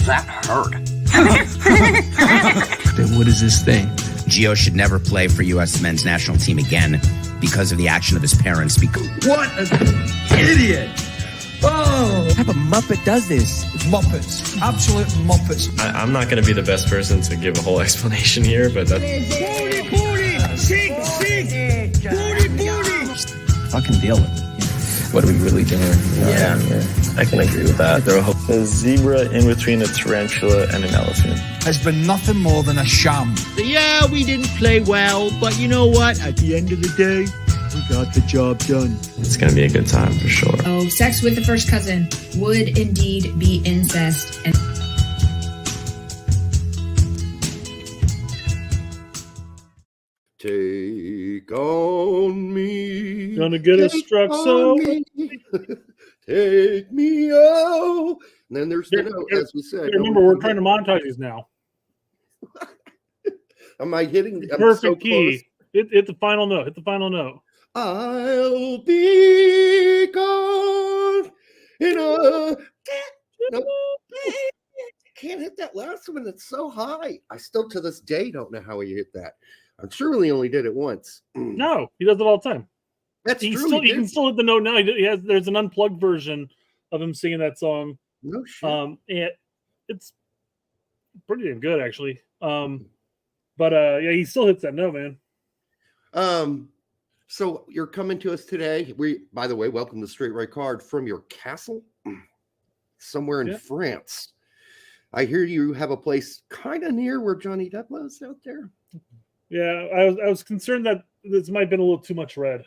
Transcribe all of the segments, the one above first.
That hurt. Then what is this thing? Gio should never play for U.S. men's national team again because of the action of his parents. What an idiot! Oh! What type of Muppet does this? It's Muppets. Absolute Muppets. I'm not going to be the best person to give a whole explanation here, but that's... Booty! Sick! Booty! Fucking deal with it. What are we really doing? Yeah, I can agree with that. A zebra in between a tarantula and an elephant. Has been nothing more than a sham. Yeah, we didn't play well, but you know what? At the end of the day, we got the job done. It's going to be a good time for sure. Oh, sex with the first cousin would indeed be incest. And take on me. Gonna get us struck so. Take me out. And then there's the note, as we said. Remember, we're trying to monetize these now. Am I hitting perfect so key? Hit the final note. Hit the final note. I'll be gone in a. No, can't hit that last one. It's so high. I still to this day don't know how he hit that. I'm sure he only did it once. No, he does it all the time. That's true. He can still hit the note now. There's an unplugged version of him singing that song. No shit. And it's pretty damn good, actually. Yeah, he still hits that note, man. So you're coming to us today. By the way, welcome to Straight Right Card from your castle somewhere in France. I hear you have a place kind of near where Johnny Depp lives out there. Yeah, I was concerned that this might have been a little too much red.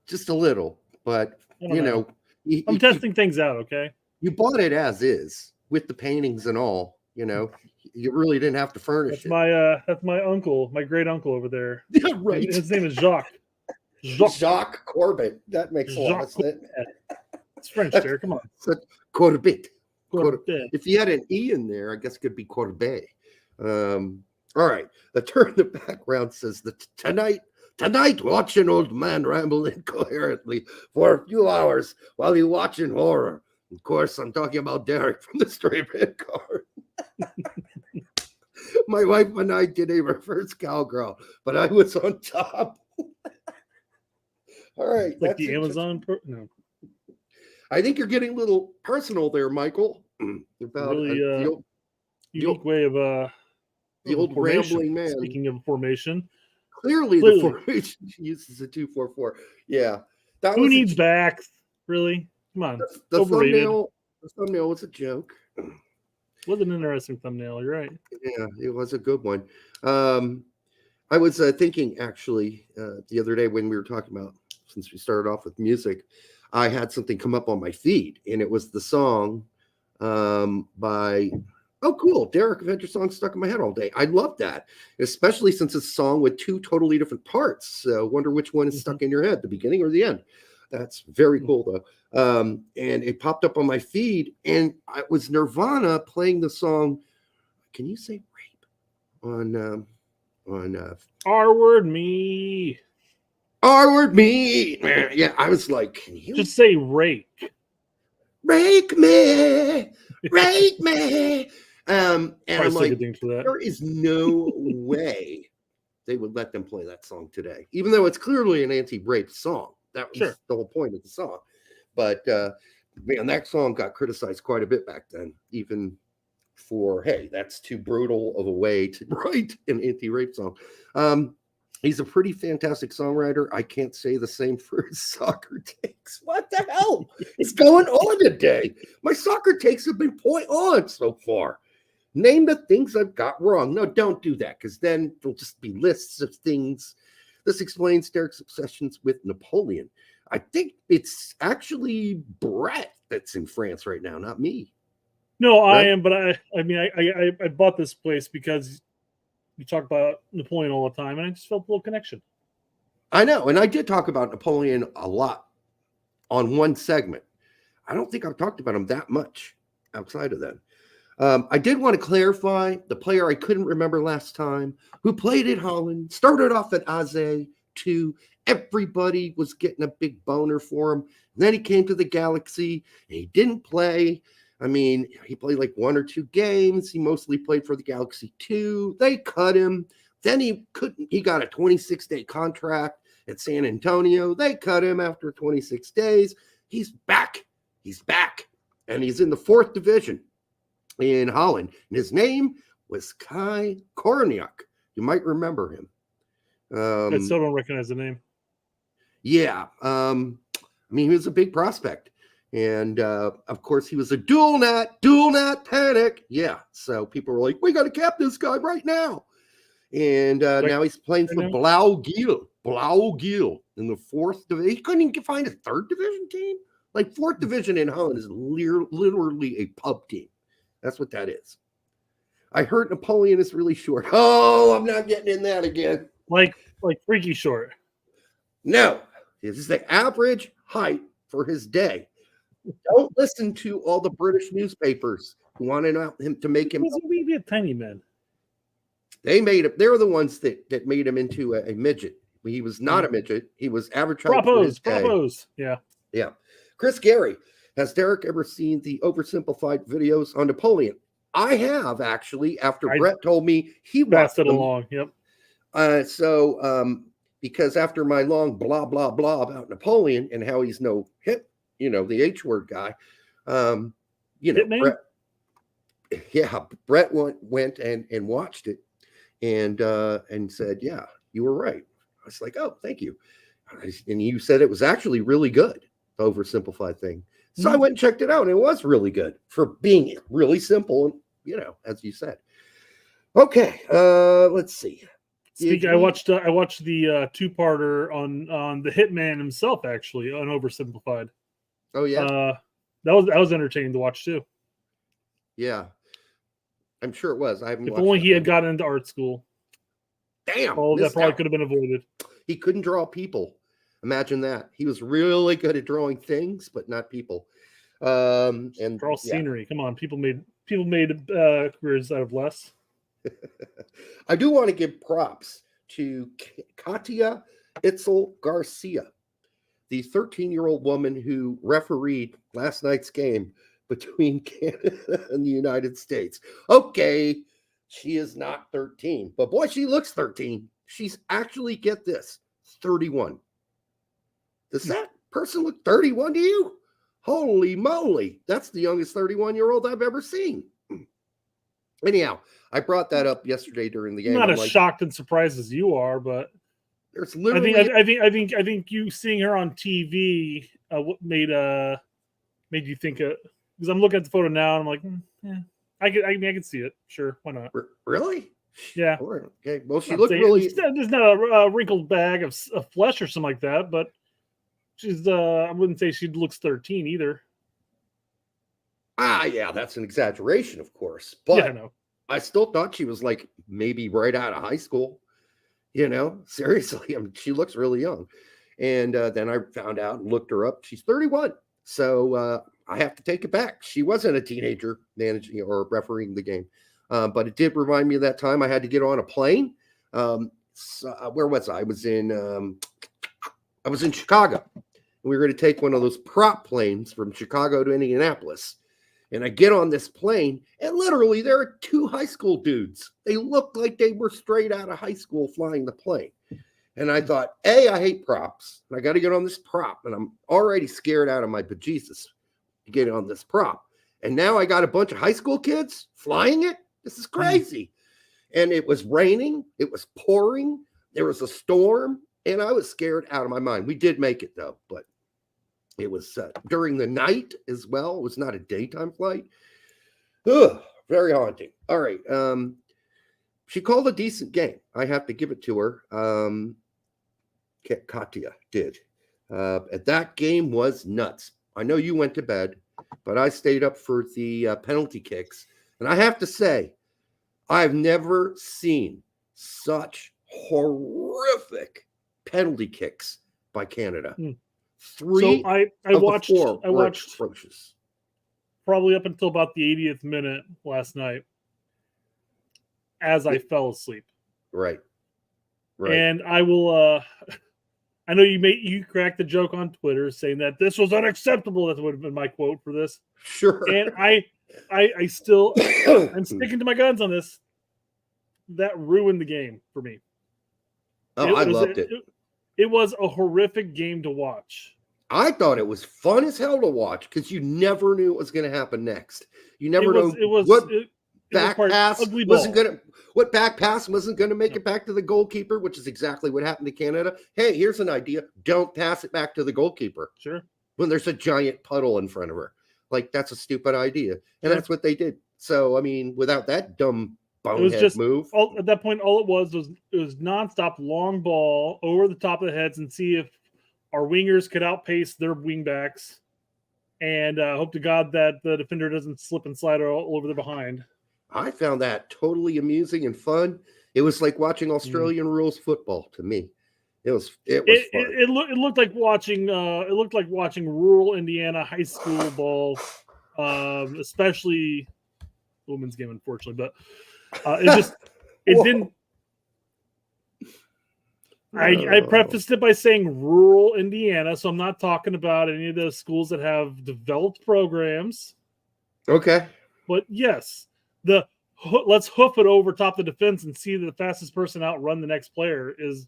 Just a little, but you know. I'm testing things out, okay? You bought it as is with the paintings and all, you know. You really didn't have to furnish it. That's my uncle, my great uncle over there. Yeah, right. His name is Jacques. Jacques Corbett. That makes a lot of sense. It's French there. Come on. Corbett. Corbett. If you had an E in there, I guess it could be Corbet. All right. The turn in the background says that tonight, watch an old man ramble incoherently for a few hours while he's watching horror. Of course, I'm talking about Derek from the Straight Red Card. My wife and I did a reverse cowgirl, but I was on top. All right. Like the Amazon. No. I think you're getting a little personal there, Michael. About really unique way of the old rambling man. Speaking of formation. Clearly. The formation uses a 2-4-4. Yeah. Who needs backs? Really? Come on. The thumbnail was a joke. Was an interesting thumbnail. You're right. Yeah, it was a good one. I was thinking actually the other day when we were talking about, since we started off with music, I had something come up on my feed, and it was the song by Derek Adventure song stuck in my head all day. I love that, especially since it's a song with two totally different parts. So wonder which one is stuck in your head, the beginning or the end. That's very cool though. And it popped up on my feed, and it was Nirvana playing the song. Can you say rape on R-word me? R-word me. Yeah, I was like, can you just say rake? Rake me, rake me. And I'm like, there is no way they would let them play that song today, even though it's clearly an anti-rape song. That was the whole point of the song. But man, that song got criticized quite a bit back then, even for, hey, that's too brutal of a way to write an anti-rape song. He's a pretty fantastic songwriter. I can't say the same for his soccer takes. What the hell is going on today? My soccer takes have been point on so far. Name the things I've got wrong. No, don't do that, because then there'll just be lists of things. This explains Derek's obsessions with Napoleon. I think it's actually Brett that's in France right now, not me. No, right? I am, but I bought this place because you talk about Napoleon all the time, and I just felt a little connection. I know, and I did talk about Napoleon a lot on one segment. I don't think I've talked about him that much outside of that. I did want to clarify the player I couldn't remember last time, who played at Holland, started off at AZ 2. Everybody was getting a big boner for him. And then he came to the Galaxy, and he didn't play. I mean, he played like 1 or 2 games. He mostly played for the Galaxy 2. They cut him. Then he got a 26-day contract at San Antonio. They cut him after 26 days. He's back. He's back. And he's in the 4th division in Holland. And his name was Kai Korniak. You might remember him. I still don't recognize the name. Yeah. I mean, he was a big prospect. And, of course, he was a dual nat panic. Yeah. So people were like, we got to cap this guy right now. And now he's playing for Blauw-Geel in the 4th division. He couldn't even find a 3rd division team. Like 4th division in Holland is literally a pub team. That's what that is. I heard Napoleon is really short. Oh, I'm not getting in that again. Like freaky short. No, this is the average height for his day. Don't listen to all the British newspapers who wanted him to make him. He'd be a tiny man. They made it. They're the ones that made him into a midget. He was not a midget. He was average height for his day. Propose. Yeah. Yeah. Chris Gary, has Derek ever seen the oversimplified videos on Napoleon? I have, actually, after Brett told me he passed it along. Yep. Because after my long blah, blah, blah about Napoleon and how he's no hip, the H word guy, Brett went and watched it and said, yeah, you were right. I was like, oh, thank you. And you said it was actually really good, the oversimplified thing. So I went and checked it out, and it was really good for being really simple, and as you said. Okay, let's see. I watched the 2-parter on the Hitman himself, actually, on Oversimplified. Oh yeah, that was entertaining to watch too. Yeah, I'm sure it was. I haven't. If only he had gotten into art school. Damn, that probably could have been avoided. He couldn't draw people. Imagine that. He was really good at drawing things, but not people. And draw scenery. Come on, people made careers out of less. I do want to give props to Kaitsel Garcia, the 13-year-old woman who refereed last night's game between Canada and the United States. Okay, she is not 13, but boy, she looks 13. She's actually, get this, 31. Does that person look 31 to you? Holy moly. That's the youngest 31-year-old I've ever seen. Anyhow, I brought that up yesterday during the game. I'm not as shocked and surprised as you are, but there's literally I think you seeing her on TV made you think because I'm looking at the photo now and I'm like, yeah, I can see it. Sure, why not? Really? Yeah. Okay. Well, she looked really. There's not a wrinkled bag of flesh or something like that, but she's. I wouldn't say she looks 13 either. Yeah, that's an exaggeration, of course. But yeah, I know. I still thought she was like maybe right out of high school. Seriously, I mean, she looks really young. And then I found out and looked her up. She's 31. So I have to take it back. She wasn't a teenager managing or refereeing the game. But it did remind me of that time I had to get on a plane. Where was I? I was in Chicago. And we were going to take one of those prop planes from Chicago to Indianapolis. And I get on this plane, and literally there are 2 high school dudes. They looked like they were straight out of high school flying the plane. And I thought, I hate props. And I got to get on this prop. And I'm already scared out of my bejesus to get on this prop. And now I got a bunch of high school kids flying it. This is crazy. And it was raining. It was pouring. There was a storm. And I was scared out of my mind. We did make it, though. But it was during the night as well. It was not a daytime flight. Ugh, very haunting. All right. She called a decent game. I have to give it to her. Katya did. And that game was nuts. I know you went to bed, but I stayed up for the penalty kicks. And I have to say, I've never seen such horrific penalty kicks by Canada. 3 so I watched atrocious. Probably up until about the 80th minute last night as I fell asleep. Right. And I will I know you cracked the joke on Twitter saying that this was unacceptable. That would have been my quote for this. Sure. And I still I'm sticking to my guns on this. That ruined the game for me. Oh, I loved it. It was a horrific game to watch. I thought it was fun as hell to watch because you never knew what was going to happen next. You never know what back pass wasn't going to make it back to the goalkeeper, which is exactly what happened to Canada. Hey, here's an idea. Don't pass it back to the goalkeeper. Sure. When there's a giant puddle in front of her. Like, that's a stupid idea. And that's what they did. So, I mean, without that dumb bonehead move. At that point, all it was nonstop long ball over the top of the heads and see if our wingers could outpace their wingbacks, and hope to God that the defender doesn't slip and slide all over the behind. I found that totally amusing and fun. It was like watching Australian rules football to me. It was fun. It looked like watching rural Indiana high school ball, especially women's game, unfortunately. But it didn't. I prefaced it by saying rural Indiana, so I'm not talking about any of those schools that have developed programs. Okay. But yes, let's hoof it over top the defense and see the fastest person outrun the next player is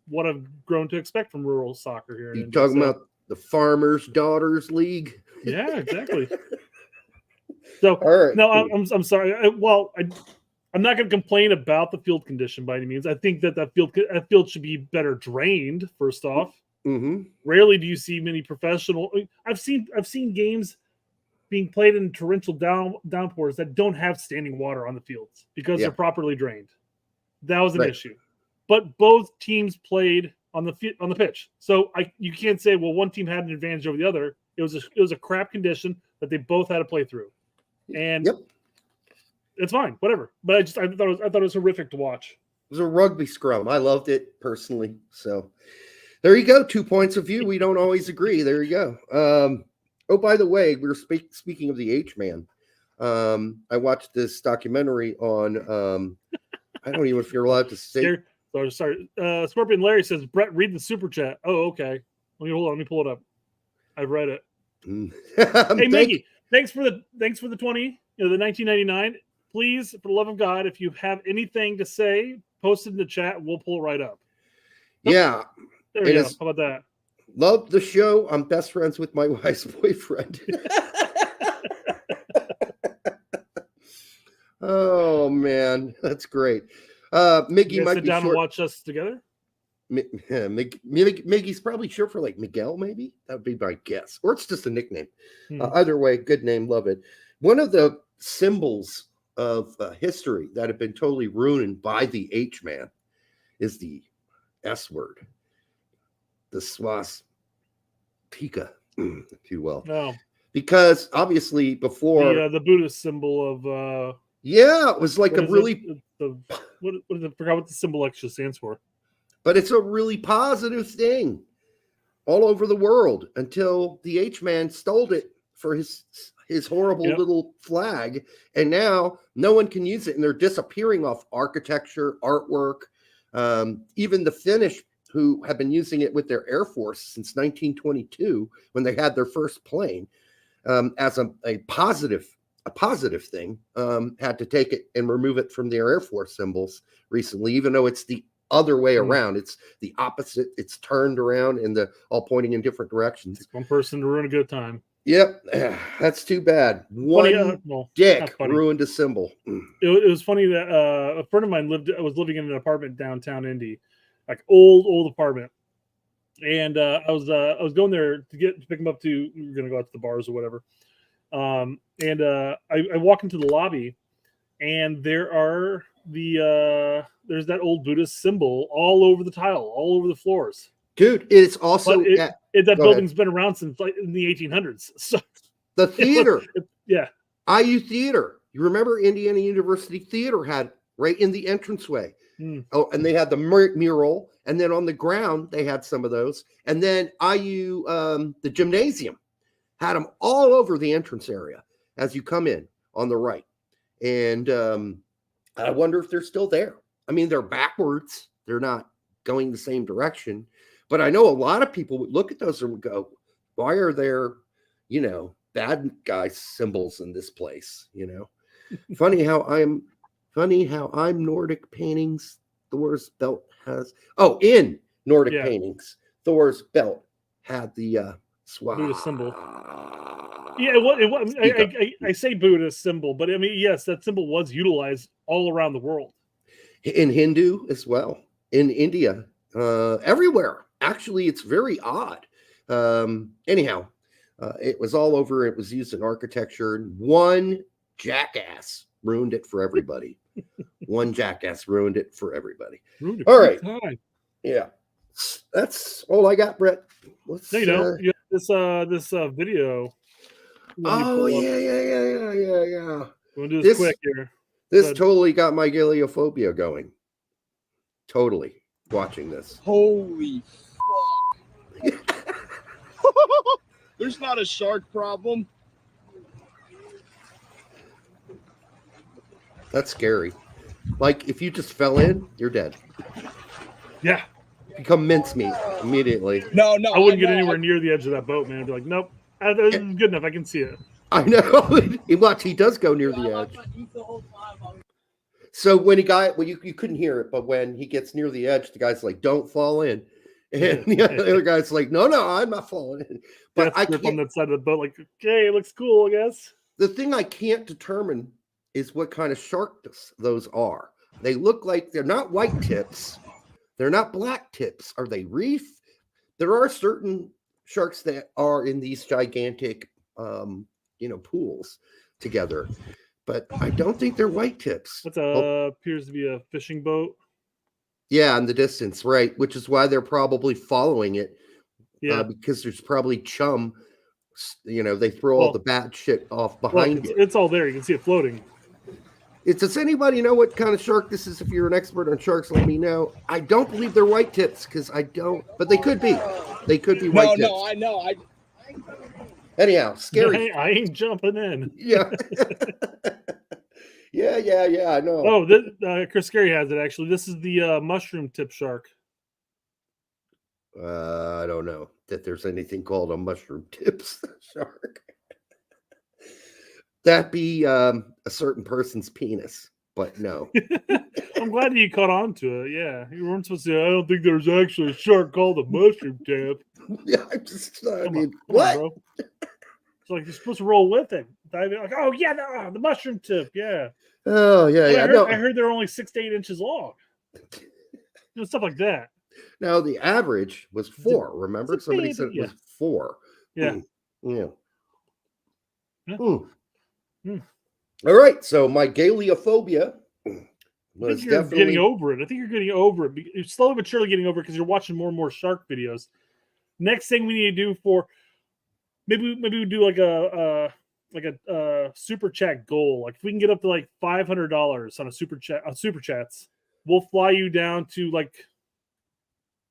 what I've grown to expect from rural soccer here. You talking about the Farmers' Daughters League? Yeah, exactly. So, all right, no, cool. I'm sorry. I'm not going to complain about the field condition by any means. I think that field should be better drained. First off, Rarely do you see many professional. I've seen games being played in torrential downpours that don't have standing water on the fields because they're properly drained. That was an issue. But both teams played on the pitch, so you can't say, well, one team had an advantage over the other. It was a crap condition that they both had to play through, and it's fine, whatever. But I thought it was horrific to watch. It was a rugby scrum. I loved it personally. So there you go. 2 points of view. We don't always agree. There you go. Oh, by the way, we were speaking of the H-Man. I watched this documentary on. I don't even know if you're allowed to say. Sorry. Scorpion Larry says, Brett, read the super chat. Oh, okay. Let me pull it up. I've read it. Hey, Maggie, thanks for the 20. The 1999. Please, for the love of God, if you have anything to say, post it in the chat. We'll pull it right up. Yeah. There we go. How about that? Love the show. I'm best friends with my wife's boyfriend. Oh, man. That's great. Miggy might sit be down short. And watch us together. Miggy's probably short for like Miguel, maybe. That would be my guess. Or it's just a nickname. Either way, good name. Love it. One of the symbols of history that have been totally ruined by the H-Man is the S word. The swastika, if you will. No. Because obviously before the Buddhist symbol of it was like a really what is it? I forgot what the symbol actually stands for. But it's a really positive thing all over the world until the H-Man stole it for his horrible little flag, and now no one can use it, and they're disappearing off architecture, artwork. Even the Finnish, who have been using it with their Air Force since 1922, when they had their first plane, as a positive thing, had to take it and remove it from their Air Force symbols recently, even though it's the other way around. It's the opposite. It's turned around and all pointing in different directions. One person to ruin a good time. Yep, that's too bad. One dick ruined a symbol. It was funny that a friend of mine was living in an apartment downtown Indy, like old apartment, and I was going there to pick him up we were gonna go out to the bars or whatever, and I walk into the lobby, and there's that old Buddhist symbol all over the tile, all over the floors. Dude, it's also that building's been around since like in the 1800s. So the theater, IU Theater. You remember Indiana University Theater had right in the entranceway. Oh, and they had the mural, and then on the ground they had some of those, and then IU, the gymnasium, had them all over the entrance area as you come in on the right. And I wonder if they're still there. I mean, they're backwards; they're not going the same direction. But I know a lot of people would look at those and would go, why are there, bad guy symbols in this place? Funny how I'm Nordic paintings. Thor's belt has in Nordic paintings, Thor's belt had the Buddha symbol. Yeah, I say Buddha symbol, but I mean, yes, that symbol was utilized all around the world. In Hindu as well, in India, everywhere. Actually, it's very odd. Anyhow, it was all over. It was used in architecture. One jackass ruined it for everybody. One jackass ruined it for everybody. All right. Yeah. That's all I got, Brett. This video. Oh, yeah. We'll do this quick here. This totally got my galiophobia going. Totally. Watching this. Holy fuck. There's not a shark problem. That's scary. Like, if you just fell in, you're dead. Yeah. Become mincemeat immediately. No. I wouldn't get anywhere near the edge of that boat, man. I'd be like, nope. This is good enough. I can see it. I know. Watch, he does go near the edge. So when you couldn't hear it, but when he gets near the edge, the guy's like, don't fall in. And the other guy's like, no, I'm not falling in. But I can't, on that side of the boat, like, okay, it looks cool, I guess. The thing I can't determine is what kind of shark those are. They look like they're not white tips. They're not black tips. Are they reef? There are certain sharks that are in these gigantic, pools together, but I don't think they're white tips. That appears to be a fishing boat. Yeah, in the distance, right? Which is why they're probably following it. Yeah, because there's probably chum. They throw all the bad shit off behind it. It's all there. You can see it floating. Does anybody know what kind of shark this is? If you're an expert on sharks, let me know. I don't believe they're white tips because I don't, but they could be. They could be white tips. No, I know. Anyhow, scary. I ain't jumping in. Yeah. Yeah, I know. Oh, Chris Scary has it, actually. This is the mushroom tip shark. I don't know that there's anything called a mushroom tips shark. That be a certain person's penis, but no. I'm glad that you caught on to it. Yeah, you weren't supposed to say, I don't think there's actually a shark called a mushroom tip. Yeah, what? On, it's like you're supposed to roll with it. Like, oh yeah, the mushroom tip, yeah. Oh yeah, I heard they're only 6 to 8 inches long. Stuff like that. Now the average was 4. Remember, somebody said it was 4. Yeah. Yeah. All right, so my galiophobia was definitely getting over it. I think you're getting over it. You're slowly but surely getting over it because you're watching more and more shark videos. Next thing we need to do for maybe we do like a super chat goal. Like if we can get up to like $500 on a super chats, we'll fly you down to like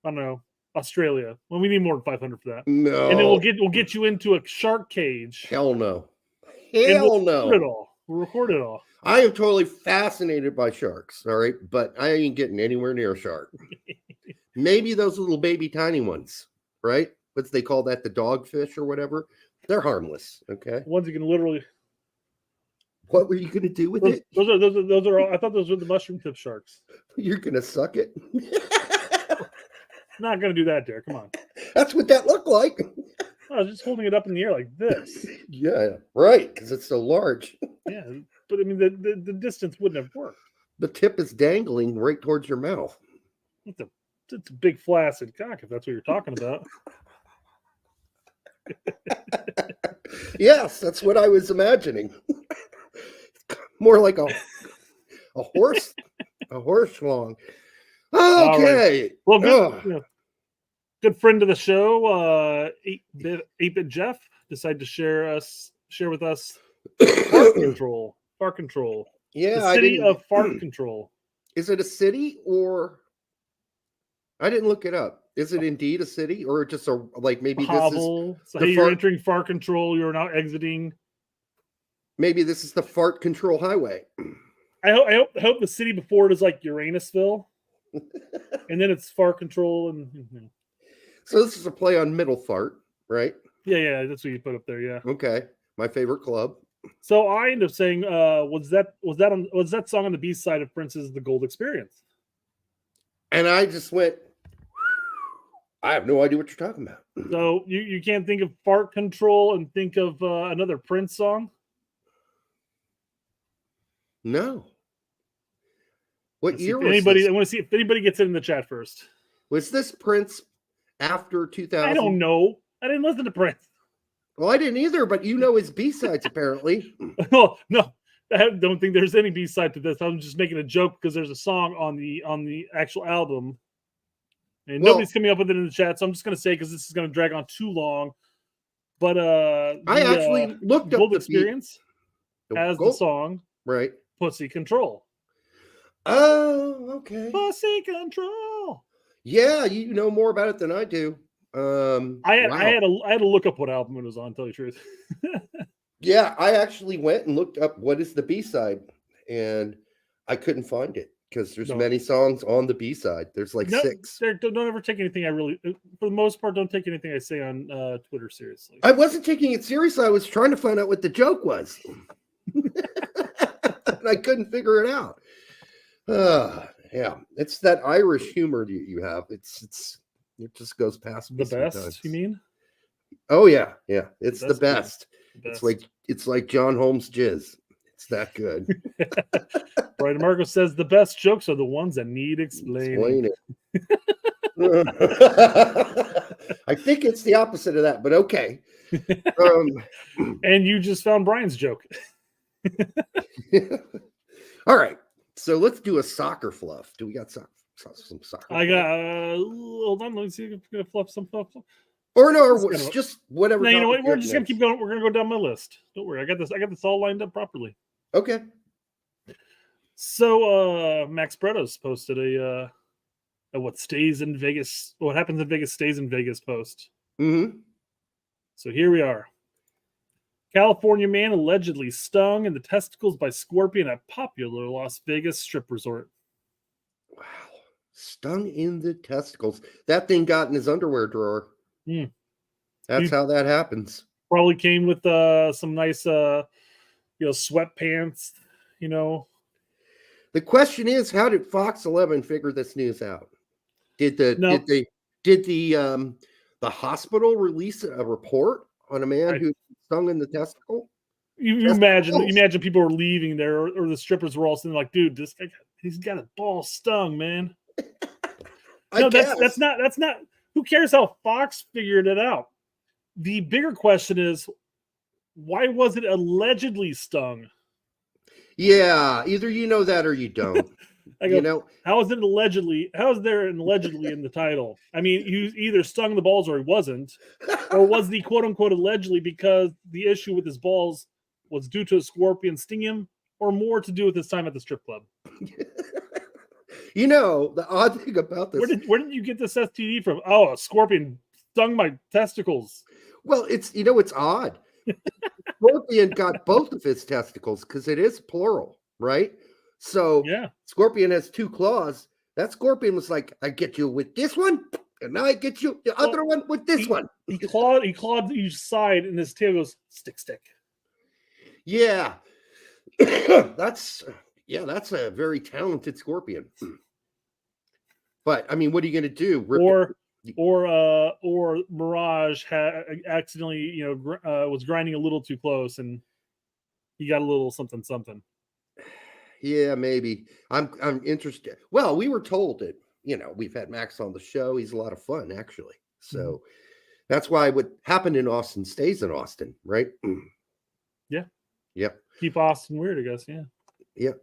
I don't know, Australia. Well, we need more than 500 for that. No, and then we'll get you into a shark cage. Hell no. We'll record it all. I am totally fascinated by sharks, all right, but I ain't getting anywhere near a shark. Maybe those little baby tiny ones, right? What's they call that? The dogfish or whatever? They're harmless, okay? Ones you can literally. What were you going to do with it? Those are all, I thought those were the mushroom tip sharks. You're going to suck it? Not going to do that, Derek. Come on. That's what that looked like. I was just holding it up in the air like this. Yeah, right, because it's so large. Yeah, but I mean, the distance wouldn't have worked. The tip is dangling right towards your mouth. It's a big flaccid cock, if that's what you're talking about. Yes, that's what I was imagining. More like a horse, a horse long. Okay. Right. Well, good. Good friend of the show, 8-Bit Jeff, decided to share with us Fart Control. Fart Control. Yeah, the city of Fart Control. Is it a city or? I didn't look it up. Is it indeed a city or just maybe hovel? This is so hey, you're entering Fart Control. You're now exiting. Maybe this is the Fart Control Highway. I hope the city before it is like Uranusville, and then it's Fart Control and. So this is a play on middle fart, right? Yeah, that's what you put up there. Yeah. Okay, my favorite club. So I end up saying, was that song on the B side of Prince's "The Gold Experience"? And I just went, I have no idea what you're talking about. So you can't think of Fart Control and think of another Prince song? No. What year was anybody? this? I want to see if anybody gets it in the chat first. Was this Prince after 2000? I don't know. I didn't listen to Prince. Well, I didn't either, but you know his B-sides apparently. Well, no, I don't think there's any B-side to this. I'm just making a joke because there's a song on the actual album. And nobody's coming up with it in the chat, so I'm just going to say, because this is going to drag on too long. But I actually looked up Gold the Experience as the song, right? Pussy Control. Oh, okay. Pussy Control. Yeah, you know more about it than I do. I had to look up what album it was on, to tell you the truth. Yeah, I actually went and looked up what is the B-side, and I couldn't find it because there's many songs on the B-side. There's like 6. Don't ever take anything for the most part, don't take anything I say on Twitter seriously. I wasn't taking it seriously. I was trying to find out what the joke was. And I couldn't figure it out. Yeah, it's that Irish humor that you have. It just goes past the best. Sometimes. You mean? Oh yeah. It's the best. It's like John Holmes jizz. It's that good. Brian Marco says the best jokes are the ones that need explaining. I think it's the opposite of that, but okay. And you just found Brian's joke. All right. So let's do a soccer fluff. Do we got some soccer? I got hold on, let me see if I'm gonna fluff some fluff. Or no, it's just whatever. No, you know what? We're just gonna keep going. We're gonna go down my list. Don't worry, I got this all lined up properly. Okay. So Max Bretos posted a what stays in Vegas, what happens in Vegas stays in Vegas post. Mm-hmm. So here we are. California man allegedly stung in the testicles by scorpion at popular Las Vegas strip resort. Wow. Stung in the testicles. That thing got in his underwear drawer. That's how that happens. Probably came with some nice sweatpants, The question is, how did Fox 11 figure this news out? Did the hospital release a report on a man who stung in the testicle? You imagine people were leaving there, or the strippers were all saying like, "Dude, this guy, he's got a ball stung, man." That's not. Who cares how Fox figured it out? The bigger question is, why was it allegedly stung? Yeah, either you know that or you don't. How is it allegedly? How is there an allegedly in the title? I mean, you either stung the balls or he wasn't, or was the quote unquote allegedly because the issue with his balls was due to a scorpion sting him, or more to do with his time at the strip club? The odd thing about this. Where did you get this STD from? Oh, a scorpion stung my testicles. Well, it's odd. Scorpion got both of his testicles because it is plural, right? So yeah, Scorpion has 2 claws. That Scorpion was like, I get you with this one, and now I get you the other one with this one. He clawed each side, and his tail goes stick. Yeah. That's a very talented Scorpion. But I mean, what are you going to do? Or Mirage accidentally, was grinding a little too close, and he got a little something. Yeah, maybe. I'm interested. Well, we were told that, we've had Max on the show. He's a lot of fun, actually. So that's why what happened in Austin stays in Austin, right? Yeah. Yep. Keep Austin weird, I guess. Yeah. Yep.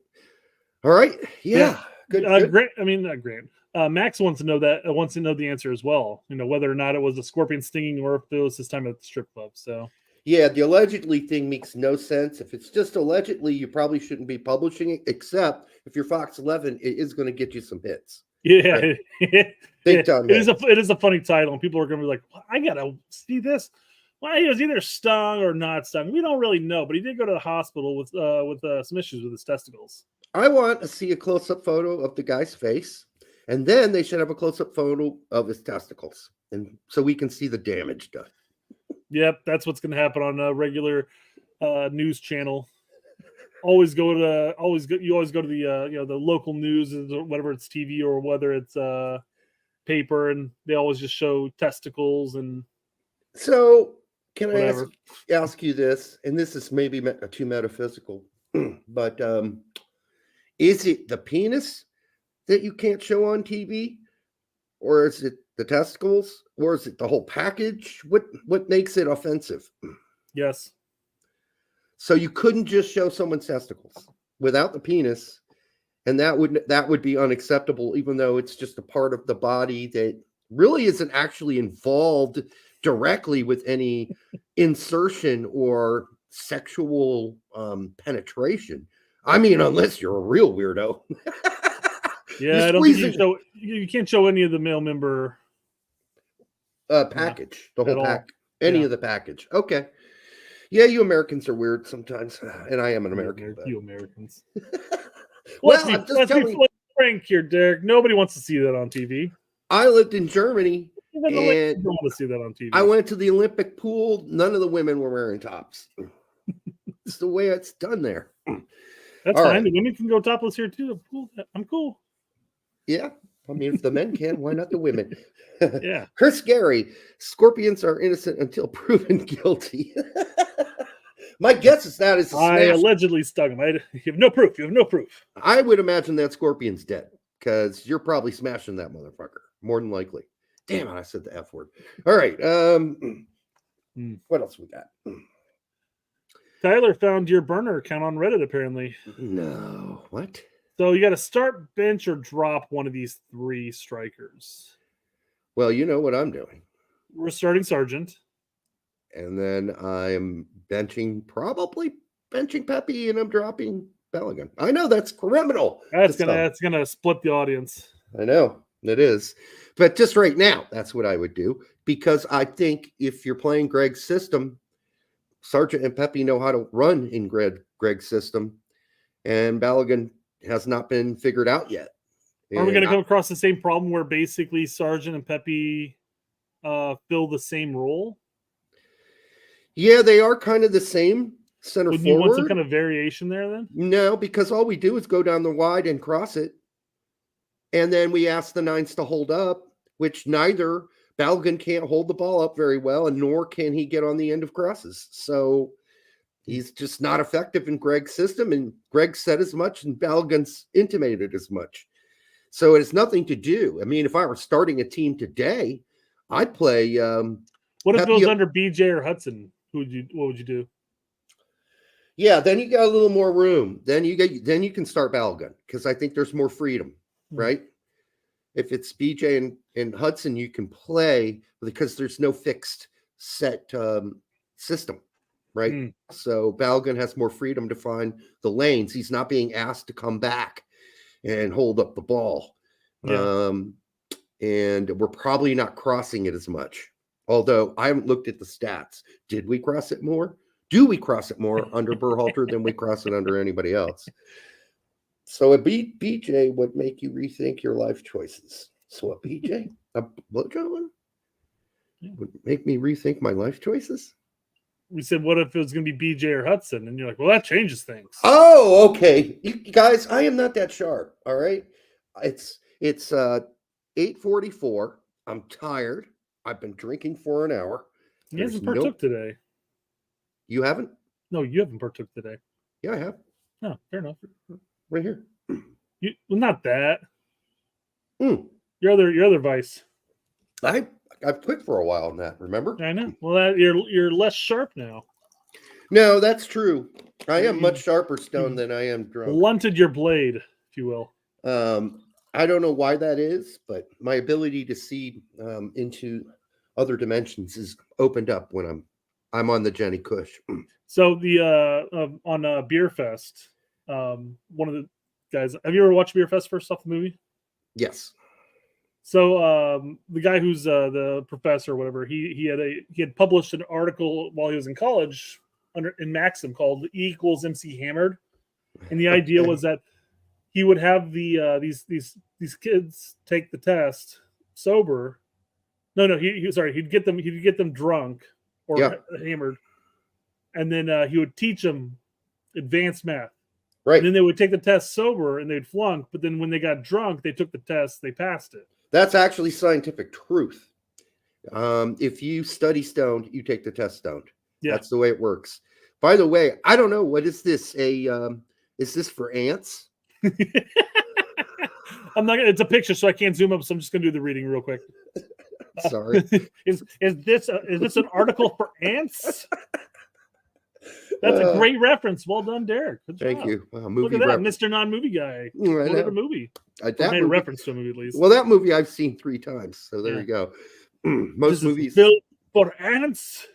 All right. Yeah. Good. Grant. I mean, not Grant. Max wants to know the answer as well. Whether or not it was a scorpion stinging or if it was his time at the strip club. So. Yeah, the allegedly thing makes no sense. If it's just allegedly, you probably shouldn't be publishing it, except if you're Fox 11, it is going to get you some hits. Yeah, right? Big time. It is a funny title, and people are going to be like, well, I got to see this. Well, he was either stung or not stung. We don't really know, but he did go to the hospital with some issues with his testicles. I want to see a close-up photo of the guy's face, and then they should have a close-up photo of his testicles. and so we can see the damage done. Yep, that's what's going to happen on a regular news channel. You always go to the the local news, whether it's TV or whether it's paper, and they always just show testicles and. So can whatever. I ask you this? And this is maybe too metaphysical, but is it the penis that you can't show on TV, or is it the testicles, or is it the whole package? What makes it offensive? Yes. So you couldn't just show someone's testicles without the penis, and that would be unacceptable, even though it's just a part of the body that really isn't actually involved directly with any insertion or sexual penetration. I mean, unless you're a real weirdo. Yeah, I don't think you can't show any of the male member package, the whole pack, any of the package. Okay. Yeah, you Americans are weird sometimes, and I am an American. You Americans. Well, let's be frank here, Derek. Nobody wants to see that on TV. I lived in Germany, and don't want to see that on TV. I went to the Olympic pool. None of the women were wearing tops. It's the way it's done there. That's all fine. right. The women can go topless here too. I'm cool. Yeah. I mean, if the men can, why not the women? Yeah. Chris Gary, scorpions are innocent until proven guilty. My guess is that is I allegedly stung him. You have no proof. You have no proof. I would imagine that scorpion's dead because you're probably smashing that motherfucker. More than likely. Damn it, I said the F word. All right. What else we got? Tyler found your burner account on Reddit, apparently. No. What? So you got to start, bench, or drop one of these three strikers. Well, you know what I'm doing. We're starting Sargent. And then I'm probably benching Pepe, and I'm dropping Bellingham. I know that's criminal. That's gonna split the audience. I know it is. But just right now, that's what I would do. Because I think if you're playing Gregg's system, Sargent and Pepe know how to run in Gregg's system. And Balogun has not been figured out yet. Are we going to come across the same problem where basically Sargent and Pepe fill the same role? Yeah, they are kind of the same center Wouldn't forward. you want some kind of variation there then? No, because all we do is go down the wide and cross it. And then we ask the nines to hold up, which neither Balogun can't hold the ball up very well, and nor can he get on the end of crosses. So he's just not effective in Gregg's system, and Gregg said as much, and Balogun's intimated as much. So it has nothing to do. I mean, if I were starting a team today, I'd play. What if it was under BJ or Hudson? What would you do? Yeah, then you got a little more room. Then you can start Balogun because I think there's more freedom, right? If it's BJ and Hudson, you can play because there's no fixed set system, right? So Balogun has more freedom to find the lanes. He's not being asked to come back and hold up the ball. Yeah. And we're probably not crossing it as much. Although I haven't looked at the stats. Did we cross it more? Do we cross it more under Berhalter than we cross it under anybody else? So a BJ would make you rethink your life choices. So a BJ, a blowjob would make me rethink my life choices? We said, what if it was going to be BJ or Hudson? And you're like, well, that changes things. Oh, okay. You guys, I am not that sharp. All right. It's 8:44. I'm tired. I've been drinking for an hour. He hasn't partook today. You haven't? No, you haven't partook today. Yeah, I have. No, fair enough. Right here. Well, not that. Your other vice. I've quit for a while on that, remember? I know. Well, you're less sharp now. No, that's true. I am much sharper stoned than I am drunk. Blunted your blade, if you will. I don't know why that is, but my ability to see into other dimensions is opened up when I'm on the Jenny Kush. So the on Beer Fest, one of the guys. Have you ever watched Beer Fest first off the movie? Yes. So the guy who's the professor or whatever, he had published an article while he was in college in Maxim called E equals MC Hammered, and the idea was that he would have these kids take the test sober, No, he'd get them drunk or hammered, and then he would teach them advanced math. Right. And then they would take the test sober and they'd flunk, but then when they got drunk, they took the test, they passed it. That's actually scientific truth. If you study stoned, you take the test stoned. Yeah. That's the way it works. By the way, I don't know, what is this? Is this for ants? It's a picture, so I can't zoom up, so I'm just gonna do the reading real quick. Sorry. Is this an article for ants? That's a great reference. Well done, Derek. Good job. Thank you. Look at that, Mr. Non-movie guy. Look at the movie. Made a reference to a movie, at least. Well, that movie I've seen 3 times, so there you go. Most movies built for ants.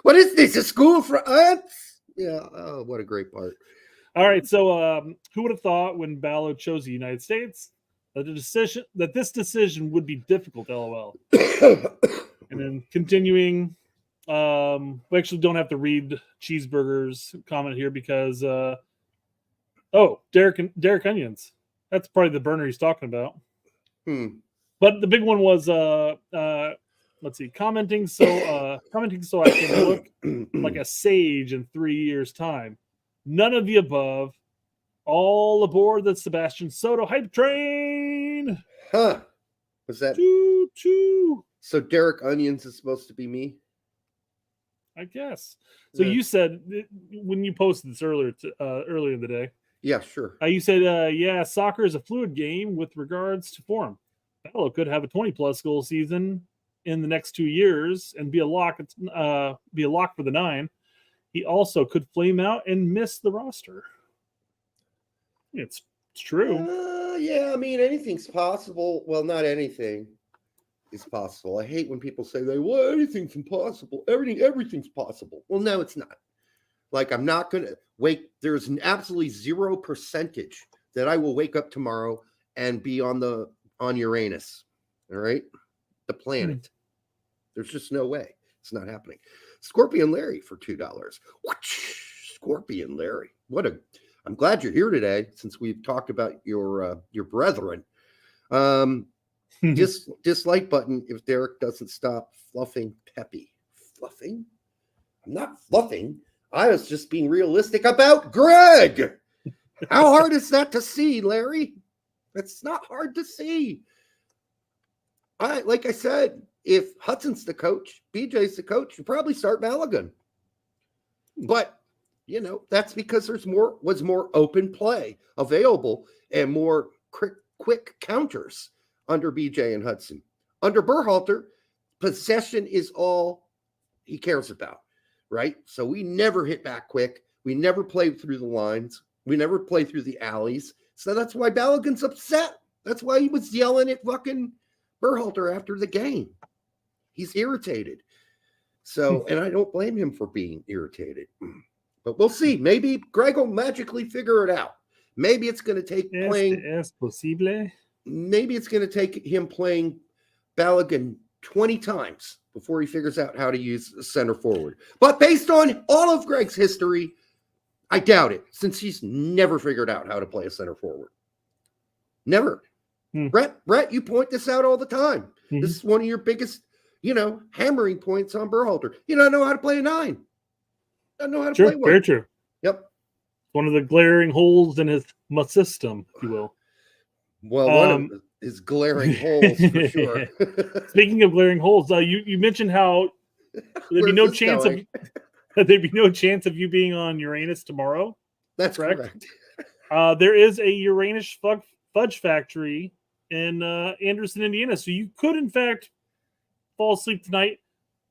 What is this? A school for ants? Yeah. Oh, what a great part. All right. So, who would have thought when Ballo chose the United States that this decision would be difficult? LOL. And then continuing. We actually don't have to read Cheeseburger's comment here because Derek Onions. That's probably the burner he's talking about. But the big one was let's see, commenting so I can look like a sage in 3 years' time. None of the above. All aboard the Sebastian Soto hype train. Huh. Was that choo choo? So Derek Onions is supposed to be me? I guess. So you said when you posted this earlier in the day. Yeah, sure. You said, soccer is a fluid game with regards to form. Ballo could have a 20-plus goal season in the next 2 years and be a lock for the 9. He also could flame out and miss the roster. It's true. Yeah, I mean, anything's possible. Well, not anything is possible. I hate when people say anything's impossible. Everything's possible. Well, no, it's not. Like, I'm not going to wake. There's an absolutely 0% that I will wake up tomorrow and be on Uranus. All right. The planet. There's just no way. It's not happening. Scorpion Larry for $2. Scorpion Larry. I'm glad you're here today, since we've talked about your brethren. Dislike button if Derek doesn't stop fluffing Peppy. Fluffing? I'm not fluffing. I was just being realistic about Gregg. How hard is that to see, Larry? It's not hard to see. Like I said, if Hudson's the coach, BJ's the coach, you probably start Balogun. But that's because was more open play available and more quick counters under BJ and Hudson. Under Berhalter, possession is all he cares about, right? So we never hit back quick. We never played through the lines. We never played through the alleys. So that's why Balogun's upset. That's why he was yelling at fucking Berhalter after the game. He's irritated. So, and I don't blame him for being irritated. But we'll see. Maybe Gregg will magically figure it out. Maybe it's going to take Maybe it's going to take him playing Balogun 20 times before he figures out how to use center forward. But based on all of Gregg's history, I doubt it, since he's never figured out how to play a center forward. Never. Brett, you point this out all the time. This is one of your biggest, hammering points on Berhalter. You don't know how to play a 9. I know how to play one. Very true. Yep. One of the glaring holes in his system, if you will. Well, one of his glaring holes for sure. Speaking of glaring holes, you mentioned how there'd be no chance of you being on Uranus tomorrow. That's correct. There is a Uranus fudge factory in Anderson, Indiana, so you could, in fact, fall asleep tonight,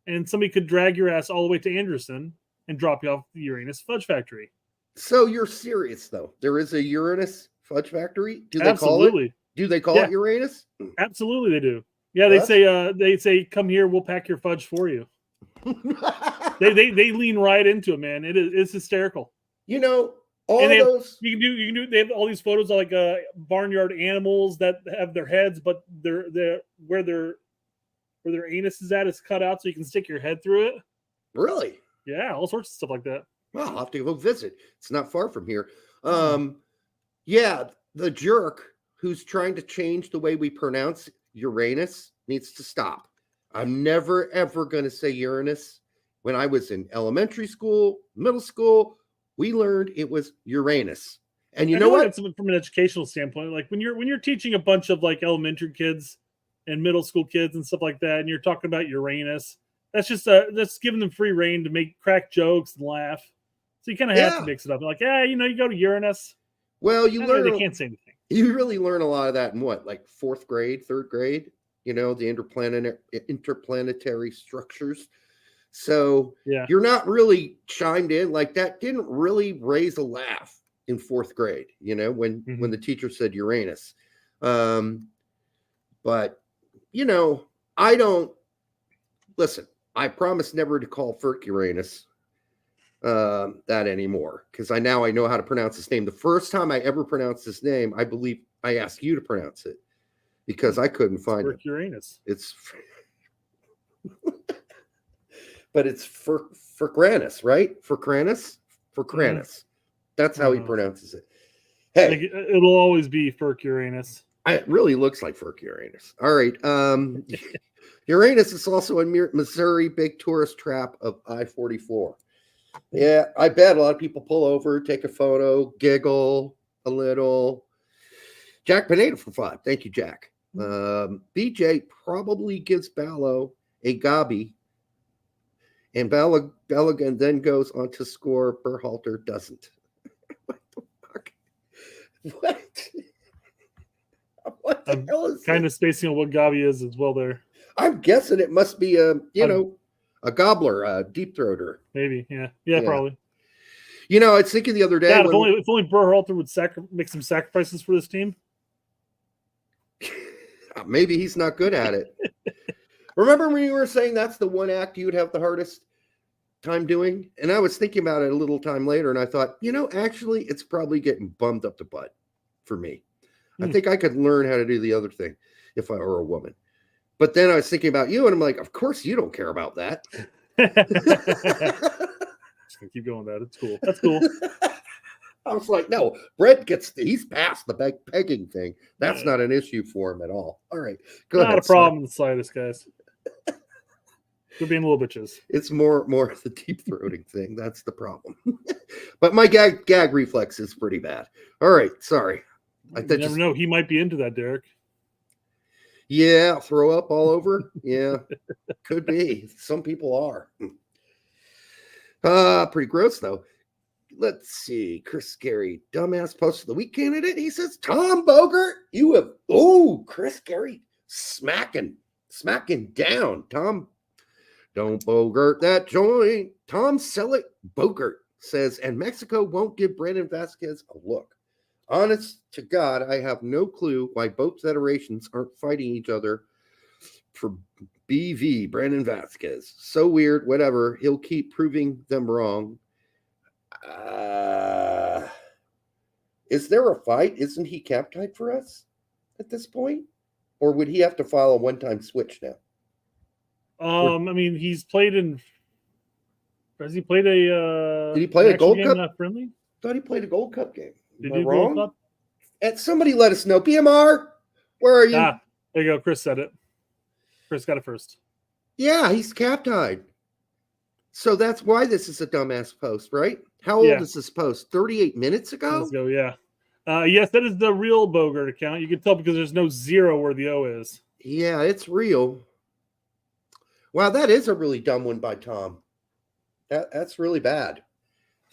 and somebody could drag your ass all the way to Anderson and drop you off the Uranus fudge factory. So you're serious, though? There is a Uranus fudge factory? Do they call it Uranus? Absolutely, they do. Yeah, they say, come here, we'll pack your fudge for you. they lean right into it, man. It's hysterical. Those you can do. They have all these photos of like barnyard animals that have their heads, but where their anus is at is cut out, so you can stick your head through it. Really? Yeah, all sorts of stuff like that. Well, I'll have to go visit. It's not far from here. Yeah, the jerk who's trying to change the way we pronounce Uranus, needs to stop. I'm never, ever going to say Uranus. When I was in elementary school, middle school, we learned it was Uranus. And you know what? It's from an educational standpoint, like when you're teaching a bunch of like elementary kids and middle school kids and stuff like that, and you're talking about Uranus, that's just that's giving them free reign to make crack jokes and laugh. So you kind of have to mix it up. Like, you go to Uranus. Well, you learn they can't say anything. You really learn a lot of that in what, like 4th grade, 3rd grade? You know, the interplanetary structures. So you're not really chimed in. Like that didn't really raise a laugh in 4th grade, you know, when the teacher said Uranus. But, you know, I don't listen. I promise never to call Ferk Uranus that anymore, because I know how to pronounce his name. The first time I ever pronounced his name, I believe I asked you to pronounce it because I couldn't find it. Uranus. It's but it's Ferkranus, right? Ferkranus. That's how he pronounces it. Hey, it'll always be Ferk Uranus. It really looks like Ferk Uranus. All right. Uranus is also a Missouri big tourist trap of I-44. Yeah, I bet a lot of people pull over, take a photo, giggle a little. Jack Pineda for 5. Thank you, Jack. BJ probably gives Ballo a gobby, and Balogun then goes on to score. Berhalter doesn't. What the fuck? What the hell is kind of spacing on what gobby is as well there. I'm guessing it must be a gobbler, a deep throater. Maybe, yeah, probably. You know, I was thinking the other day. If only Berhalter would make some sacrifices for this team. Maybe he's not good at it. Remember when you were saying that's the one act you would have the hardest time doing? And I was thinking about it a little time later, and I thought, actually, it's probably getting bummed up the butt for me. I think I could learn how to do the other thing if I were a woman. But then I was thinking about you, and I'm like, of course you don't care about that. Just gonna keep going with that. It's cool. That's cool. I was like, no, Brett he's past the pegging thing. That's not an issue for him at all. All right. Go ahead. Not a problem in the slightest, guys. We're being little bitches. It's more the deep throating thing. That's the problem. But my gag reflex is pretty bad. All right. Sorry. You never know. He might be into that, Derek. Yeah. Throw up all over. Yeah. Could be. Some people are. Pretty gross, though. Let's see. Chris Gary, dumbass post of the week candidate. He says, Tom Bogert, you have, Chris Gary smacking down. Tom, don't Bogert that joint. Tom Selleck Bogert says, and Mexico won't give Brandon Vasquez a look. Honest to God, I have no clue why both federations aren't fighting each other for BV, Brandon Vasquez. So weird, whatever. He'll keep proving them wrong. Is there a fight? Isn't he cap tied for us at this point? Or would he have to file a one-time switch now? I mean, he's played in. Has he played a? Did he play a Gold Cup? Not friendly. Thought he played a Gold Cup game. Did Am I you wrong? Gold Cup? And somebody let us know. BMR, where are you? There you go. Chris said it. Chris got it first. Yeah, he's cap tied. So that's why this is a dumbass post, right? How old is this post? 38 minutes ago? Let's go, yeah. Yes, that is the real Bogert account. You can tell because there's no 0 where the O is. Yeah, it's real. Wow, that is a really dumb one by Tom. That's really bad.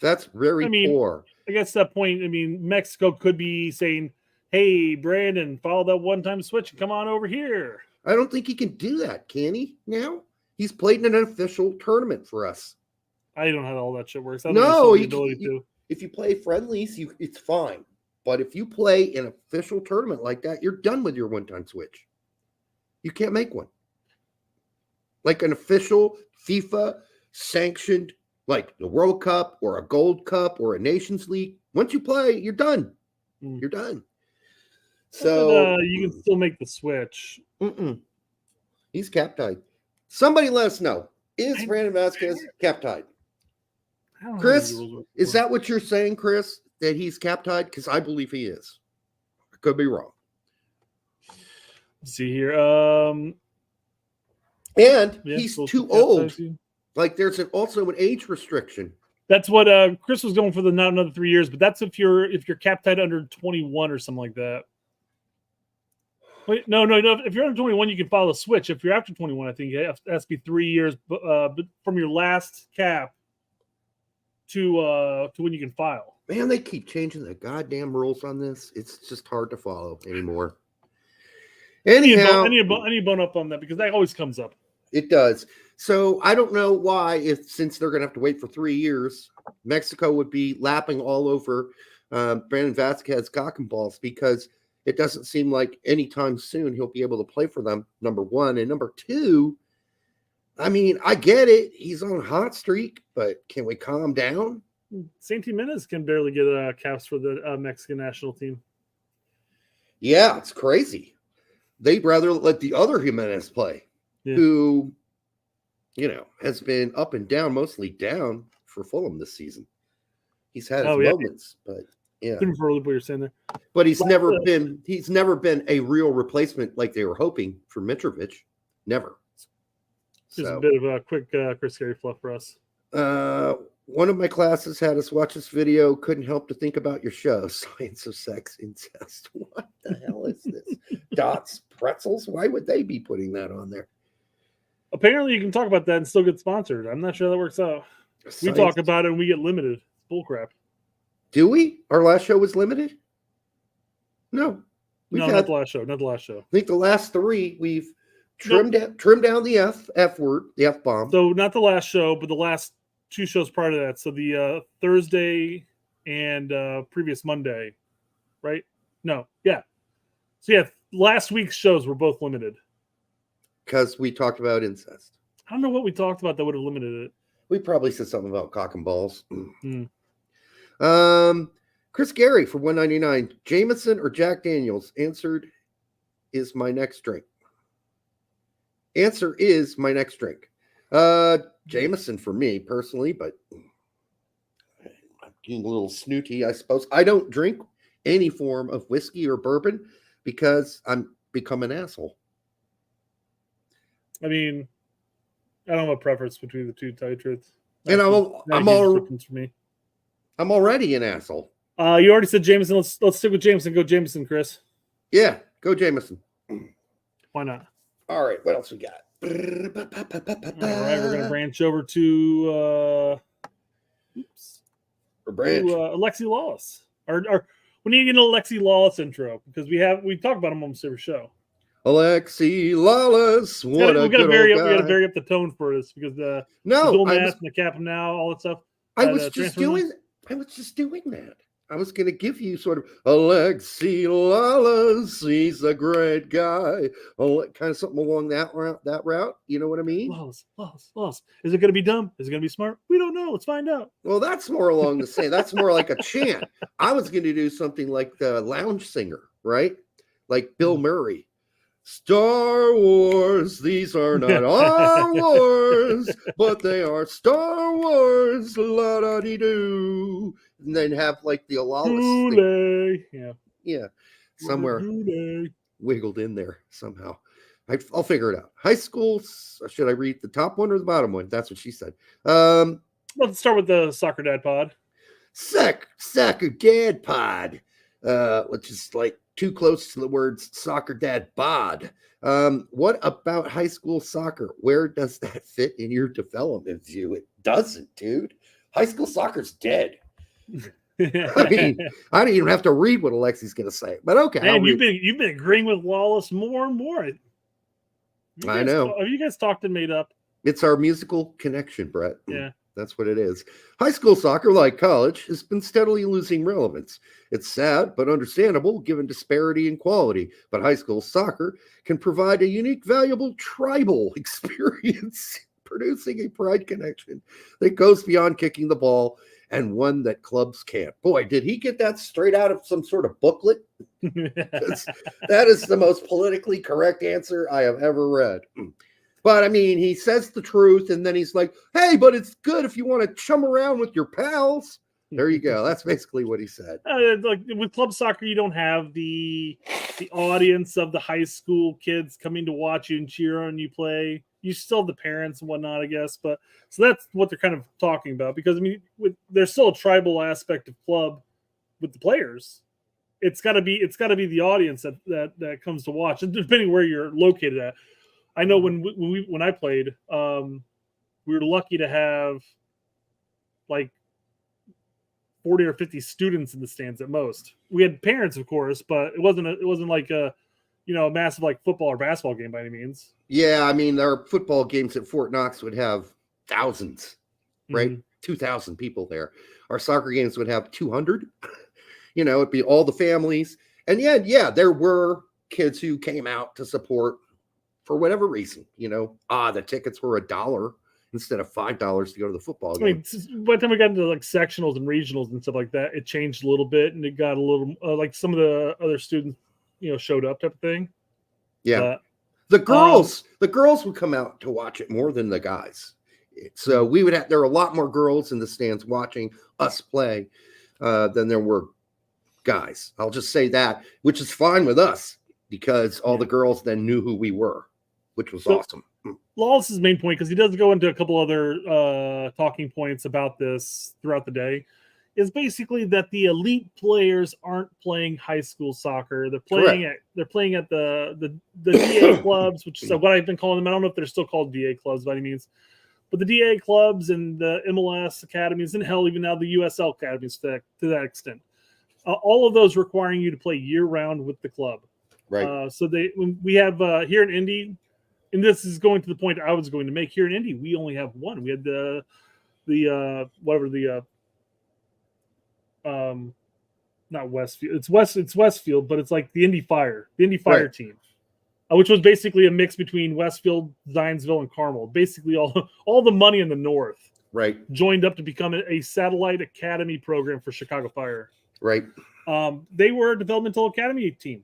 That's very poor. I guess that point, Mexico could be saying, hey, Brandon, follow that one-time switch and come on over here. I don't think he can do that, can he, now? He's played in an official tournament for us. I don't know how all that shit works. If you play friendlies, it's fine. But if you play an official tournament like that, you're done with your one-time switch. You can't make one. Like an official FIFA sanctioned, like the World Cup or a Gold Cup or a Nations League. Once you play, you're done. You're done. So you can still make the switch. He's cap tied. Somebody let us know. Is Brandon Vasquez cap tied? Chris, is that what you're saying, Chris? That he's cap tied? Because I believe he is. I could be wrong. Let's see here. And he's too old. Like there's also an age restriction. That's what Chris was going for, the not another 3 years, but that's if you're cap tied under 21 or something like that. Wait, no. If you're under 21, you can file a switch. If you're after 21, I think it has to be 3 years, but from your last cap to when you can file. Man, they keep changing the goddamn rules on this. It's just hard to follow anymore. Anyhow, I need a bone up on that because that always comes up. It does. So I don't know why, since they're going to have to wait for 3 years, Mexico would be lapping all over Brandon Vasquez cock and balls, because it doesn't seem like anytime soon he'll be able to play for them, number one. And number two, I mean, I get it. He's on a hot streak, but can we calm down? Saint Jimenez can barely get caps for the Mexican national team. Yeah, it's crazy. They'd rather let the other Jimenez play, who, has been up and down, mostly down for Fulham this season. He's had his moments, but yeah. What you're saying there. But he's never been a real replacement like they were hoping for Mitrovic. Never. Just a bit of a quick Chris Gary fluff for us. One of my classes had us watch this video. Couldn't help to think about your show, Science of Sex Incest. What the hell is this? Dots Pretzels? Why would they be putting that on there? Apparently, you can talk about that and still get sponsored. I'm not sure that works out. We talk about it and we get limited. Bullcrap. Do we? Our last show was limited? No. Not the last show. Not the last show. I think the last three we've trimmed down the F word, the F bomb. So not the last show, but the last two shows prior to that. So the Thursday and previous Monday, right? No, yeah. So yeah, last week's shows were both limited. Because we talked about incest. I don't know what we talked about that would have limited it. We probably said something about cock and balls. Chris Gary for $1.99. Jameson or Jack Daniels? Answered is my next drink. Answer is my next drink. Jameson for me personally, but I'm getting a little snooty, I suppose. I don't drink any form of whiskey or bourbon because I'm become an asshole. I mean, I don't have a preference between the two, to tell you the truth. And I'm already an asshole. You already said Jameson. Let's stick with Jameson. Go Jameson, Chris. Yeah, go Jameson. Why not? All right, what else we got? All right, we're gonna branch over to Alexi Lawless. Or we need to get an Alexi Lawless intro because we talk about him almost every show. Alexi Lawless, we gotta vary up the tone for this because the mask and the cap him now, all that stuff. I was just doing that. I was going to give you sort of Alexi Lawless. He's a great guy. Kind of something along that route. You know what I mean? Lawless. Is it going to be dumb? Is it going to be smart? We don't know. Let's find out. Well, that's more along the same. That's more like a chant. I was going to do something like the lounge singer, right? Like Bill Murray. Star Wars, these are not our wars, but they are Star Wars, la-da-dee-doo. And then have like the Alalis thing. Yeah. Somewhere wiggled in there somehow. I'll figure it out. High school, should I read the top one or the bottom one? That's what she said. Let's start with the Soccer Dad Pod. Soccer Dad Pod, which is like too close to the words soccer dad bod. What about high school soccer? Where does that fit in your development view? It doesn't, dude. High school soccer's dead. I mean, I don't even have to read what Alexi's going to say, but okay. Man, you've been agreeing with Lawless more and more. I know. Have you guys talked and made up? It's our musical connection, Brett. Yeah. That's what it is. High school soccer, like college, has been steadily losing relevance. It's sad, but understandable given disparity in quality. But high school soccer can provide a unique, valuable tribal experience, producing a pride connection that goes beyond kicking the ball and one that clubs can't. Boy, did he get that straight out of some sort of booklet? That is the most politically correct answer I have ever read. But, I mean, he says the truth, and then he's like, hey, but it's good if you want to chum around with your pals. There you go. That's basically what he said. Like with club soccer, you don't have the audience of the high school kids coming to watch you and cheer on you play. you still have the parents and whatnot, I guess. But so that's what they're kind of talking about, because I mean, there's still a tribal aspect of club with the players. It's got to be the audience that comes to watch, and depending where you're located at. I know when I played, we were lucky to have like 40 or 50 students in the stands at most. We had parents, of course, but it wasn't like a massive like football or basketball game by any means. Yeah, I mean, our football games at Fort Knox would have thousands, right? 2,000 people there. Our soccer games would have 200. It'd be all the families. And yeah, there were kids who came out to support for whatever reason. The tickets were $1 instead of $5 to go to the football game. I mean, by the time we got into like sectionals and regionals and stuff like that, it changed a little bit, and it got a little like some of the other students, showed up type of thing. Yeah. The girls would come out to watch it more than the guys. So there were a lot more girls in the stands watching us play than there were guys. I'll just say that, which is fine with us because all the girls then knew who we were, which was awesome. Lawless's main point, because he does go into a couple other talking points about this throughout the day, is basically that the elite players aren't playing high school soccer. They're playing at the DA clubs, which is what I've been calling them. I don't know if they're still called DA clubs by any means, but the DA clubs and the MLS academies, and hell, even now the USL academies to that extent. All of those requiring you to play year round with the club. Right. So we have here in Indy, and this is going to the point I was going to make, here in Indy, we only have one. We had not Westfield. It's Westfield, but it's like the Indy Fire team, which was basically a mix between Westfield, Zionsville, and Carmel. Basically, all the money in the north, joined up to become a satellite academy program for Chicago Fire. Right. They were a developmental academy team,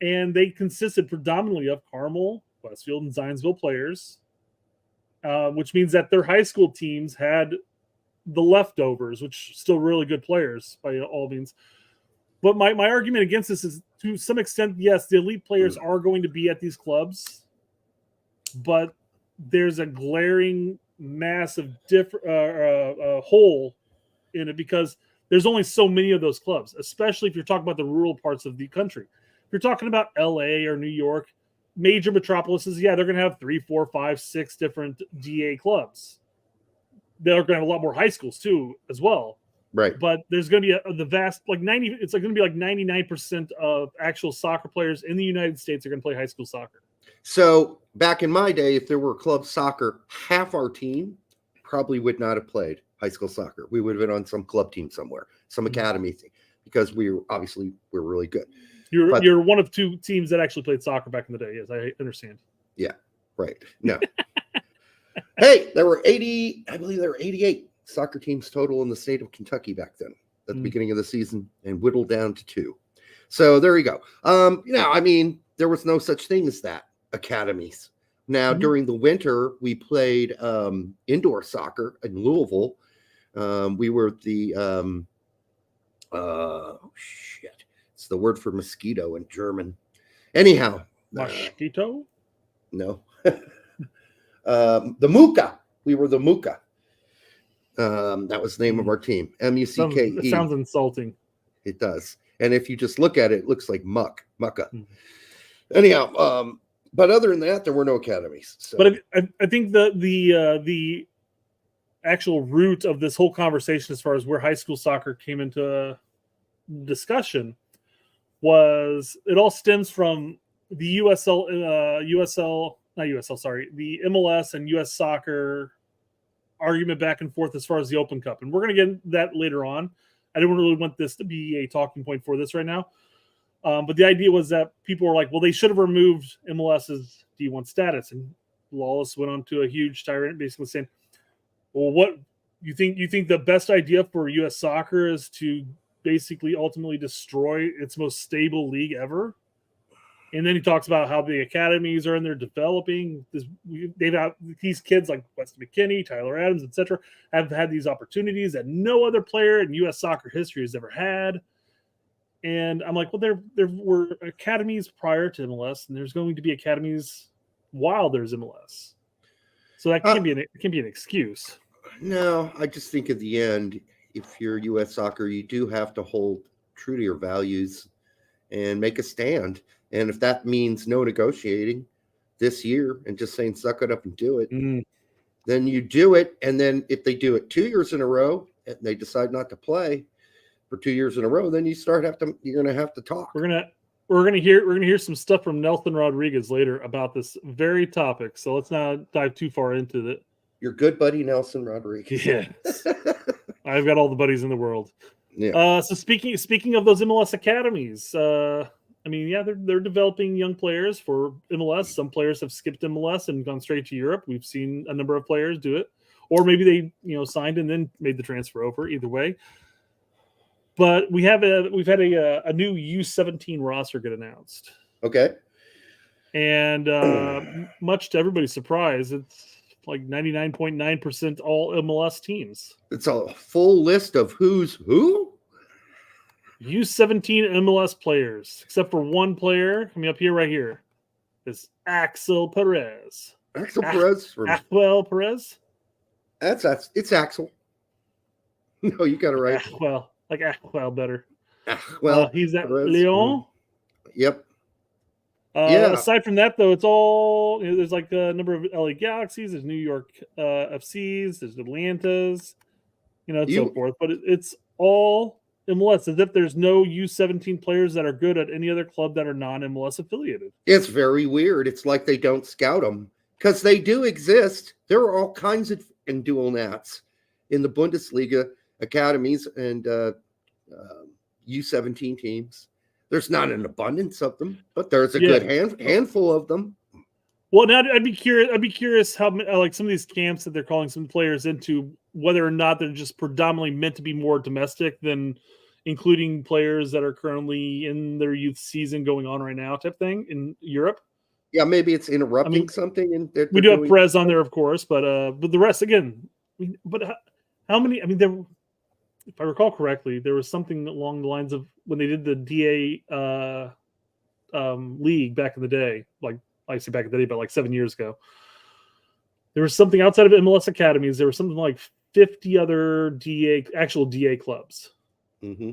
and they consisted predominantly of Carmel, Westfield, and Zionsville players, which means that their high school teams had the leftovers, which still really good players by all means. But my argument against this is, to some extent, yes, the elite players are going to be at these clubs, but there's a glaring, massive hole in it, because there's only so many of those clubs, especially if you're talking about the rural parts of the country. If you're talking about LA or New York, major metropolises, they're going to have 3, 4, 5, 6 different DA clubs. They're going to have a lot more high schools too, as well. Right. But there's going to be the vast, like 90, it's going to be like 99% of actual soccer players in the United States are going to play high school soccer. So back in my day, if there were club soccer, half our team probably would not have played high school soccer. We would have been on some club team somewhere, some academy thing, because we're really good. You're one of 2 teams that actually played soccer back in the day. Yes, I understand. Yeah, right. No. Hey, there were 88 soccer teams total in the state of Kentucky back then at the beginning of the season, and whittled down to 2. So there you go. I mean, there was no such thing as that, academies. Now, during the winter, we played indoor soccer in Louisville. We were the it's the word for mosquito in German. Anyhow, mosquito? No. The Muka. We were the Muka. That was the name of our team. M-U-C-K-E. It sounds insulting. It does. And if you just look at it, it looks like mucka. Anyhow, but other than that, there were no academies. So. But I think the actual root of this whole conversation, as far as where high school soccer came into discussion, was it all stems from the the MLS and US soccer argument back and forth as far as the Open Cup. And we're going to get into that later on. I didn't really want this to be a talking point for this right now. But the idea was that people were like, well, they should have removed MLS's D1 status. And Lawless went on to a huge tirade, basically saying, well, what you think the best idea for US soccer is to basically ultimately destroy its most stable league ever? And then he talks about how the academies are in there developing. They've had these kids like Weston McKinney, Tyler Adams, etc., have had these opportunities that no other player in U.S. soccer history has ever had. And I'm like, well, there were academies prior to MLS, and there's going to be academies while there's MLS. So that can't be an excuse. No, I just think at the end, if you're U.S. Soccer, you do have to hold true to your values and make a stand. And if that means no negotiating this year and just saying suck it up and do it, then you do it. And then if they do it 2 years in a row and they decide not to play for 2 years in a row, then you're gonna have to talk. We're gonna hear some stuff from Nelsen Rodriguez later about this very topic. So let's not dive too far into it. Your good buddy Nelsen Rodriguez. Yes. I've got all the buddies in the world. Yeah. So speaking of those MLS academies, they're developing young players for MLS. Some players have skipped MLS and gone straight to Europe. We've seen a number of players do it, or maybe they signed and then made the transfer over. Either way, but we've had a new U17 roster get announced. Okay, and much to everybody's surprise, it's like 99.9% all MLS teams. It's a full list of who's who. U17 MLS players, except for one player coming up here right here, is Axel Perez. Axel Perez? Axel Perez? It's Axel. No, you got it right. Axel, like Axel better. Well, he's at Perez. Lyon. Yep. Aside from that, though, it's all there's like a number of LA Galaxies, there's New York FCs, there's Atlantas, and so forth. But it's all MLS, as if there's no U17 players that are good at any other club that are non-MLS affiliated. It's very weird. It's like they don't scout them because they do exist. There are all kinds of dual nats in the Bundesliga academies and U17 teams. There's not an abundance of them, but there's a good handful of them. Well, now I'd be curious how like some of these camps that they're calling some players into, whether or not they're just predominantly meant to be more domestic than including players that are currently in their youth season going on right now, type thing in Europe. Yeah, maybe it's interrupting something. And we do have Perez on there, of course, but the rest again. But how many? There. If I recall correctly, there was something along the lines of when they did the DA league back in the day, like I say back in the day, but like 7 years ago. There was something outside of MLS academies. There was something like 50 other actual DA clubs. Mm-hmm.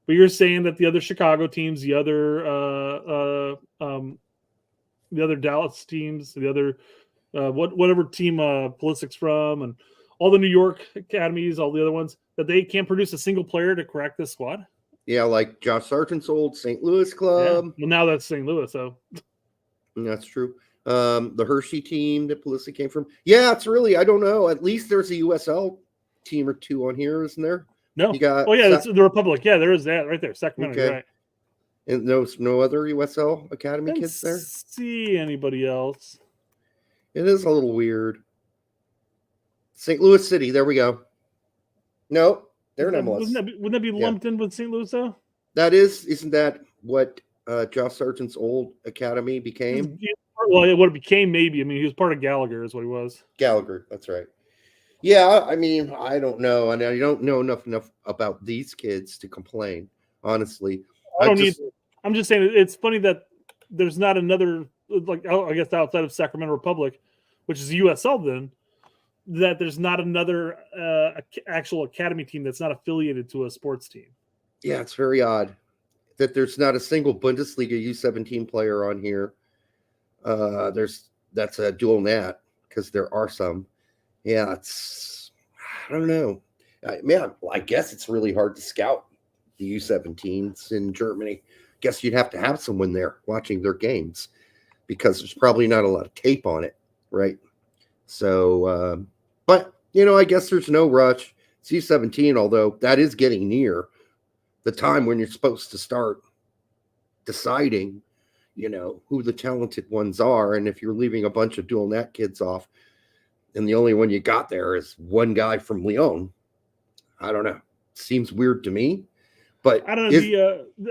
But you're saying that the other Chicago teams, the other Dallas teams, the other whatever team Pulisic's from, and all the New York academies, all the other ones, that they can't produce a single player to crack this squad? Yeah, like Josh Sargent's old St. Louis club. Yeah. Well, now that's St. Louis, so. That's true. The Hershey team that Pulisic came from. Yeah, it's really, I don't know. At least there's a USL team or two on here, isn't there? No. You got that's the Republic. Yeah, there is that right there. Sacramento, okay. Right. And there's no other USL Academy kids there? See anybody else. It is a little weird. St. Louis City, there we go. No, they're in MLS. Wouldn't that be lumped in with St. Louis, though? Isn't that what Josh Sargent's old academy became? Well, what it became, maybe. He was part of Gallagher, is what he was. Gallagher, that's right. Yeah, I don't know. And I don't know enough about these kids to complain, honestly. I'm just saying it's funny that there's not another, like, I guess outside of Sacramento Republic, which is USL then, that there's not another actual academy team that's not affiliated to a sports team. Yeah, it's very odd that there's not a single Bundesliga U17 player on here. That's a dual nat because there are some. Yeah, I don't know. I guess it's really hard to scout the U17s in Germany. Guess you'd have to have someone there watching their games because there's probably not a lot of tape on it, right? So, but, I guess there's no rush. It's U17, although that is getting near the time when you're supposed to start deciding, who the talented ones are. And if you're leaving a bunch of dual nat kids off, and the only one you got there is one guy from Lyon, I don't know. Seems weird to me. But I don't know.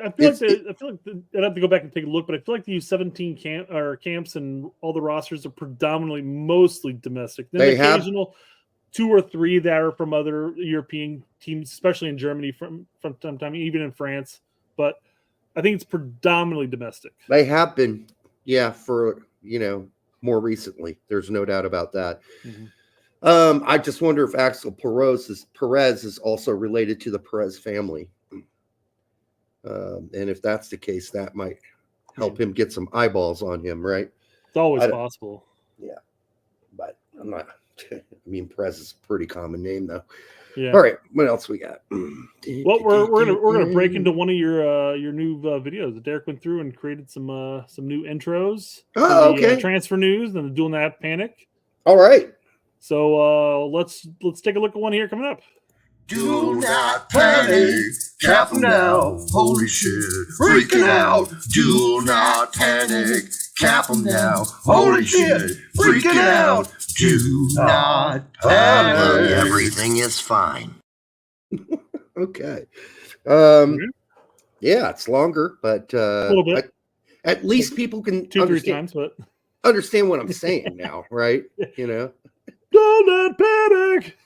I feel like I'd have to go back and take a look, but I feel like the U17 camps and all the rosters are mostly domestic. Then they occasional have 2 or 3 that are from other European teams, especially in Germany from time to time, even in France. But I think it's predominantly domestic. They have been, for more recently. There's no doubt about that. I just wonder if Axel Perez is also related to the Perez family. And if that's the case, that might help him get some eyeballs on him, right? It's always possible. Yeah. But I'm not. I mean, Perez is a pretty common name, though. Yeah. All right. What else we got? Well, we're gonna break into one of your new videos. Derek went through and created some new intros. Oh, okay. Transfer news and the dual nat panic. All right. So let's take a look at one here coming up. Do not panic, cap 'em now. Holy shit, freaking out. Do not panic, cap 'em now. Holy shit, freaking out. Do not panic. Everything is fine. Okay. Yeah, it's longer, but a little bit. At least people can 2-3 times, but understand what I'm saying now, right? You know. Do not panic.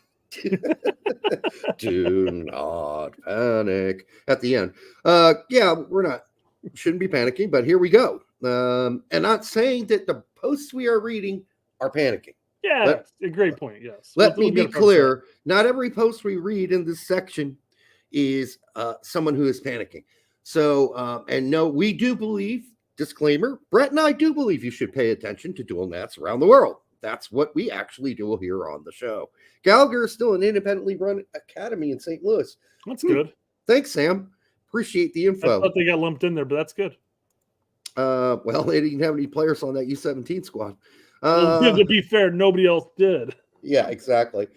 Do not panic at the end. Yeah, shouldn't be panicking, but here we go. And not saying that the posts we are reading are panicking. Yeah, a great point. Yes. Let me be clear. Not every post we read in this section is someone who is panicking. So, and no, we do believe, disclaimer, Brett and I do believe you should pay attention to dual nats around the world. That's what we actually do here on the show. Gallagher is still an independently run academy in St. Louis. That's good. Thanks, Sam. Appreciate the info. I thought they got lumped in there, but that's good. Well, they didn't have any players on that U17 squad. To be fair, nobody else did. Yeah, exactly.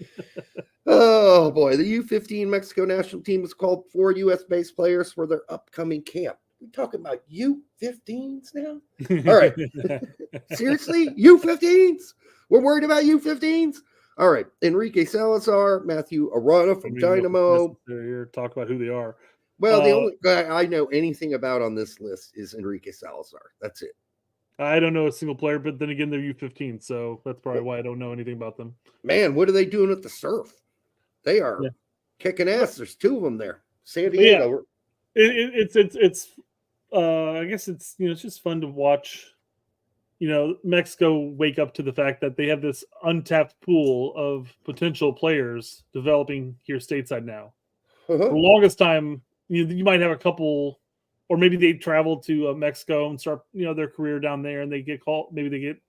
Oh, boy. The U15 Mexico national team has called 4 U.S.-based players for their upcoming camp. We're talking about U15s now? All right. Seriously? U15s? We're worried about U15s? All right. Enrique Salazar, Matthew Arana from Dynamo. Talk about who they are. Well, the only guy I know anything about on this list is Enrique Salazar. That's it. I don't know a single player, but then again, they're U15, so that's probably why I don't know anything about them. Man, what are they doing at the Surf? They are kicking ass. There's 2 of them there. San Diego. Yeah. It's I guess it's it's just fun to watch. Mexico wake up to the fact that they have this untapped pool of potential players developing here stateside now. For the longest time, you might have a couple, or maybe they travel to Mexico and start their career down there, and they get called. Maybe they get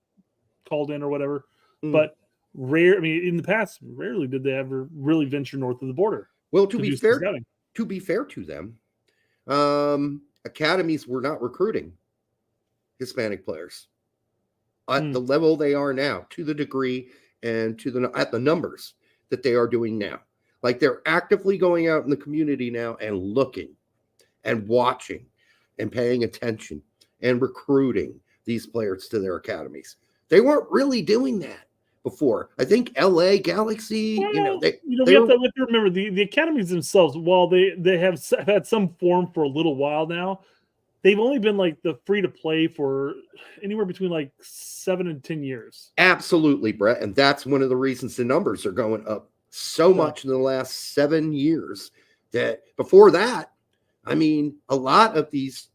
called in or whatever. But rare. I mean, in the past, rarely did they ever really venture north of the border. Well, to be fair to them, academies were not recruiting Hispanic players at the level they are now, to the degree and at the numbers that they are doing now. Like, they're actively going out in the community now and looking and watching and paying attention and recruiting these players to their academies. They weren't really doing that before. I think LA Galaxy, we have to remember the academies themselves, while they have had some form for a little while now, they've only been like the free to play for anywhere between like 7 and 10 years. Absolutely, Brett. And that's one of the reasons the numbers are going up so much in the last 7 years. That before that, I mean, a lot of these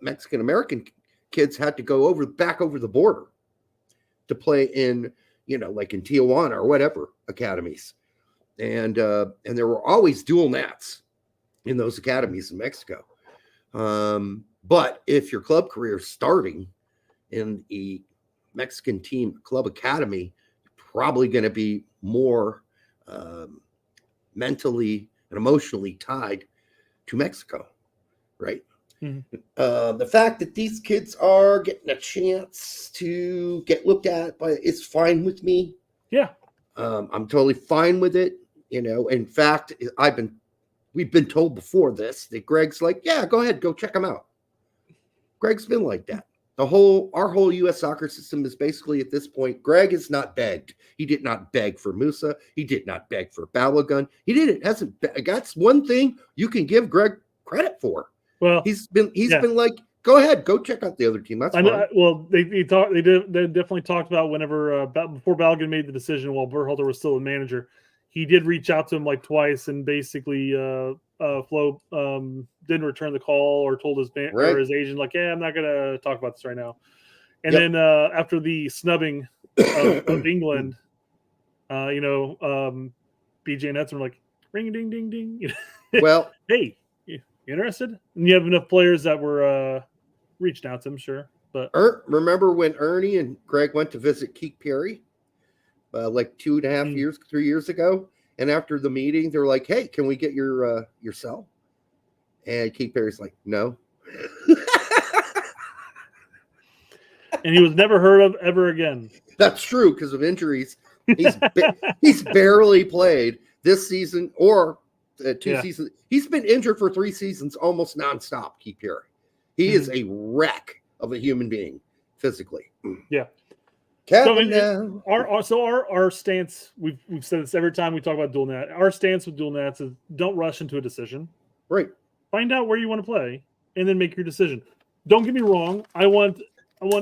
Mexican American kids had to go back over the border to play in, like in Tijuana or whatever academies. And there were always dual nats in those academies in Mexico. But if your club career is starting in a Mexican team club academy, you're probably going to be more mentally and emotionally tied to Mexico, right? The fact that these kids are getting a chance to get looked at is fine with me. Yeah. I'm totally fine with it. In fact, we've been told before this that Gregg's like, yeah, go ahead, go check them out. Gregg's been like that. Our whole U.S. soccer system is basically at this point, Gregg is not begged. He did not beg for Musa. He did not beg for Balogun. He didn't. That's one thing you can give Gregg credit for. Well, he's been like, go ahead, go check out the other team. That's fine. Well, they definitely talked about whenever before Balogun made the decision while Berhalter was still the manager. He did reach out to him like twice, and basically Flo didn't return the call or told his agent like, yeah, I'm not going to talk about this right now. And then after the snubbing of England, BJ and Edson were like, ring ding ding ding. Well, hey, you interested? And you have enough players that were reached out to him, sure. But remember when Ernie and Greg went to visit Keith Perry like 2.5 3 years ago? And after the meeting, they're like, hey, can we get your cell? And Keith Perry's like, no. And he was never heard of ever again. That's true because of injuries. He's barely played this season or 2 seasons. He's been injured for 3 seasons almost nonstop, Keith Perry. He is a wreck of a human being physically. Yeah. So, our stance, we've said this every time we talk about dual net. Our stance with dual nets is don't rush into a decision. Right. Find out where you want to play and then make your decision. Don't get me wrong. I want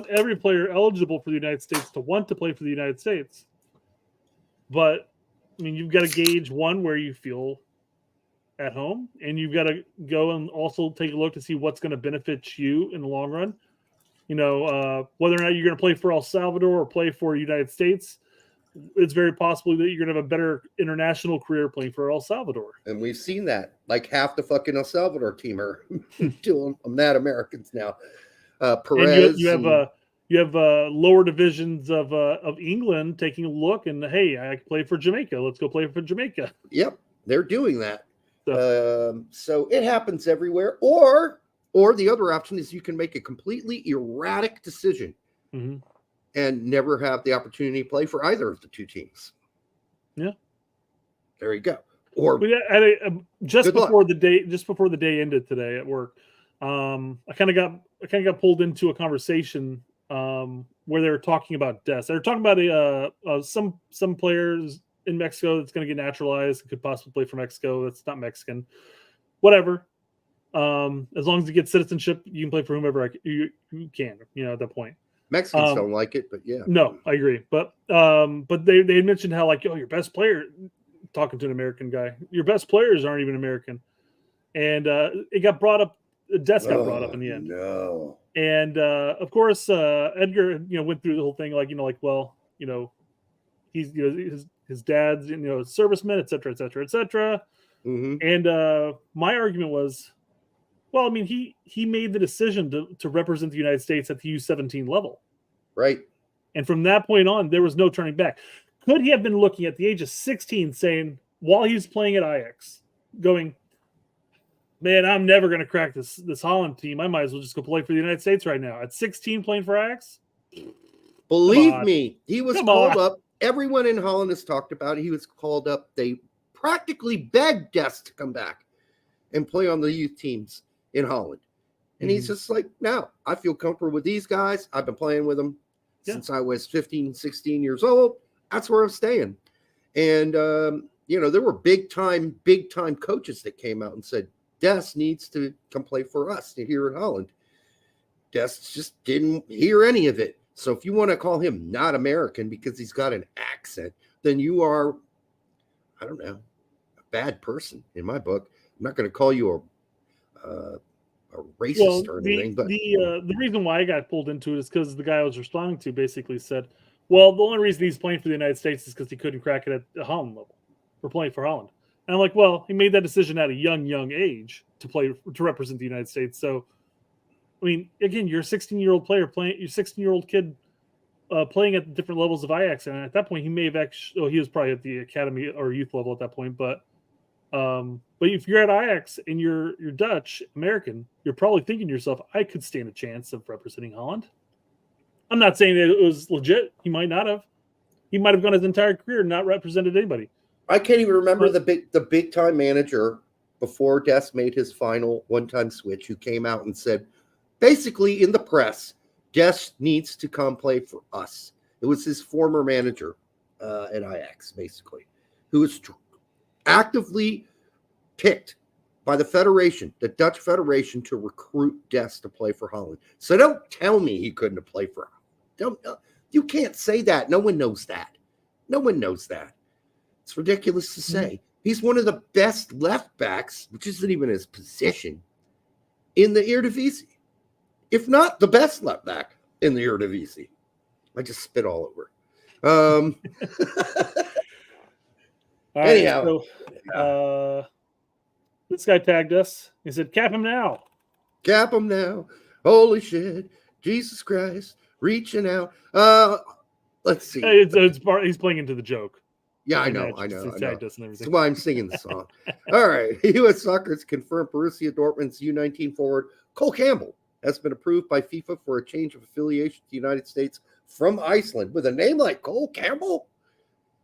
every player eligible for the United States to want to play for the United States. But I mean, you've got to gauge where you feel at home, and you've got to go and also take a look to see what's going to benefit you in the long run. Whether or not you're going to play for El Salvador or play for the United States, it's very possible that you're going to have a better international career playing for El Salvador. And we've seen that. Like half the fucking El Salvador team are mad Americans now. Perez. And you have lower divisions of England taking a look and, hey, I can play for Jamaica. Let's go play for Jamaica. Yep, they're doing that. So it happens everywhere. Or the other option is you can make a completely erratic decision and never have the opportunity to play for either of the two teams. Yeah, there you go. Or just before the day ended today at work, I kind of got pulled into a conversation where they were talking about deaths. They were talking about some players in Mexico that's going to get naturalized and could possibly play for Mexico. That's not Mexican. Whatever. As long as you get citizenship, you can play for whomever you can, at that point. Mexicans don't like it, but yeah. No, I agree. But they mentioned how your best player, talking to an American guy, your best players aren't even American. And it got brought up, deaths got brought up in the end. No. And of course, Edgar, went through the whole thing, he's, his dad's, serviceman, et cetera, et cetera, et cetera. And my argument was, well, I mean, he made the decision to represent the United States at the U17 level. Right. And from that point on, there was no turning back. Could he have been looking at the age of 16 saying, while he was playing at Ajax, going, man, I'm never going to crack this Holland team. I might as well just go play for the United States right now. At 16 playing for Ajax? Believe me, he was called up. Everyone in Holland has talked about it. He was called up. They practically begged Des to come back and play on the youth teams in Holland. And he's just like, no, I feel comfortable with these guys. I've been playing with them since I was 15, 16 years old. That's where I'm staying. And, there were big time coaches that came out and said, Des needs to come play for us here in Holland. Des just didn't hear any of it. So if you want to call him not American because he's got an accent, then you are, I don't know, a bad person in my book. I'm not going to call you a racist or anything. But the reason why I got pulled into it is because the guy I was responding to basically said, well, the only reason he's playing for the United States is because he couldn't crack it at the Holland level for playing for Holland. And I'm like, well, he made that decision at a young age to represent the United States. So, I mean, again, you're a 16-year-old player you're a 16-year-old kid playing at different levels of Ajax. And at that point, he may have actually, he was probably at the academy or youth level at that point. But if you're at Ajax and you're Dutch American, you're probably thinking to yourself, I could stand a chance of representing Holland. I'm not saying that it was legit. He might not have. He might have gone his entire career and not represented anybody. I can't even remember the big time manager before Des made his final one-time switch who came out and said, basically in the press, Des needs to come play for us. It was his former manager at Ajax, basically, who was actively picked by the Federation, the Dutch Federation, to recruit Des to play for Holland. So don't tell me he couldn't have played for Holland. You can't say that. No one knows that. No one knows that. It's ridiculous to say. He's one of the best left backs, which isn't even his position, in the Eredivisie. If not the best left back, in the Eredivisie. I just spit all over. Anyhow. So, this guy tagged us. He said, cap him now. Cap him now. Holy shit. Jesus Christ. Reaching out. Let's see. He's playing into the joke. Yeah, I know. That's why I'm singing the song. All right. U.S. Soccer has confirmed Borussia Dortmund's U19 forward Cole Campbell has been approved by FIFA for a change of affiliation to the United States from Iceland. With a name like Cole Campbell,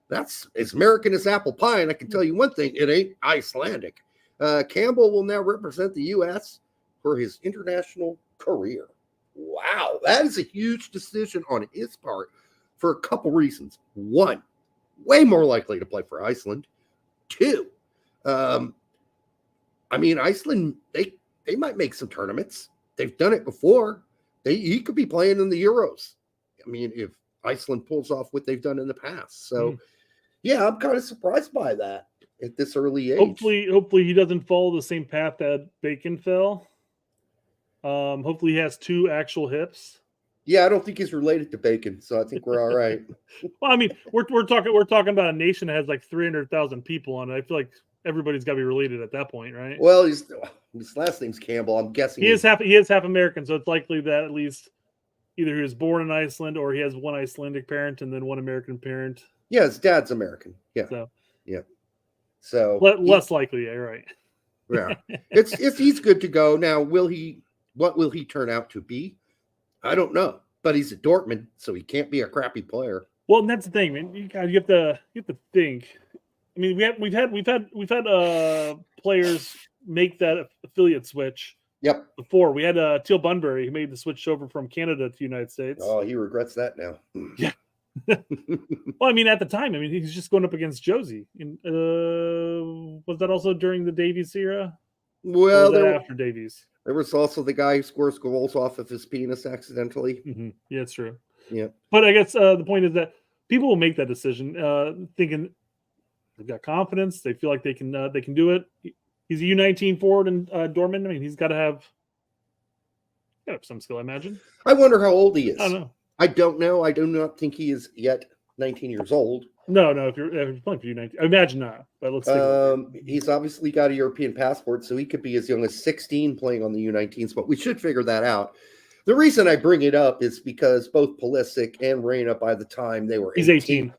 that's as American as apple pie. And I can tell you one thing, it ain't Icelandic. Campbell will now represent the U.S. for his international career. Wow, that is a huge decision on his part for a couple reasons. One, way more likely to play for Iceland. Two, Iceland, they might make some tournaments. They've done it before. He could be playing in the Euros. I mean, if Iceland pulls off what they've done in the past. So, yeah, I'm kind of surprised by that at this early age. Hopefully he doesn't follow the same path that Bacon fell. Hopefully he has 2 actual hips. Yeah, I don't think he's related to Bacon, so I think we're all right. Well, I mean, we're talking about a nation that has like 300,000 people on it. I feel like everybody's got to be related at that point, right? Well, his last name's Campbell. I'm guessing he is half American, so it's likely that at least either he was born in Iceland or he has one Icelandic parent and then one American parent. Yeah, his dad's American. Yeah. So yeah. So less likely, yeah, right. Yeah. It's he's good to go. Now, what will he turn out to be? I don't know. But he's at Dortmund, so he can't be a crappy player. Well, and that's the thing, man. You have to think. I mean, we've had players make that affiliate switch. Yep. Before we had Teal Bunbury, who made the switch over from Canada to the United States. Oh, he regrets that now. Yeah. Well, I mean, at the time, he's just going up against Josie. Was that also during the Davies era? Well, after Davies. There was also the guy who scores goals off of his penis accidentally. Mm-hmm. Yeah, it's true. Yeah. But I guess the point is that people will make that decision thinking they've got confidence. They feel like they can do it. He's a U19 forward in Dortmund. I mean, he's got to have some skill, I imagine. I wonder how old he is. I don't know. I don't know. I do not think he is yet 19 years old. No. If you're playing for U19, I imagine not. But let's think. He's obviously got a European passport, so he could be as young as 16 playing on the U19s. But we should figure that out. The reason I bring it up is because both Pulisic and Reyna, by the time they were 18.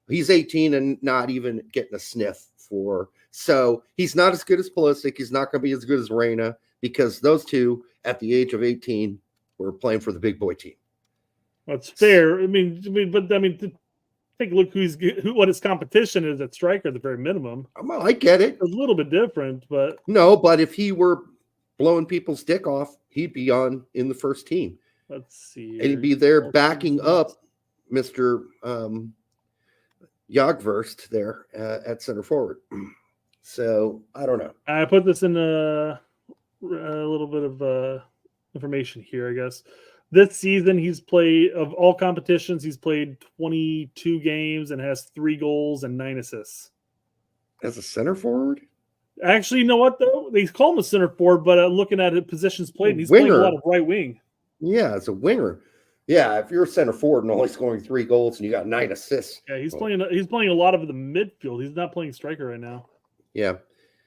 He's 18 and not even getting a sniff for. So he's not as good as Pulisic. He's not going to be as good as Reyna because those two, at the age of 18, were playing for the big boy team. That's fair. Take a look what his competition is at striker at the very minimum. Well, I get it. It's a little bit different, but but if he were blowing people's dick off, he'd be in the first team. Let's see. And he'd be there backing up Mr. Jagverst there at center forward. So I don't know. I put this in a little bit of information here, I guess. This season, he's played, of all competitions, he's played 22 games and has 3 goals and 9 assists. As a center forward? Actually, you know what, though? They call him a center forward, but looking at his positions played, he's playing a lot of right wing. Yeah, as a winger. Yeah, if you're a center forward and only scoring 3 goals and you got 9 assists. Yeah, he's playing a lot of the midfield. He's not playing striker right now. Yeah.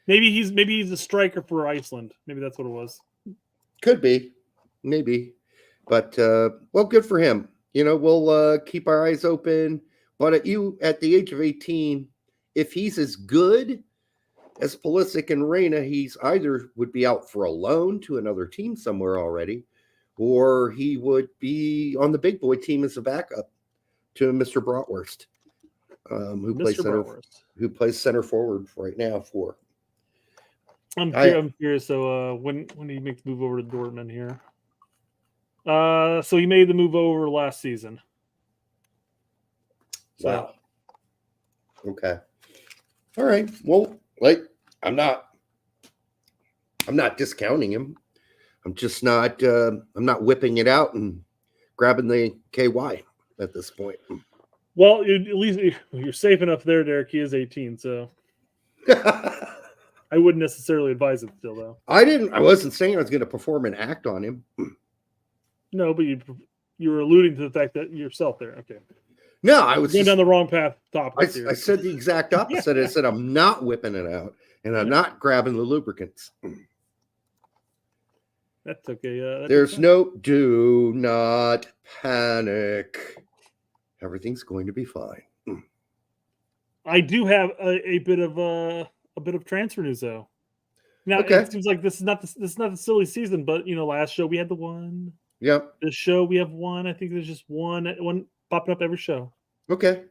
Maybe he's a striker for Iceland. Maybe that's what it was. Could be. Maybe. But, good for him. We'll keep our eyes open. But at the age of 18, if he's as good as Pulisic and Reyna, he's either would be out for a loan to another team somewhere already, or he would be on the big boy team as a backup to Mr. Bratwurst, who plays center forward right now for. I'm curious. So when did he make the move over to Dortmund here? So he made the move over last season. So. Wow. Okay. All right. Well, I'm not discounting him. I'm just not. I'm not whipping it out and grabbing the KY at this point. Well, at least you're safe enough there, Derek. He is 18, so I wouldn't necessarily advise it still, though. I wasn't saying I was going to perform an act on him. No, but you were alluding to the fact that yourself there. Okay. No, I was going down the wrong path. I said the exact opposite. I said I'm not whipping it out, and I'm not grabbing the lubricants. That's okay. Do not panic. Everything's going to be fine. I do have a bit of transfer news though. Now it seems like this is not the silly season, but last show we had the one. Yep. This show we have one. I think there's just one popping up every show. Okay.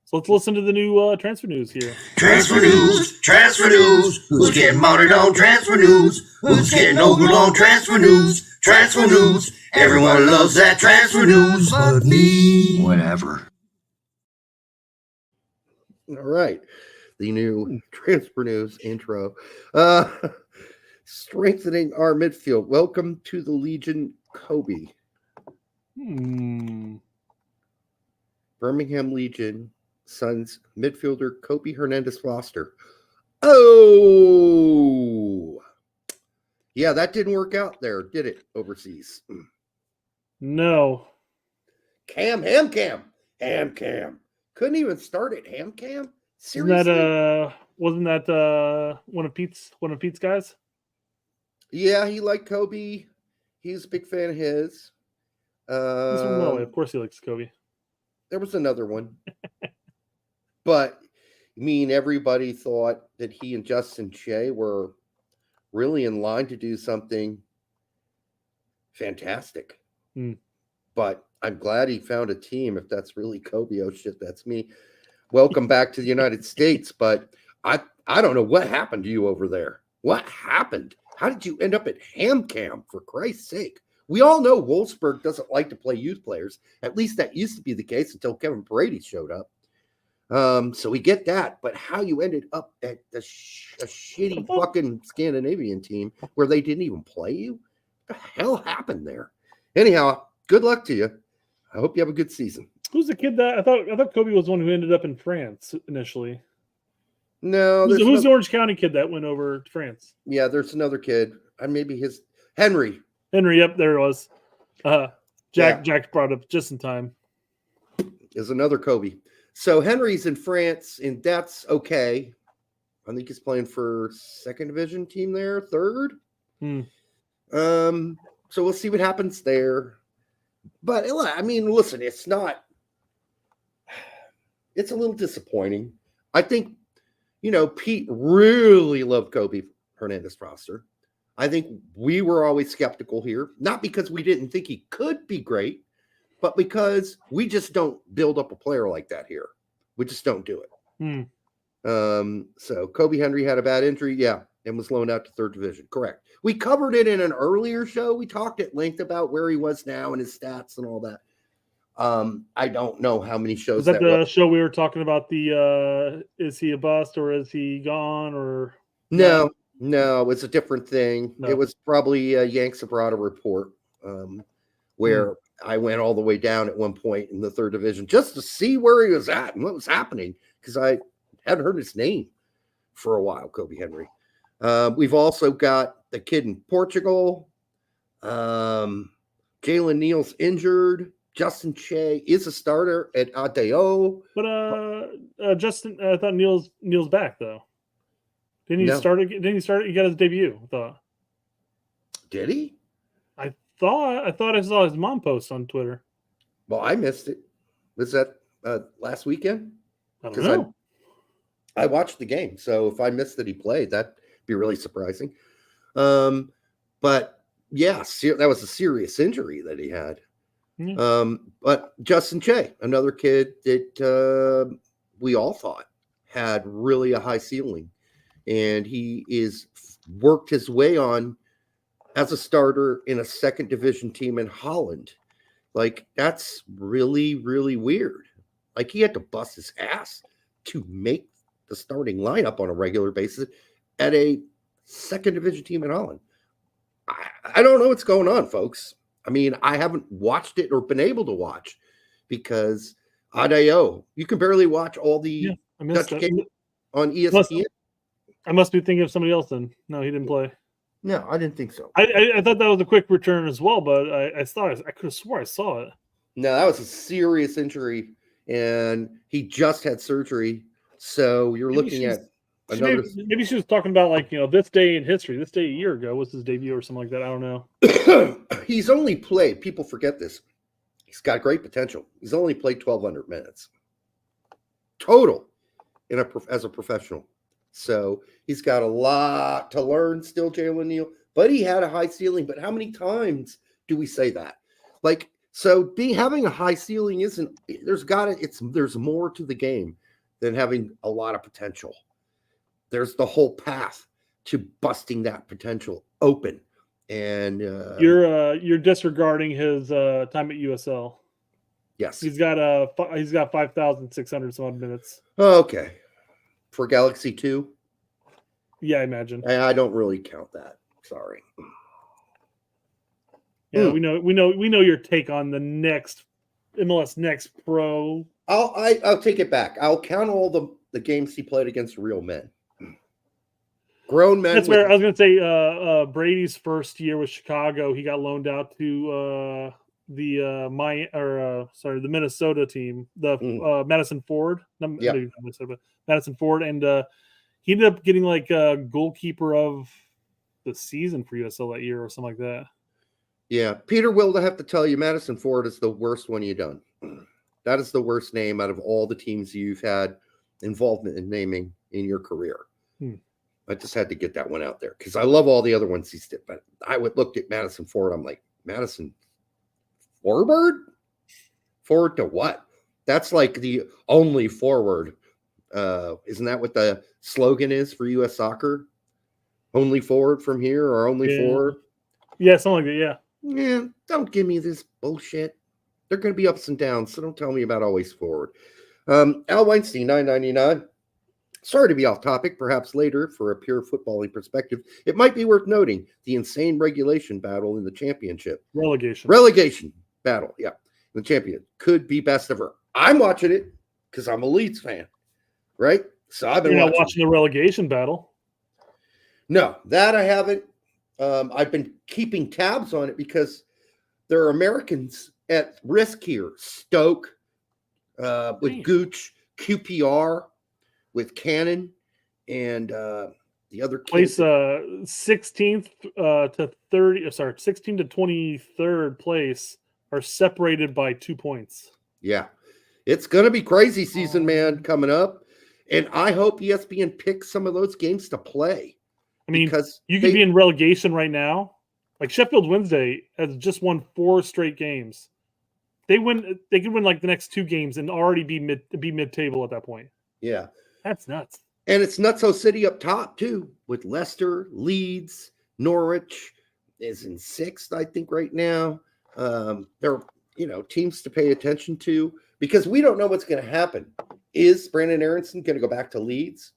So let's listen to the new transfer news here. Transfer news, transfer news. Who's getting mounted on transfer news? Who's getting over on transfer news? Transfer news. Everyone loves that transfer news, but me. Whatever. All right. The new transfer news intro. Strengthening our midfield. Welcome to the Legion, Kobe. Birmingham Legion Suns midfielder Kobe Hernandez Foster. Oh, yeah, that didn't work out there, did it? Overseas? No. Ham Cam. Couldn't even start at Ham Cam. Seriously? Wasn't that one of Pete's guys? Yeah, he liked Kobe. He's a big fan of his. Of course he likes Kobe. There was another one. But I mean, everybody thought that he and Justin Shea were really in line to do something fantastic. But I'm glad he found a team. If that's really Kobe, oh shit, that's me. Welcome back to the United States. But I don't know what happened to you over there. What happened? How did you end up at Ham Cam, for Christ's sake? We all know Wolfsburg doesn't like to play youth players. At least that used to be the case until Kevin Brady showed up. So we get that. But how you ended up at a shitty fucking Scandinavian team where they didn't even play you? What the hell happened there? Anyhow, good luck to you. I hope you have a good season. Who's the kid that I thought Kobe was the one who ended up in France initially? No, who's the Orange County kid that went over to France? Yeah, there's another kid. Maybe his Henry. Yep, there it was. Jack brought up just in time. Is another Kobe. So Henry's in France, and that's okay. I think he's playing for second division team there, third. So we'll see what happens there. But I mean, listen, it's a little disappointing. I think, Pete really loved Kobe Hernandez Foster. I think we were always skeptical here, not because we didn't think he could be great, but because we just don't build up a player like that here. We just don't do it. So Kobe Henry had a bad injury, and was loaned out to third division. Correct. We covered it in an earlier show. We talked at length about where he was now and his stats and all that. I don't know how many shows. Was that the show we were talking about? Is he a bust or is he gone or no? No, it's a different thing. No. It was probably a Yanks Sabrata report where I went all the way down at one point in the third division just to see where he was at and what was happening because I hadn't heard his name for a while, Kobe Henry. We've also got the kid in Portugal. Jalen Neal's injured. Justin Shea is a starter at Adeo. But Justin, I thought Neal's back though. Didn't he start? Didn't he start? He got his debut. I thought. Did he? I thought I saw his mom post on Twitter. Well, I missed it. Was that last weekend? I don't know. I watched the game, so if I missed that he played, that'd be really surprising. But yeah, that was a serious injury that he had. But Justin Shea, another kid that we all thought had really a high ceiling. And he is worked his way on as a starter in a second division team in Holland. Like, that's really, really weird. Like, he had to bust his ass to make the starting lineup on a regular basis at a second division team in Holland. I don't know what's going on, folks. I mean, I haven't watched it or been able to watch because Adeo, you can barely watch all the Dutch games on ESPN. I must be thinking of somebody else then. No, he didn't play. No, I didn't think so. I thought that was a quick return as well, but I could have swore I saw it. No, that was a serious injury, and he just had surgery. So you're looking at another. Maybe she was talking about this day in history. This day a year ago was his debut or something like that. I don't know. He's only played. People forget this. He's got great potential. He's only played 1,200 minutes total as a professional. So he's got a lot to learn still, Jalen Neal. But he had a high ceiling. But how many times do we say that? Having a high ceiling isn't. There's more to the game than having a lot of potential. There's the whole path to busting that potential open. And you're disregarding his time at USL. Yes, he's got 5,600 some odd minutes. Okay, for Galaxy 2. Yeah, I imagine. I don't really count that. Sorry. Yeah, we know your take on the next MLS Next Pro. I'll take it back. I'll count all the games he played against real men. Grown men. That's where I was going to say Brady's first year with Chicago, he got loaned out to the Minnesota team, the Madison Ford. Madison Ford, and he ended up getting goalkeeper of the season for USL that year or something like that. Yeah, Peter Wild, I have to tell you, Madison Ford is the worst one you've done. That is the worst name out of all the teams you've had involvement in naming in your career. I just had to get that one out there because I love all the other ones he's did. But I looked at Madison Ford. I'm like, Madison forward? Forward to what? That's like the only forward. Isn't that what the slogan is for U.S. soccer? Only forward from here or only forward? Yeah, something like that, yeah. Yeah, don't give me this bullshit. They're going to be ups and downs, so don't tell me about always forward. Al Weinstein, $9.99. Sorry to be off topic, perhaps later for a pure footballing perspective. It might be worth noting the insane regulation battle in the championship. Relegation battle, yeah. The champion could be best ever. I'm watching it because I'm a Leeds fan, right? So I've been You're not watching the relegation battle? No, that I haven't. I've been keeping tabs on it because there are Americans at risk here. Stoke, with Gooch, QPR, with Cannon, and the other place 16th to 23rd place are separated by 2 points. Yeah, it's gonna be crazy season, man, coming up, and I hope ESPN picks some of those games to play. I mean, because you could be in relegation right now. Like Sheffield Wednesday has just won 4 straight games. They could win like the next 2 games and already be mid-table at that point. Yeah. That's nuts. And it's Nutso City up top, too, with Leicester, Leeds, Norwich is in 6th, I think, right now. They're, teams to pay attention to because we don't know what's going to happen. Is Brandon Aronson going to go back to Leeds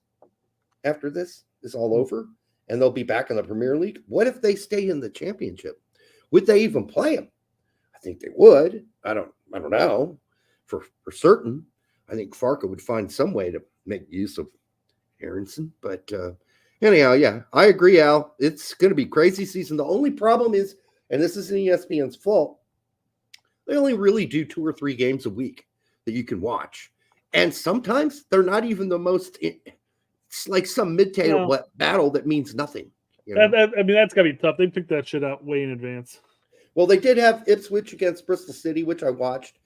after this is all over? And they'll be back in the Premier League? What if they stay in the championship? Would they even play him? I think they would. I don't know for certain. I think Farka would find some way to make use of Aronson. But anyhow, yeah, I agree, Al. It's going to be crazy season. The only problem is, and this isn't ESPN's fault, they only really do 2 or 3 games a week that you can watch. And sometimes they're not even the most, it's like some mid-table battle that means nothing. I mean, that's got to be tough. They picked that shit out way in advance. Well, they did have Ipswich against Bristol City, which I watched.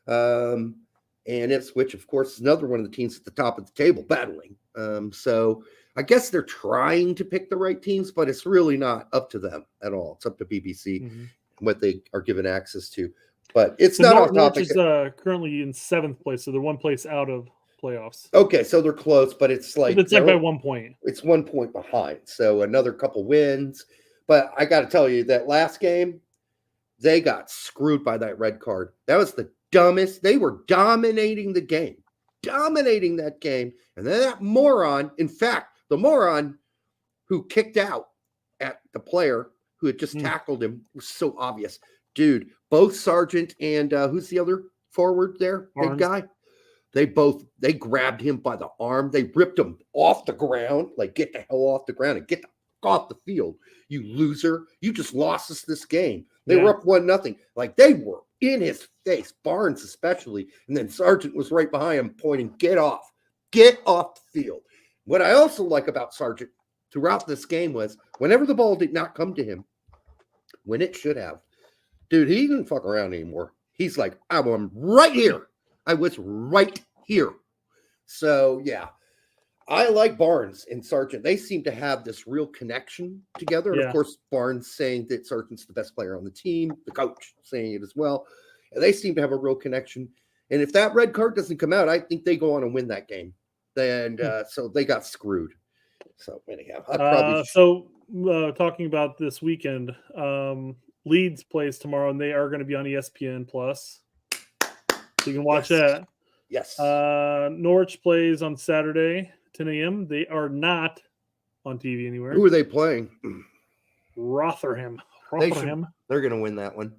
And Ipswich, of course, is another one of the teams at the top of the table battling. So I guess they're trying to pick the right teams, but it's really not up to them at all. It's up to BBC and what they are given access to. But it's not off topic. Norwich is currently in 7th place, so they're 1 place out of playoffs. Okay, so they're close, but it's like by 1 point. It's 1 point behind. So another couple wins. But I got to tell you, that last game, they got screwed by that red card. That was the dumbest. They were dominating the game, dominating that game. And then that moron, in fact, the moron who kicked out at the player who had just tackled him was so obvious. Dude, both Sargent and who's the other forward there? Big guy. They grabbed him by the arm. They ripped him off the ground. Like, get the hell off the ground and get the off the field, you loser. You just lost us this game. They were up 1-0. Like, they were in his face, Barnes especially. And then Sargent was right behind him pointing, get off the field. What I also like about Sargent throughout this game was whenever the ball did not come to him, when it should have, dude, he didn't fuck around anymore. He's like, I'm right here. I was right here. So, yeah. I like Barnes and Sargent. They seem to have this real connection together. And, of course, Barnes saying that Sargent's the best player on the team, the coach saying it as well. And they seem to have a real connection. And if that red card doesn't come out, I think they go on and win that game. And so they got screwed. So, anyhow. Talking about this weekend, Leeds plays tomorrow, and they are going to be on ESPN+. So you can watch that. Yes. Norwich plays on Saturday, 10 a.m. They are not on TV anywhere. Who are they playing? Rotherham. They're going to win that one.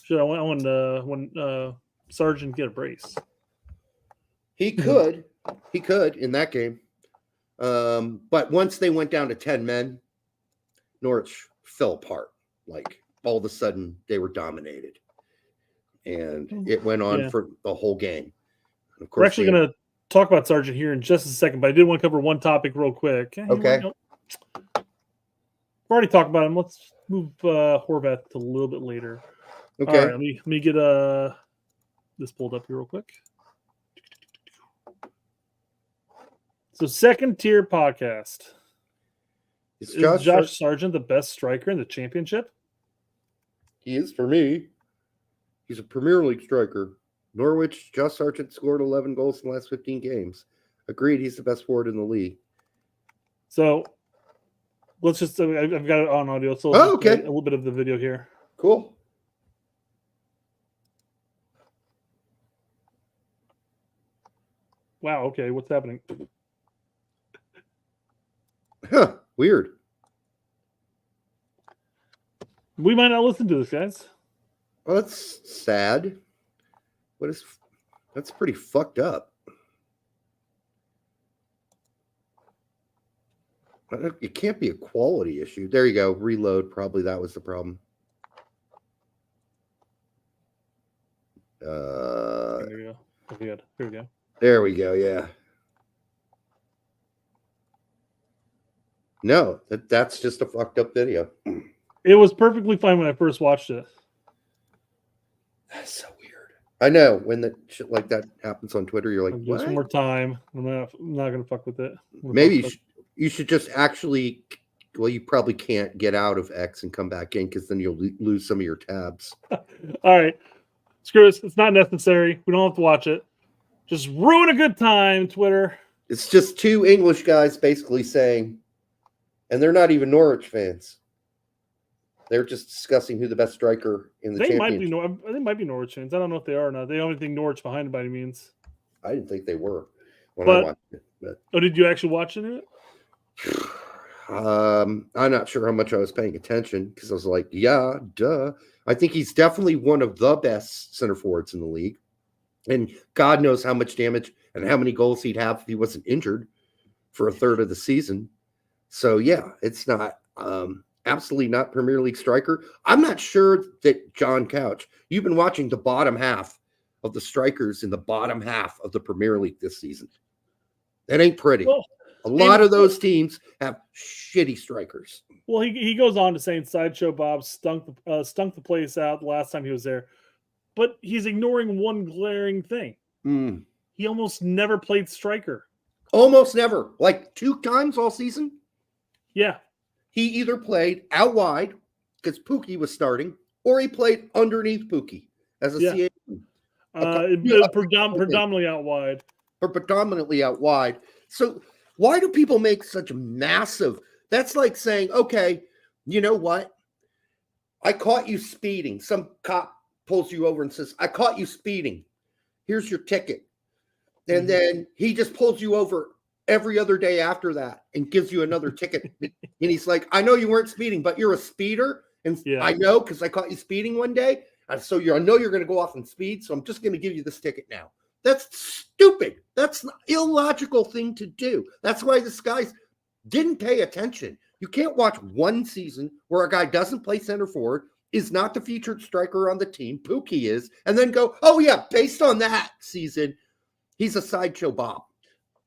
I want Sargent get a brace. He could in that game. But once they went down to 10 men, Norwich fell apart. Like, all of a sudden, they were dominated. And it went on for the whole game. Of course, we're actually going to talk about Sargent here in just a second, but I did want to cover one topic real quick. Okay. We've already talked about him. Let's move Horvath to a little bit later. Okay. All right, let me get this pulled up here real quick. So, second tier podcast. Is Josh Sargent the best striker in the championship? He is for me. He's a Premier League striker. Norwich, Josh Sargent scored 11 goals in the last 15 games. Agreed, he's the best forward in the league. So, let's just, I've got it on audio, so okay. A little bit of the video here. Cool. Wow, okay, what's happening? Huh, weird. We might not listen to this, guys. Well, that's sad. That's pretty fucked up. It can't be a quality issue. There you go. Reload. Probably that was the problem. There we go. Okay, good. Here we go. There we go. Yeah. No, that's just a fucked up video. It was perfectly fine when I first watched it. That's so weird. I know when that shit like that happens on Twitter, you're like, just one more time. I'm not gonna fuck with it. Maybe you should just actually. Well, you probably can't get out of X and come back in because then you'll lose some of your tabs. All right, screw this. It's not necessary. We don't have to watch it. Just ruin a good time, Twitter. It's just two English guys basically saying, and they're not even Norwich fans. They're just discussing who the best striker in the championship. They might be Norwich fans. I don't know if they are or not. They don't think Norwich behind it by any means. I didn't think they were when I watched it. But did you actually watch it? I'm not sure how much I was paying attention because I was like, yeah, duh. I think he's definitely one of the best center forwards in the league. And God knows how much damage and how many goals he'd have if he wasn't injured for a third of the season. So, yeah, it's not absolutely not Premier League striker. I'm not sure that John Couch, you've been watching the bottom half of the strikers in the bottom half of the Premier League this season. That ain't pretty. Well, a lot of those teams have shitty strikers. Well, he goes on to saying Sideshow Bob stunk the place out the last time he was there. But he's ignoring one glaring thing. He almost never played striker. Almost never. Like 2 times all season? Yeah. He either played out wide because Pookie was starting, or he played underneath Pookie as a CA. Predominantly out wide. Or predominantly out wide. So why do people make such massive... That's like saying, okay, you know what? I caught you speeding. Some cop pulls you over and says, I caught you speeding. Here's your ticket. And then he just pulls you over every other day after that and gives you another ticket. And he's like, I know you weren't speeding, but you're a speeder. And I know because I caught you speeding one day. And so I know you're going to go off and speed. So I'm just going to give you this ticket now. That's stupid. That's an illogical thing to do. That's why this guy didn't pay attention. You can't watch one season where a guy doesn't play center forward, is not the featured striker on the team, Pookie is, and then go, oh yeah, based on that season, he's a sideshow Bob.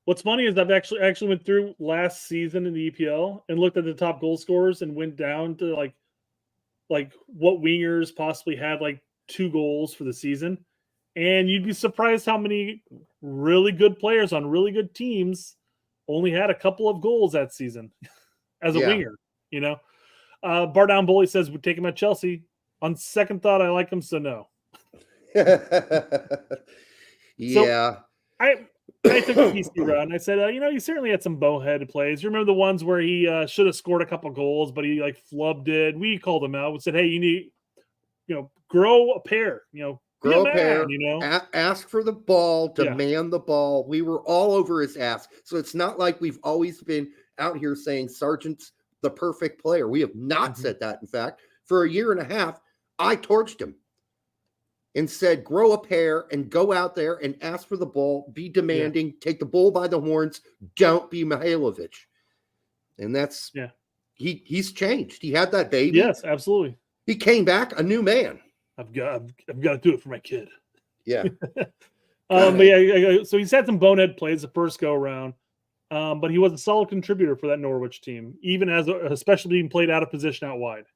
What's funny is I've actually went through last season in the EPL and looked at the top goal scorers and went down to like what wingers possibly had like 2 goals for the season. And you'd be surprised how many really good players on really good teams only had a couple of goals that season as a winger, you know. Bar Down Bully says we'd take him at Chelsea. On second thought, I like him, so no. Yeah. So I took a PC route and I said, he certainly had some bowheaded plays. You remember the ones where he should have scored a couple goals, but he like flubbed it. We called him out. We said, hey, you need, grow a pair, grow a pair, ask for the ball, demand the ball. We were all over his ass. So it's not like we've always been out here saying Sargent's the perfect player. We have not said that. In fact, for a year and a half, I torched him and said, grow a pair and go out there and ask for the ball, be demanding, take the bull by the horns, don't be Mihailovic. And that's, he's changed. He had that baby. Yes, absolutely. He came back a new man. I've got to do it for my kid. Yeah. So he's had some bonehead plays the first go around, but he was a solid contributor for that Norwich team, even especially being played out of position out wide.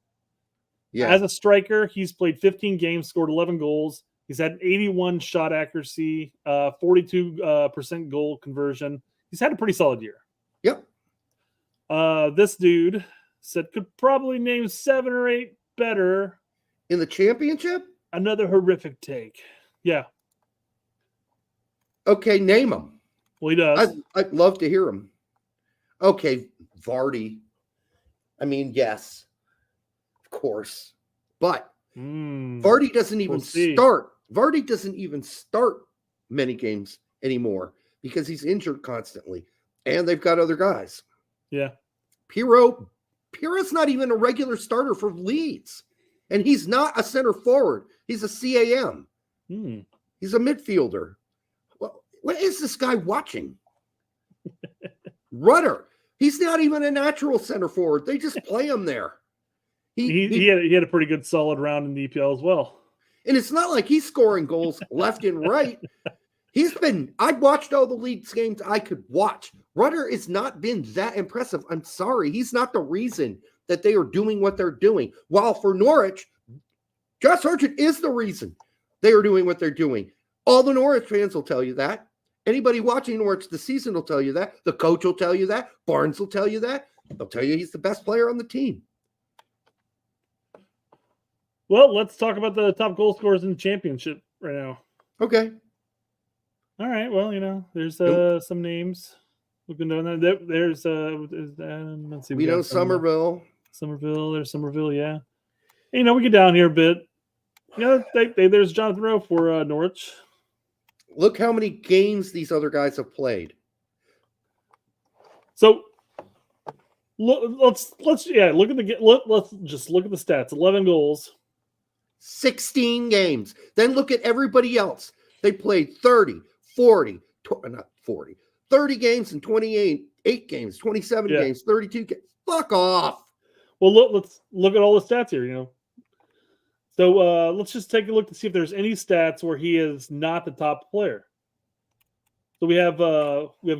Yeah. As a striker, he's played 15 games, scored 11 goals. He's had 81 shot accuracy, 42% goal conversion. He's had a pretty solid year. Yep. This dude said could probably name 7 or 8 better. In the championship? Another horrific take. Yeah. Okay, name him. Well, he does. I'd love to hear him. Okay, Vardy. I mean, yes. Course, but Vardy doesn't even start. Vardy doesn't even start many games anymore because he's injured constantly, and they've got other guys. Yeah, Piro's not even a regular starter for Leeds, and he's not a center forward. He's a CAM. He's a midfielder. Well, what is this guy watching? Rudder. He's not even a natural center forward. They just play him there. He had a pretty good solid round in the EPL as well. And it's not like he's scoring goals left and right. I've watched all the Leeds games I could watch. Rudder has not been that impressive. I'm sorry. He's not the reason that they are doing what they're doing. While for Norwich, Josh Sargent is the reason they are doing what they're doing. All the Norwich fans will tell you that. Anybody watching Norwich this season will tell you that. The coach will tell you that. Barnes will tell you that. They'll tell you he's the best player on the team. Well, let's talk about the top goal scorers in the championship right now. Okay. All right. Well, there's some names. Looking down there. There's let's see. We know Somerville. There's Somerville. Yeah. And, we get down here a bit. There's Jonathan Rowe for Norwich. Look how many games these other guys have played. So let's just look at the stats. 11 goals. 16 games. Then look at everybody else. They played 30 games and 28 games, 27 games, 32 games. Fuck off. Well, let's look at all the stats here, So let's just take a look to see if there's any stats where he is not the top player. So we have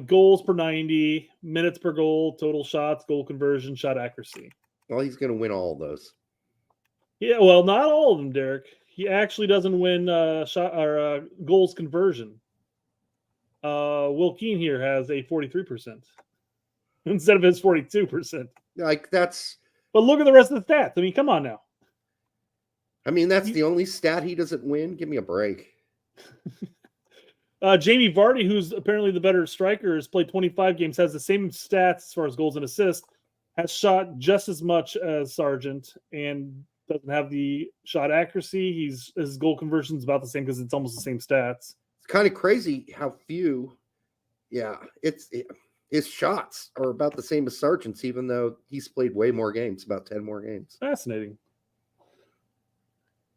goals per 90, minutes per goal, total shots, goal conversion, shot accuracy. Well, he's going to win all of those. Yeah, well, not all of them, Derek. He actually doesn't win goals conversion. Will Keane here has a 43% instead of his 42%. But look at the rest of the stats. I mean, come on now. I mean, that's the only stat he doesn't win. Give me a break. Jamie Vardy, who's apparently the better striker, has played 25 games, has the same stats as far as goals and assists, has shot just as much as Sargent, and doesn't have the shot accuracy. His goal conversion is about the same because it's almost the same stats. It's kind of crazy how few. Yeah, his shots are about the same as Sargent's, even though he's played way more games, about 10 more games. Fascinating.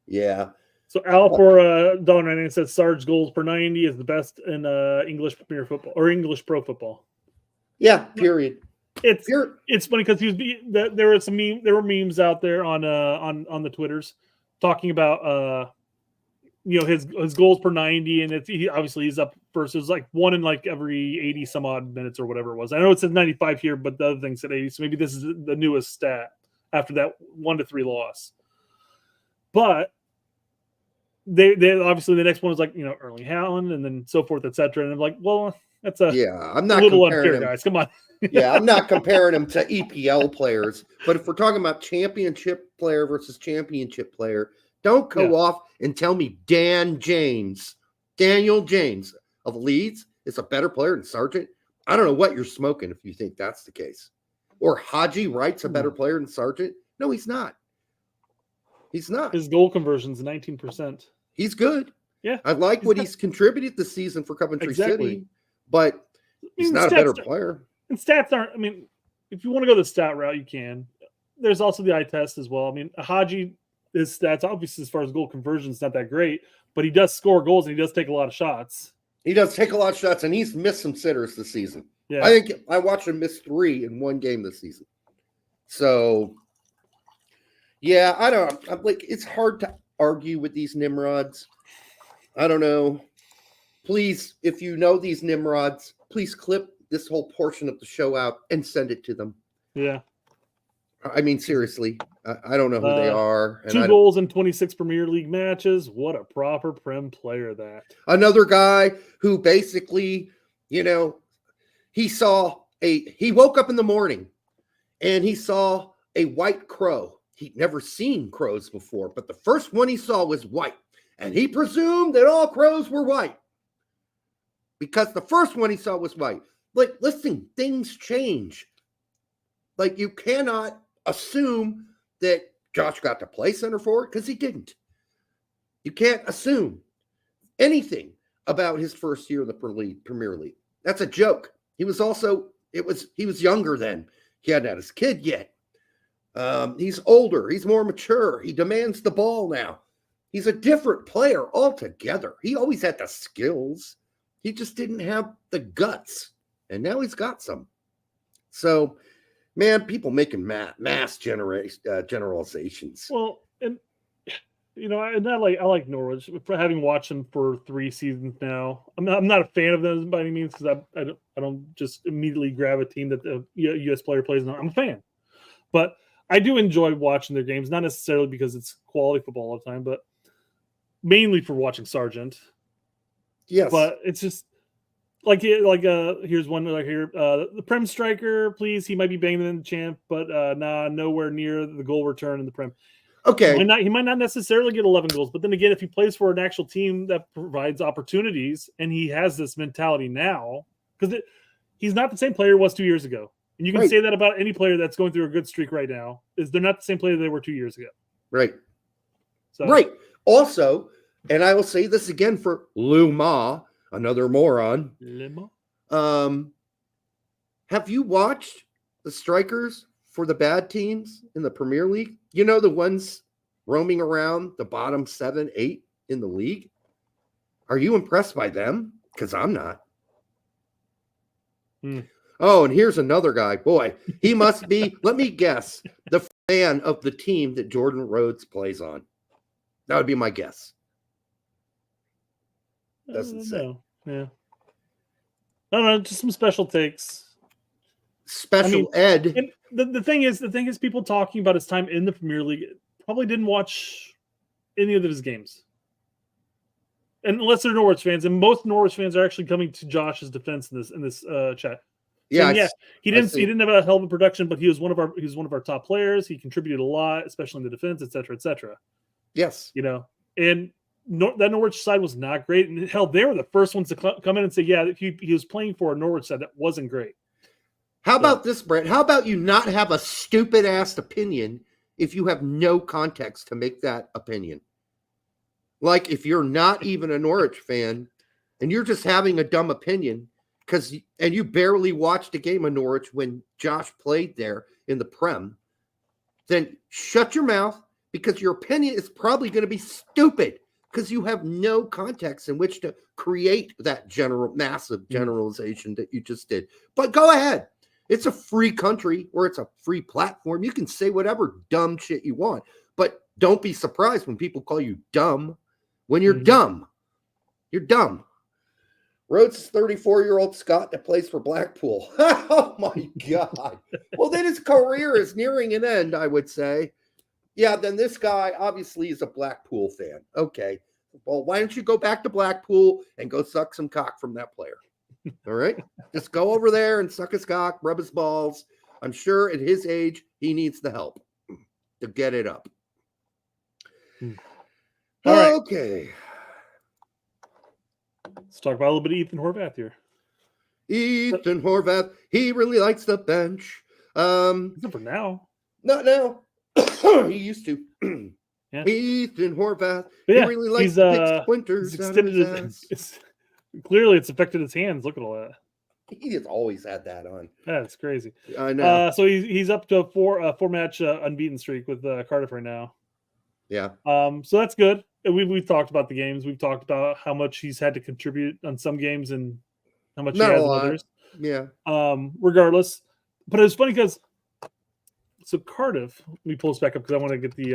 Yeah. So Al for $1.99 says Sarge goals per 90 is the best in English Premier Football or English Pro Football. Yeah, period. It's funny because there were memes out there on the Twitters talking about his goals per 90, and he's up first. It was like one in like every 80 some odd minutes or whatever it was. I know it says 95 here, but the other thing said 80, so maybe this is the newest stat after that 1-3 loss. But they obviously the next one was like Erling Haaland and then so forth, etc. And I'm like, well, that's I'm not a little unfair, him. guys. Come on. I'm not comparing them to EPL players, but if we're talking about championship player versus championship player, don't go off and tell me Daniel James of Leeds is a better player than Sargent. I don't know what you're smoking if you think that's the case. Or Haji Wright's a better player than Sargent. No, he's not. He's not. His goal conversion's 19%. He's good. Yeah. I like what he's contributed this season for Coventry City, but he's not a better player. And stats aren't, if you want to go the stat route, you can. There's also the eye test as well. Haji, his stats, obviously, as far as goal conversion, is not that great, but he does score goals and he does take a lot of shots. He does take a lot of shots, and he's missed some sitters this season. Yeah. I think I watched him miss 3 in one game this season. So, yeah, I'm like, it's hard to argue with these Nimrods. I don't know. Please, if you know these Nimrods, please clip this whole portion of the show out and send it to them. Yeah. Seriously, I don't know who they are. And 2 goals in 26 Premier League matches. What a proper Prem player that. Another guy who basically, he woke up in the morning and he saw a white crow. He'd never seen crows before, but the first one he saw was white. And he presumed that all crows were white because the first one he saw was white. Like, listen, things change. Like, you cannot assume that Josh got to play center forward because he didn't. You can't assume anything about his first year in the Premier League. That's a joke. He was younger then. He hadn't had his kid yet. He's older. He's more mature. He demands the ball now. He's a different player altogether. He always had the skills. He just didn't have the guts. And now he's got some. So, man, people making mass generalizations. Well, and and I like Norwich for having watched them for 3 seasons now. I'm not a fan of them by any means because I don't just immediately grab a team that the U.S. player plays on. I'm a fan, but I do enjoy watching their games, not necessarily because it's quality football all the time, but mainly for watching Sargent. Yes, but it's just. Here's one right here. The Prem striker, please. He might be banging in the champ, but nowhere near the goal return in the Prem. Okay. He might not necessarily get 11 goals, but then again, if he plays for an actual team that provides opportunities and he has this mentality now, because he's not the same player he was 2 years ago. And you can say that about any player that's going through a good streak right now, is they're not the same player they were 2 years ago. Right. So. Right. Also, and I will say this again for Lou Ma, another moron. Have you watched the strikers for the bad teams in the Premier League? The ones roaming around the bottom 7, 8 in the league? Are you impressed by them? Because I'm not. Oh, and here's another guy. Boy, he must be, let me guess, the fan of the team that Jordan Rhodes plays on. That would be my guess. Doesn't say. Yeah. No, just some special takes. Ed. And the thing is, people talking about his time in the Premier League probably didn't watch any of his games, unless they're Norwich fans. And most Norwich fans are actually coming to Josh's defense in this chat. Yeah, he didn't have a hell of a production, but he was one of our top players. He contributed a lot, especially in the defense, etc., etc. Yes, and. That Norwich side was not great, and hell, they were the first ones to come in and say, "Yeah, he was playing for a Norwich side that wasn't great." How about this, Brett? How about you not have a stupid ass opinion if you have no context to make that opinion? Like if you're not even a Norwich fan and you're just having a dumb opinion and you barely watched a game of Norwich when Josh played there in the Prem, then shut your mouth because your opinion is probably going to be stupid. Because you have no context in which to create that massive generalization that you just did. But go ahead. It's a free country or it's a free platform. You can say whatever dumb shit you want, but don't be surprised when people call you dumb. When you're dumb, you're dumb. Rhodes is 34-year-old Scot that plays for Blackpool. Oh my God. Well, then his career is nearing an end, I would say. Yeah, then this guy obviously is a Blackpool fan. Okay. Well, why don't you go back to Blackpool and go suck some cock from that player? All right. Just go over there and suck his cock, rub his balls. I'm sure at his age, he needs the help to get it up. All right. Okay. Let's talk about a little bit of Ethan Horvath here. Ethan Horvath, he really likes the bench. Except for now. Not now. He used to. Yeah. Ethan Horvath, But yeah, he really likes he's, to pick splinters he's out of extended his ass. Clearly, it's affected his hands. Look at all that. He has always had that on. That's crazy. I know. So he's up to a four-match unbeaten streak with Cardiff right now. Yeah. So that's good. We've talked about the games. We've talked about how much he's had to contribute on some games and how much Not he has a in lot. others. Yeah. Regardless, but it was funny because Cardiff. Let me pull this back up because I want to get the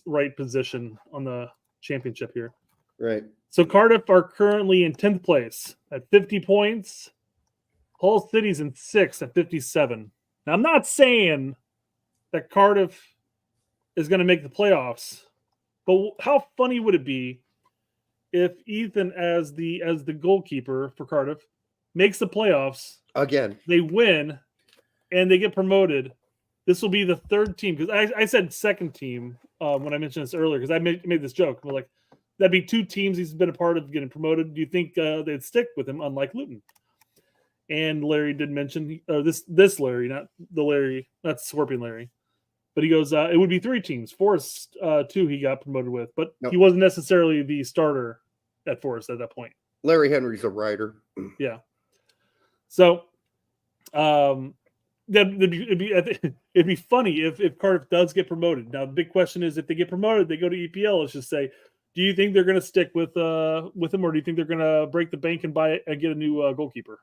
right position on the championship here. Right. So Cardiff are currently in 10th place at 50 points. Hull City's in 6th at 57. Now, I'm not saying that Cardiff is going to make the playoffs, but how funny would it be if Ethan, as the goalkeeper for Cardiff, makes the playoffs again? They win, and they get promoted. This will be the third team because I said second team when I mentioned this earlier because I made this joke. We're like, that'd be 2 teams he's been a part of getting promoted. Do you think they'd stick with him, unlike Luton? And Larry did mention this Larry, not the Larry, not Scorpion Larry. But he goes, it would be 3 teams. Forest, 2 he got promoted with. But he wasn't necessarily the starter at Forest at that point. Larry Henry's a writer. Yeah. So it'd be funny if Cardiff does get promoted. Now, the big question is if they get promoted, they go to EPL. Let's just say, do you think they're going to stick with him, or do you think they're going to break the bank and buy it and get a new goalkeeper?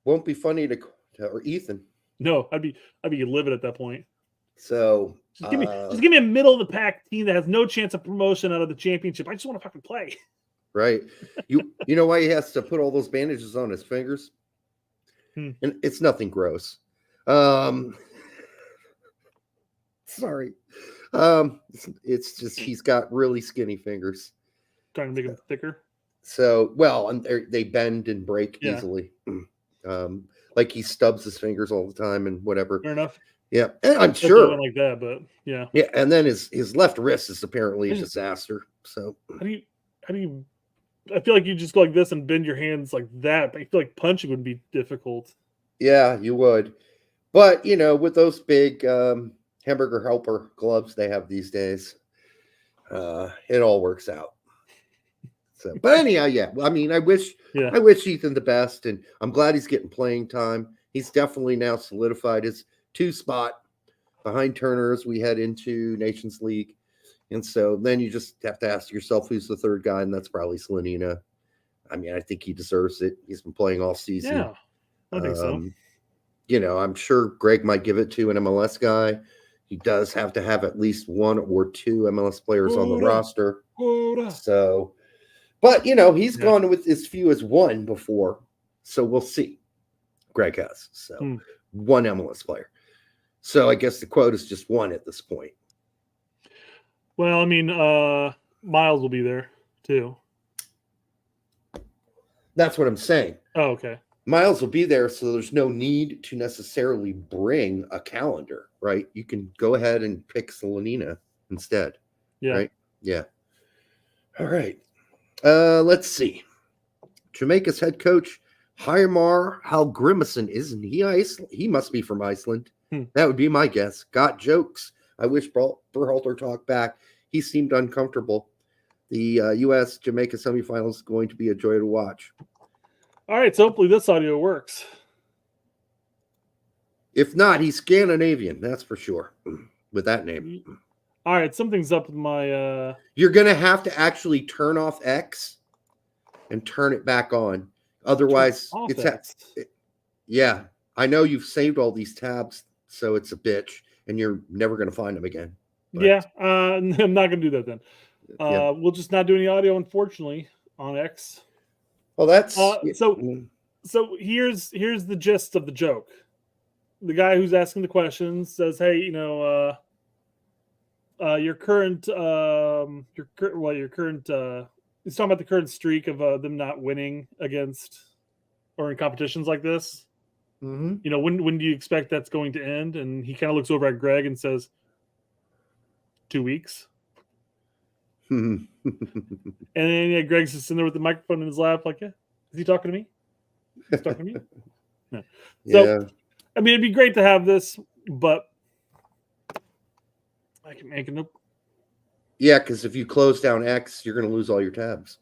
Won't be funny to or Ethan. No, I'd be livid at that point. So just give me a middle of the pack team that has no chance of promotion out of the championship. I just want to fucking play. Right. You know why he has to put all those bandages on his fingers? And it's nothing gross. Sorry. It's just he's got really skinny fingers. Trying to make them thicker. So, well, and they bend and break easily. Like he stubs his fingers all the time and whatever. Fair enough. Yeah, and I'm sure like that, but yeah. Yeah, and then his left wrist is apparently a disaster. So how do you? I feel like you just go like this and bend your hands like that. But I feel like punching would be difficult. Yeah, you would. But with those big hamburger helper gloves they have these days, it all works out. So, but anyhow, yeah. I mean, I wish Ethan the best, and I'm glad he's getting playing time. He's definitely now solidified his 2 spot behind Turner as we head into Nations League. And so then you just have to ask yourself who's the third guy, and that's probably Slanina. I mean, I think he deserves it. He's been playing all season. Yeah, I think so. I'm sure Gregg might give it to an MLS guy. He does have to have at least 1 or 2 MLS players on the roster. So, but he's gone with as few as 1 before. So we'll see. Gregg has. So 1 MLS player. So I guess the quote is just 1 at this point. Well, I mean, Miles will be there too. That's what I'm saying. Oh, okay. Miles will be there, so there's no need to necessarily bring a calendar, right? You can go ahead and pick Slanina instead. Yeah. Right? Yeah. All right. Let's see. Jamaica's head coach, Heimar Hallgrímsson, isn't he? He must be from Iceland. That would be my guess. Got jokes. I wish Berhalter talked back. He seemed uncomfortable. The U.S.-Jamaica semifinal is going to be a joy to watch. All right, so hopefully this audio works. If not, he's Scandinavian, that's for sure, with that name. All right, something's up with my... You're going to have to actually turn off X and turn it back on. Otherwise, yeah. I know you've saved all these tabs, so it's a bitch, and you're never going to find them again. But, yeah, I'm not going to do that then. We'll just not do any audio, unfortunately, on X. Well, that's so here's the gist of the joke. The guy who's asking the questions says, "Hey, your current he's talking about the current streak of them not winning against or in competitions like this. Mm-hmm. When do you expect that's going to end?" And he kind of looks over at Greg and says, 2 weeks. And then Greg's just sitting there with the microphone in his lap, like, yeah, is he talking to me? He's talking to me? No. So, I mean, it'd be great to have this, but I can make it. Yeah, because if you close down X, you're going to lose all your tabs.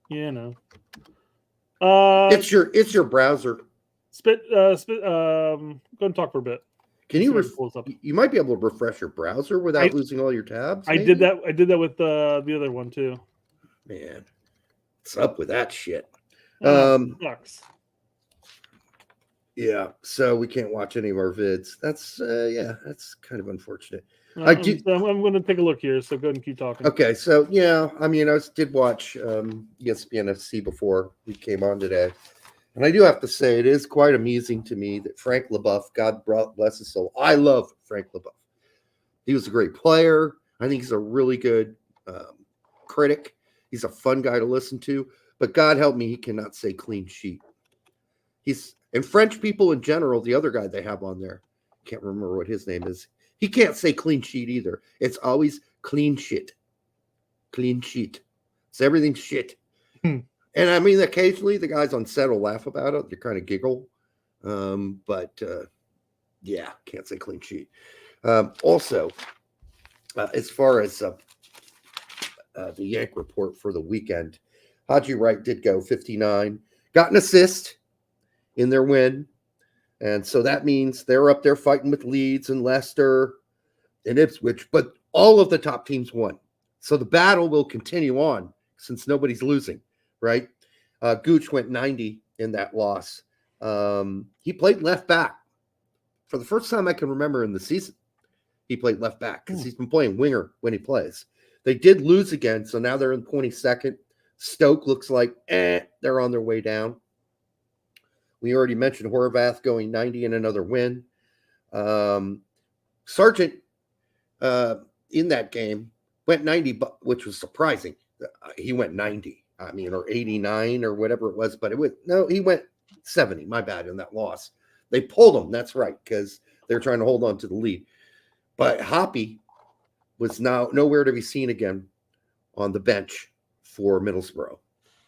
Yeah, no. It's your browser. Go and talk for a bit. Can you? You might be able to refresh your browser without losing all your tabs. Maybe? I did that with the other one too. Man, what's up with that shit? Sucks. Yeah, so we can't watch any of our vids. That's that's kind of unfortunate. I'm going to take a look here. So go ahead and keep talking. Okay, so yeah, I mean, I did watch ESPN FC before we came on today. And I do have to say, it is quite amusing to me that Frank LaBeouf, God bless his soul, I love Frank LaBeouf. He was a great player. I think he's a really good critic. He's a fun guy to listen to. But God help me, he cannot say clean sheet. And French people in general, the other guy they have on there, can't remember what his name is. He can't say clean sheet either. It's always clean shit. Clean sheet. It's everything shit. And I mean, occasionally the guys on set will laugh about it. They kind of giggle. But can't say clean sheet. Also, as far as the Yank report for the weekend, Haji Wright did go 59, got an assist in their win. And so that means they're up there fighting with Leeds and Leicester and Ipswich, but all of the top teams won. So the battle will continue on since nobody's losing. Right? Gooch went 90 in that loss. He played left back for the first time I can remember in the season. He played left back because he's been playing winger when he plays. They did lose again, so now they're in 22nd. Stoke looks like they're on their way down. We already mentioned Horvath going 90 in another win. Sargent in that game went 90, which was surprising. He went 90. I mean, or 89 or whatever it was, but he went 70. My bad in that loss. They pulled him. That's right, because they're trying to hold on to the lead. But Hoppy was now nowhere to be seen again on the bench for Middlesbrough.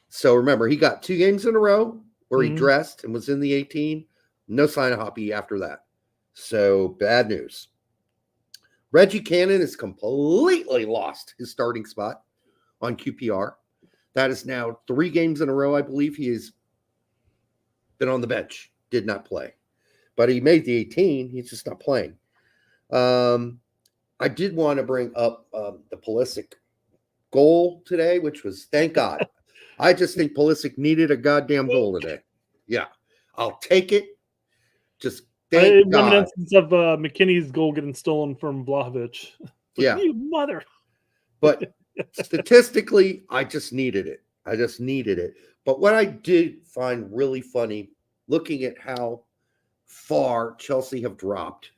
So remember, he got 2 games in a row where he dressed and was in the 18. No sign of Hoppy after that. So bad news. Reggie Cannon has completely lost his starting spot on QPR. That is now 3 games in a row, I believe. He has been on the bench, did not play. But he made the 18. He's just not playing. I did want to bring up the Pulisic goal today, which was, thank God. I just think Pulisic needed a goddamn goal today. Yeah, I'll take it. Just thank God. Reminiscence of McKinney's goal getting stolen from Vlahovic. Yeah. You mother. But statistically, I just needed it. But what I did find really funny, looking at how far Chelsea have dropped,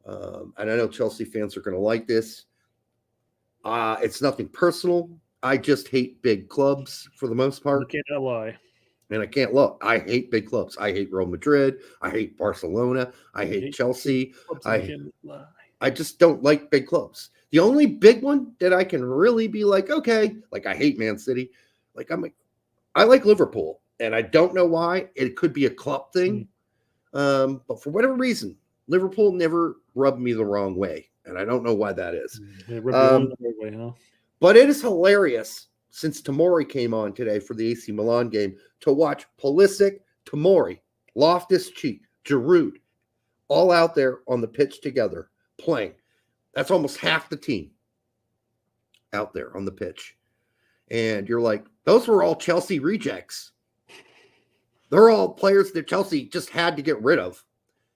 and I know Chelsea fans are going to like this. It's nothing personal. I just hate big clubs for the most part. You can't lie. And I can't look. I hate big clubs. I hate Real Madrid. I hate Barcelona. I hate Chelsea. I just don't like big clubs. The only big one that I can really be like, okay, like I hate Man City. I like Liverpool, and I don't know why. It could be a club thing. But for whatever reason, Liverpool never rubbed me the wrong way. And I don't know why that is. But it is hilarious since Tomori came on today for the AC Milan game to watch Pulisic, Tomori, Loftus-Cheek, Giroud, all out there on the pitch together playing. That's almost half the team out there on the pitch. And you're like, those were all Chelsea rejects. They're all players that Chelsea just had to get rid of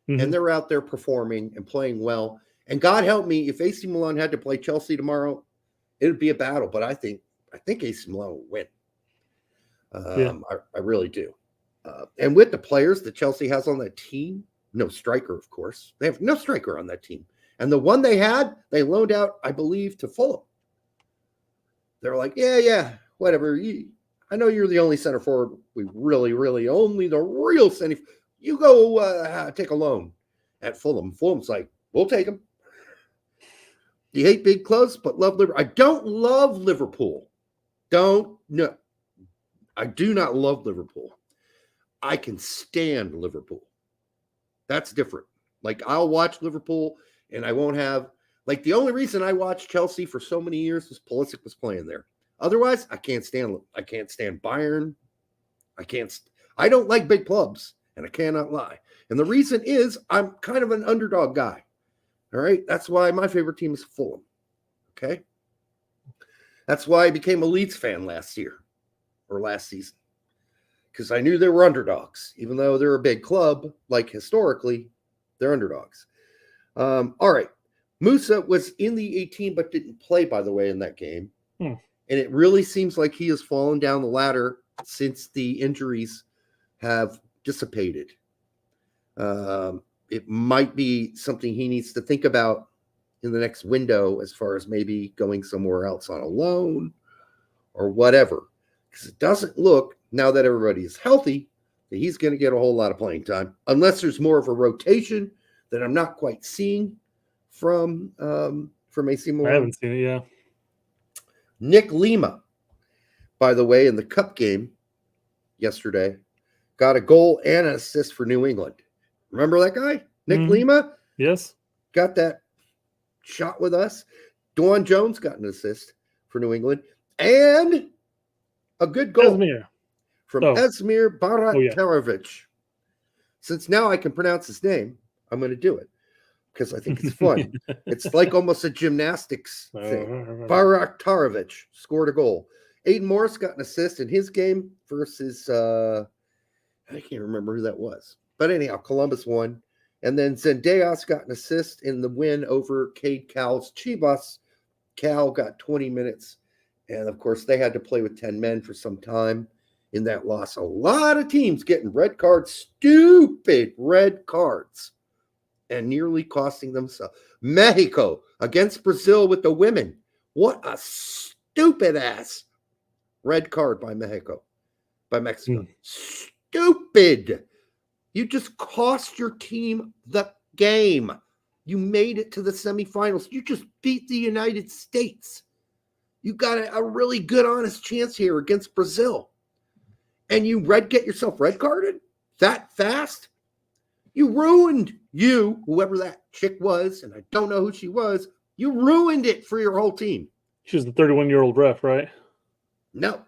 and they're out there performing and playing well. And God help me, if AC Milan had to play Chelsea tomorrow, it would be a battle. But I think AC Milan will win. I really do. And with the players that Chelsea has on that team, no striker, of course. They have no striker on that team. And the one they had, they loaned out, I believe, to Fulham. They're like, yeah, whatever. I know you're the only center forward. We really only the real center. You go take a loan at Fulham. Fulham's like, we'll take him. You hate big clubs, but love Liverpool. I don't love Liverpool. I do not love Liverpool. I can stand Liverpool. That's different. Like, I'll watch Liverpool and I won't have, like, the only reason I watched Chelsea for so many years was Pulisic was playing there. Otherwise, I can't stand Bayern. I don't like big clubs, and I cannot lie. And the reason is I'm kind of an underdog guy. All right. That's why my favorite team is Fulham. Okay. That's why I became a Leeds fan last season, because I knew they were underdogs, even though they're a big club. Like, historically, they're underdogs. All right. Musa was in the 18, but didn't play, by the way, in that game. And it really seems like he has fallen down the ladder since the injuries have dissipated. It might be something he needs to think about in the next window, as far as maybe going somewhere else on a loan or whatever. Because it doesn't look, now that everybody is healthy, that he's going to get a whole lot of playing time, unless there's more of a rotation that I'm not quite seeing from AC Milan. I haven't seen it, yeah. Nick Lima, by the way, in the cup game yesterday, got a goal and an assist for New England. Remember that guy? Nick Lima? Yes. Got that shot with us. Dwan Jones got an assist for New England. And a good goal from Esmir Baratarovic. Since now I can pronounce his name, I'm going to do it because I think it's fun. It's like almost a gymnastics thing. Baratarovic scored a goal. Aiden Morris got an assist in his game versus, I can't remember who that was. But anyhow, Columbus won. And then Zendejas got an assist in the win over Cade Cowell's Chivas. Cal got 20 minutes. And, of course, they had to play with 10 men for some time in that loss. A lot of teams getting red cards, stupid red cards, and nearly costing themselves. Mexico against Brazil with the women. What a stupid-ass red card by Mexico. Stupid. You just cost your team the game. You made it to the semifinals. You just beat the United States. You got a really good, honest chance here against Brazil. And you get yourself red carded that fast? You ruined whoever that chick was, and I don't know who she was, you ruined it for your whole team. She was the 31-year-old ref, right? No,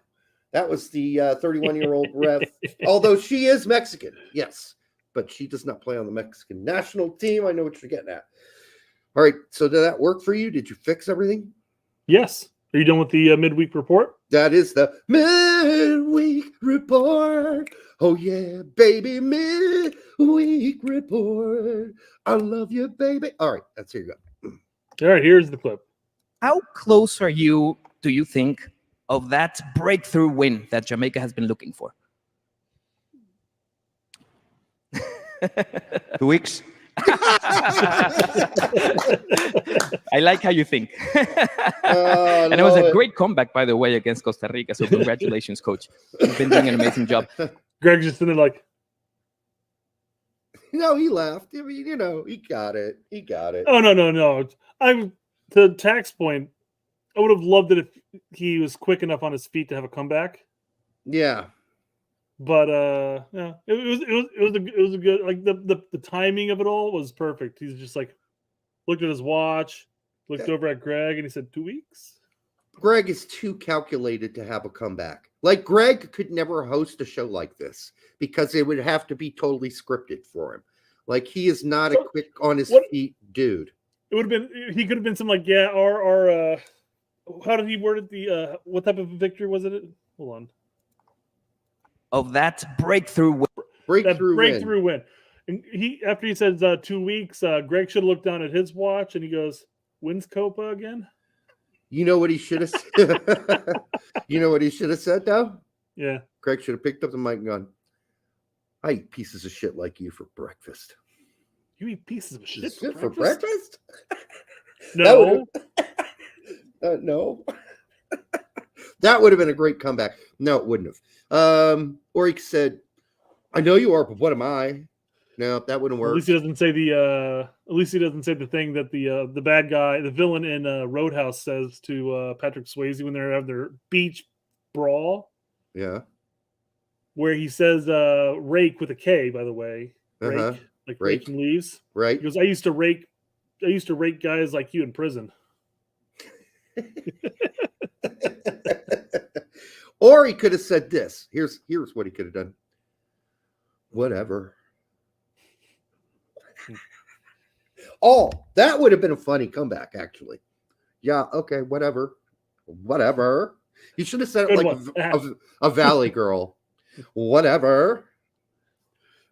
that was the 31-year-old ref, although she is Mexican, yes. But she does not play on the Mexican national team. I know what you're getting at. All right, so did that work for you? Did you fix everything? Yes. Are you done with the midweek report? That is the midweek report. Oh, yeah, baby, midweek report. I love you, baby. All right, that's here you go. All right, here's the clip. How close do you think, of that breakthrough win that Jamaica has been looking for? 2 weeks. I like how you think. And it was a great comeback, by the way, against Costa Rica. So congratulations, coach. You've been doing an amazing job. Greg's just sitting there like, no, he laughed. I mean, he got it. Oh, no. To Tack's point, I would have loved it if he was quick enough on his feet to have a comeback. Yeah. But yeah, it was a good, like, the timing of it all was perfect. He's just like looked at his watch, looked over at Gregg, and he said 2 weeks. Gregg is too calculated to have a comeback. Like, Gregg could never host a show like this because it would have to be totally scripted for him. Like, he is not a quick on his feet dude. It would have been, he could have been something like, yeah, our how did he word it? What type of victory was it? Hold on. Of that breakthrough win. Breakthrough win. And after he says 2 weeks, Greg should have looked down at his watch and he goes, "When's Copa again?" You know what he should have said? You know what he should have said, though? Yeah. Greg should have picked up the mic and gone, "I eat pieces of shit like you for breakfast." You eat pieces of shit for breakfast? No. No. That would have been a great comeback. No, it wouldn't have. Or he said, "I know you are, but what am I?" No, that wouldn't work. At least he doesn't say the thing that the bad guy, the villain in Roadhouse says to Patrick Swayze when they're having their beach brawl. Yeah. Where he says rake with a K, by the way. Rake, like raking leaves. Right. He goes, I used to rake guys like you in prison. Or he could have said this. Here's what he could have done. Whatever. Oh, that would have been a funny comeback, actually. Yeah, okay, whatever. You should have said it like a Valley Girl. Whatever.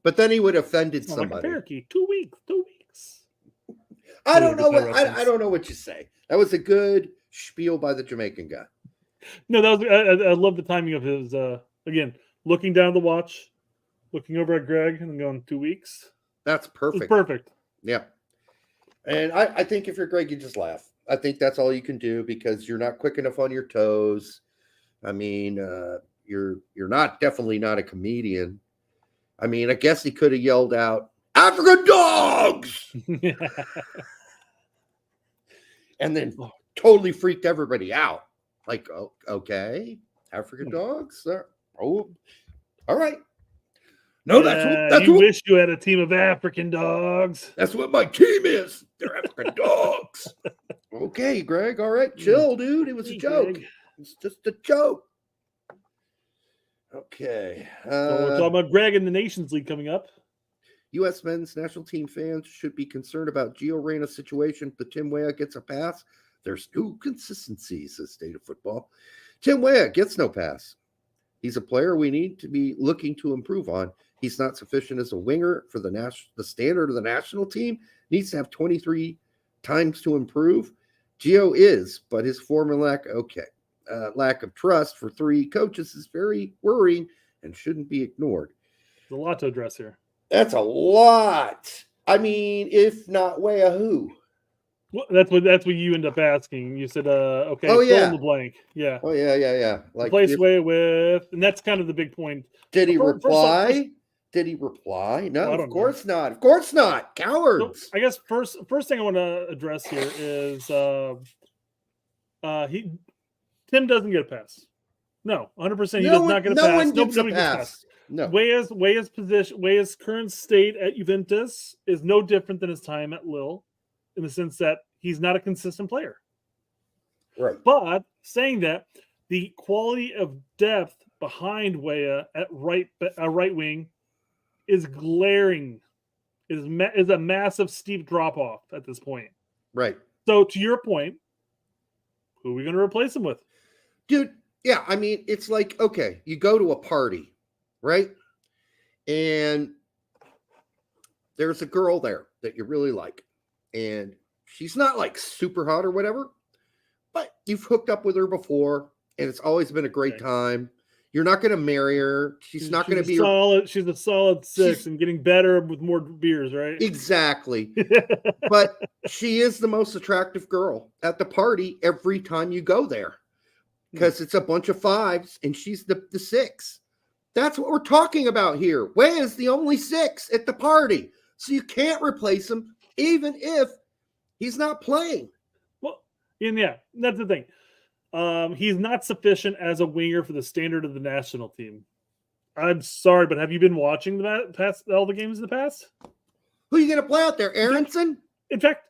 But then he would have offended somebody. Like a parakeet. 2 weeks. 2 weeks. I don't know what you say. That was a good spiel by the Jamaican guy. No, that was. I love the timing of his. Again, looking down at the watch, looking over at Greg, and going 2 weeks. That's perfect. It's perfect. Yeah. And I think if you're Greg, you just laugh. I think that's all you can do because you're not quick enough on your toes. I mean, you're definitely not a comedian. I mean, I guess he could have yelled out, "African dogs!" and then totally freaked everybody out. Like, oh, okay, African dogs? Oh, all right. No, that's what wish you had a team of African dogs. That's what my team is. They're African dogs. Okay, Greg. All right, chill, dude. It was a joke. Greg. It's just a joke. Okay. So we're talking about Greg in the Nations League coming up. U.S. men's national team fans should be concerned about Gio Reyna's situation. The Tim Weah gets a pass. There's no consistency, says State of Football. Tim Weah gets no pass. He's a player we need to be looking to improve on. He's not sufficient as a winger for the standard of the national team. Needs to have 23 times to improve. Gio is, but his form and lack of trust for three coaches is very worrying and shouldn't be ignored. There's a lot to address here. That's a lot. I mean, if not Weah, who? Well, that's what you end up asking. You said, okay, oh, fill in the blank. Yeah. Oh, yeah. Like replace Weah with, and that's kind of the big point. Did he reply? Did he reply? No, of course not. Of course not. Cowards. So I guess first thing I want to address here is Tim doesn't get a pass. No, 100%. He does not get a pass. No one gets a pass. No. Weah's position, Weah's current state at Juventus is no different than his time at Lille, in the sense that he's not a consistent player. Right. But saying that, the quality of depth behind Weah at right wing is glaring. Is a massive steep drop off at this point. Right. So to your point, who are we going to replace him with? Dude, yeah, I mean, it's like, okay, you go to a party, right? And there's a girl there that you really like. And she's not like super hot or whatever, but you've hooked up with her before and it's always been a great time. You're not going to marry her. She's not going to be solid. She's a solid 6 and getting better with more beers, right? Exactly. But she is the most attractive girl at the party every time you go there because it's a bunch of 5s and she's the 6. That's what we're talking about here. Weah is the only 6 at the party. So you can't replace him even if he's not playing. Well, and yeah, that's the thing. He's not sufficient as a winger for the standard of the national team. I'm sorry, but have you been watching all the games in the past? Who are you going to play out there? Aronson? In fact,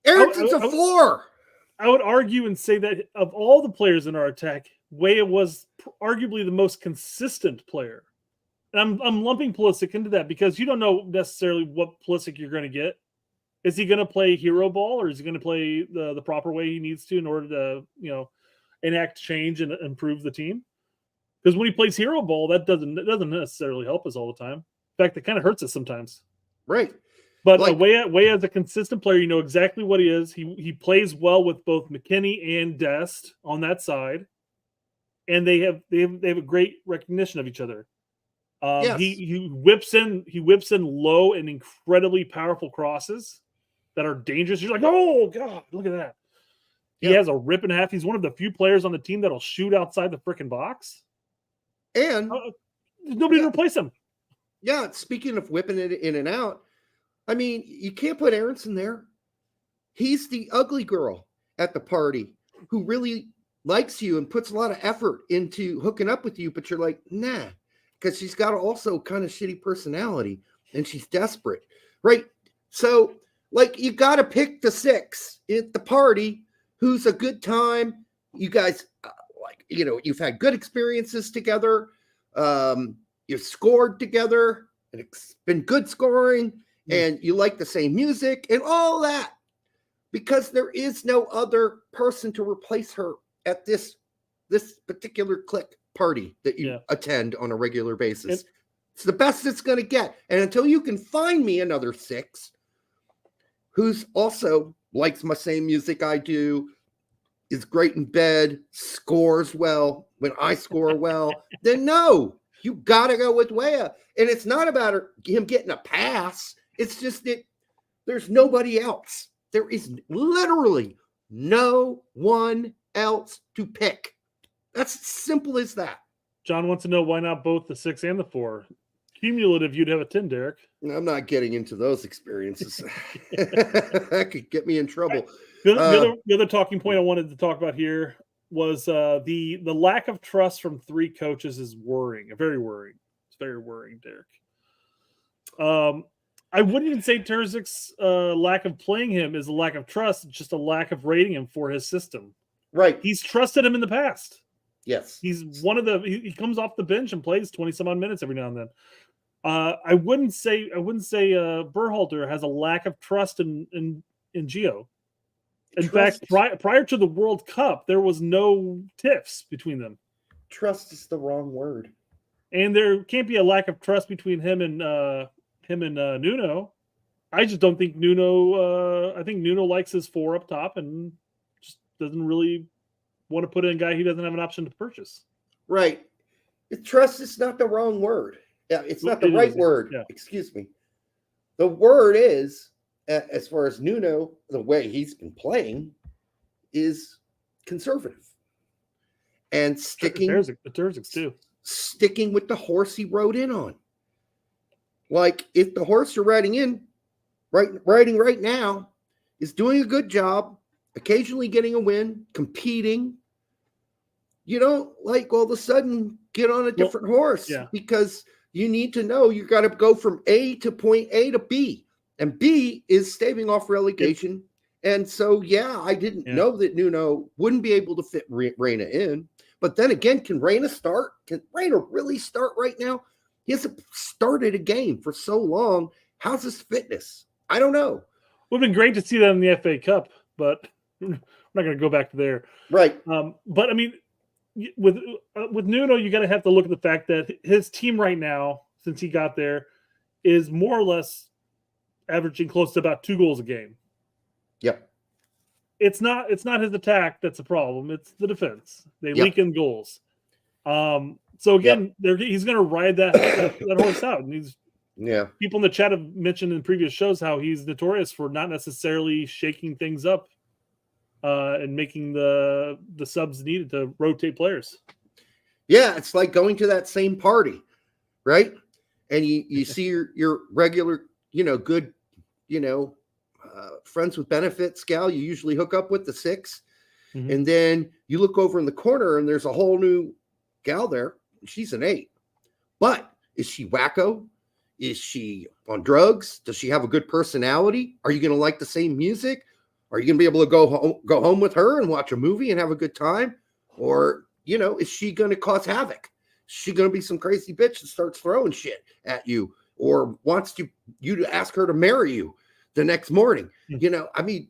Aronson's a 4. I would argue and say that of all the players in our attack, Weah was arguably the most consistent player. And I'm lumping Pulisic into that because you don't know necessarily what Pulisic you're going to get. Is he going to play hero ball or is he going to play the proper way he needs to in order to, enact change and improve the team? Because when he plays hero ball, that doesn't necessarily help us all the time. In fact, it kind of hurts us sometimes. Right. But Way as a consistent player, you know exactly what he is. He plays well with both McKinney and Dest on that side, and they have a great recognition of each other. Yes. He whips in low and incredibly powerful crosses that are dangerous. You're like, oh god, look at that. He has a rip and a half. He's one of the few players on the team that'll shoot outside the freaking box, and there's nobody to replace him. Yeah. Speaking of whipping it in and out. I mean, you can't put Aronson there. He's the ugly girl at the party who really likes you and puts a lot of effort into hooking up with you, but you're like, nah, because she's got also kind of shitty personality and she's desperate, right? So, like, you got to pick the 6 at the party who's a good time. You guys, you've had good experiences together. You've scored together, and it's been good scoring. And you like the same music and all that, because there is no other person to replace her at this particular clique party that you attend on a regular basis. It's the best it's going to get. And until you can find me another 6 who's also likes my same music I do, is great in bed, scores well when I score well, then no, you got to go with Weah. And it's not about him getting a pass. It's just that there's nobody else. There is literally no one else to pick. That's as simple as that. John wants to know why not both the 6 and the 4. Cumulative, you'd have a 10, Derek. I'm not getting into those experiences. That could get me in trouble. The other talking point I wanted to talk about here was the lack of trust from 3 coaches is worrying. Very worrying. It's very worrying, Derek. I wouldn't even say Terzic's lack of playing him is a lack of trust. It's just a lack of rating him for his system. Right. He's trusted him in the past. Yes. He's one of he comes off the bench and plays 20 some odd minutes every now and then. I wouldn't say Berhalter has a lack of trust in Gio. In fact, prior to the World Cup, there was no tiffs between them. Trust is the wrong word. And there can't be a lack of trust between him and Nuno. I just don't think Nuno. I think Nuno likes his 4 up top and just doesn't really want to put in a guy he doesn't have an option to purchase. Right. Trust is not the wrong word. Yeah, it's not the right word. Yeah. Excuse me. The word is, as far as Nuno, the way he's been playing, is conservative and sticking. The Terzics too. Sticking with the horse he rode in on. Like, if the horse you're riding right now is doing a good job, occasionally getting a win, competing, you don't all of a sudden get on a different horse because you need to know you got to go from A to point A to B, and B is staving off relegation. And so, I didn't know that Nuno wouldn't be able to fit Reyna in. But then again, can Reyna start? Can Reyna really start right now? He hasn't started a game for so long. How's his fitness? I don't know. It would have been great to see that in the FA Cup, but we're not going to go back to there. Right. But, I mean, with Nuno, you got to have to look at the fact that his team right now, since he got there, is more or less averaging close to about 2 goals a game. Yep. It's not his attack that's a problem. It's the defense. They leak in goals. So again, he's going to ride that horse out. And people in the chat have mentioned in previous shows how he's notorious for not necessarily shaking things up and making the subs needed to rotate players. Yeah, it's like going to that same party, right? And you see your regular, good, friends with benefits gal you usually hook up with, the 6. Mm-hmm. And then you look over in the corner and there's a whole new gal there. She's an 8. But is she wacko? Is she on drugs? Does she have a good personality? Are you going to like the same music? Are you going to be able to go home with her and watch a movie and have a good time? Or, is she going to cause havoc? Is she going to be some crazy bitch that starts throwing shit at you or wants you to ask her to marry you the next morning? Mm-hmm.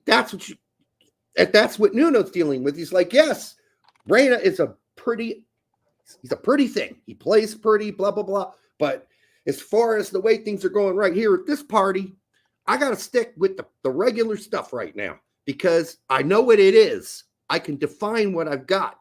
That's what Nuno's dealing with. He's like, yes, Reyna is he's a pretty thing. He plays pretty, blah, blah, blah. But as far as the way things are going right here at this party, I got to stick with the regular stuff right now because I know what it is. I can define what I've got.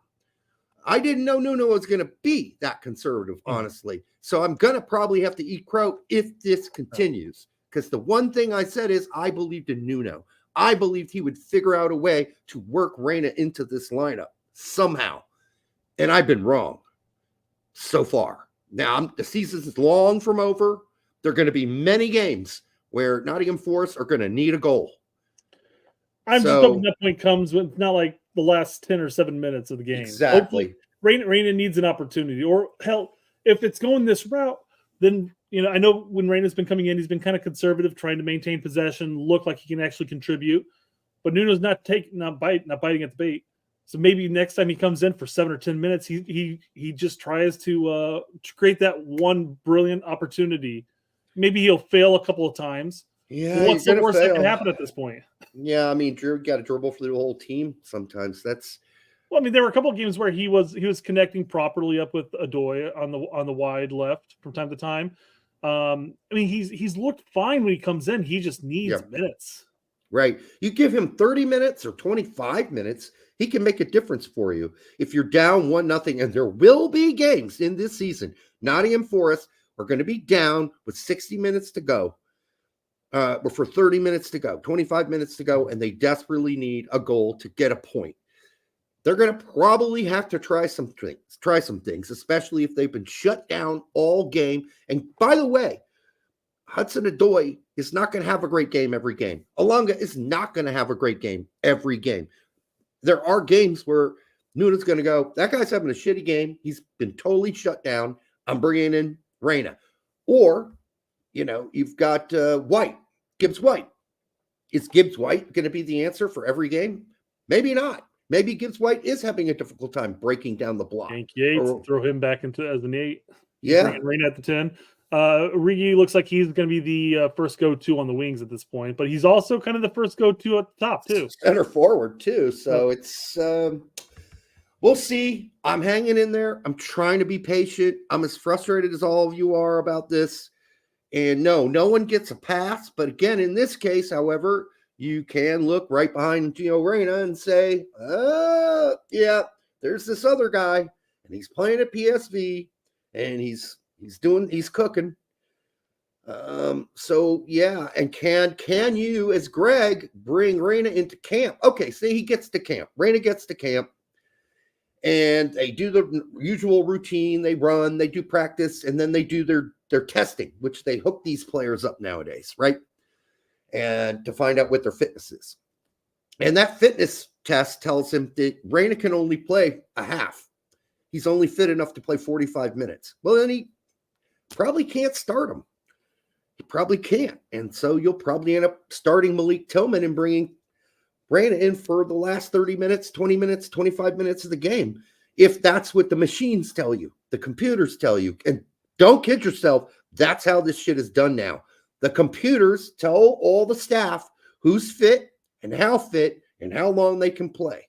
I didn't know Nuno was going to be that conservative, honestly. So I'm going to probably have to eat crow if this continues. Because the one thing I said is I believed in Nuno. I believed he would figure out a way to work Reyna into this lineup somehow. And I've been wrong so far. Now, the season is long from over. There are going to be many games where Nottingham Forest are going to need a goal. I'm just hoping that point comes when it's not like the last 10 or 7 minutes of the game. Exactly. Reyna needs an opportunity. Or, hell, if it's going this route, then, I know when Reyna's been coming in, he's been kind of conservative, trying to maintain possession, look like he can actually contribute. But Nuno's not biting at the bait. So maybe next time he comes in for 7 or 10 minutes, he just tries to create that one brilliant opportunity. Maybe he'll fail a couple of times. Yeah, what's the worst that can happen at this point? Yeah, I mean, Drew got to dribble for the whole team sometimes. Well, I mean, there were a couple of games where he was connecting properly up with Adoy on the wide left from time to time. I mean, he's looked fine when he comes in. He just needs minutes. Right. You give him 30 minutes or 25 minutes, he can make a difference for you. If you're down 1-0, and there will be games in this season, Nottingham Forest are going to be down with 60 minutes to go. For 30 minutes to go, 25 minutes to go, and they desperately need a goal to get a point. They're going to probably have to try some things, especially if they've been shut down all game. And by the way, Hudson Adoy is not going to have a great game every game. Alonga is not going to have a great game every game. There are games where Nuno's going to go, that guy's having a shitty game. He's been totally shut down. I'm bringing in Reyna. Or, you've got Gibbs White. Is Gibbs White going to be the answer for every game? Maybe not. Maybe Gibbs White is having a difficult time breaking down the block. Hank Yates, throw him back into as an 8. Yeah. Reyna at the 10. Origi looks like he's going to be the first go-to on the wings at this point, but he's also kind of the first go-to at the top, too. Center forward, too. So it's we'll see. I'm hanging in there. I'm trying to be patient. I'm as frustrated as all of you are about this. And no one gets a pass. But again, in this case, however, you can look right behind Gio Reyna and say, yeah, there's this other guy, and he's playing at PSV, and he's cooking. So yeah, and can you, as Greg, bring Reyna into camp? Okay, say he gets to camp. Reyna gets to camp, and they do the usual routine. They run, they do practice, and then they do their testing, which they hook these players up nowadays, right? And to find out what their fitness is. And that fitness test tells him that Reyna can only play a half. He's only fit enough to play 45 minutes. Well, then he probably can't start him. He probably can't. And so you'll probably end up starting Malik Tillman and bringing Reyna in for the last 30 minutes, 20 minutes, 25 minutes of the game. If that's what the machines tell you, the computers tell you. And don't kid yourself. That's how this shit is done now. The computers tell all the staff who's fit and how long they can play.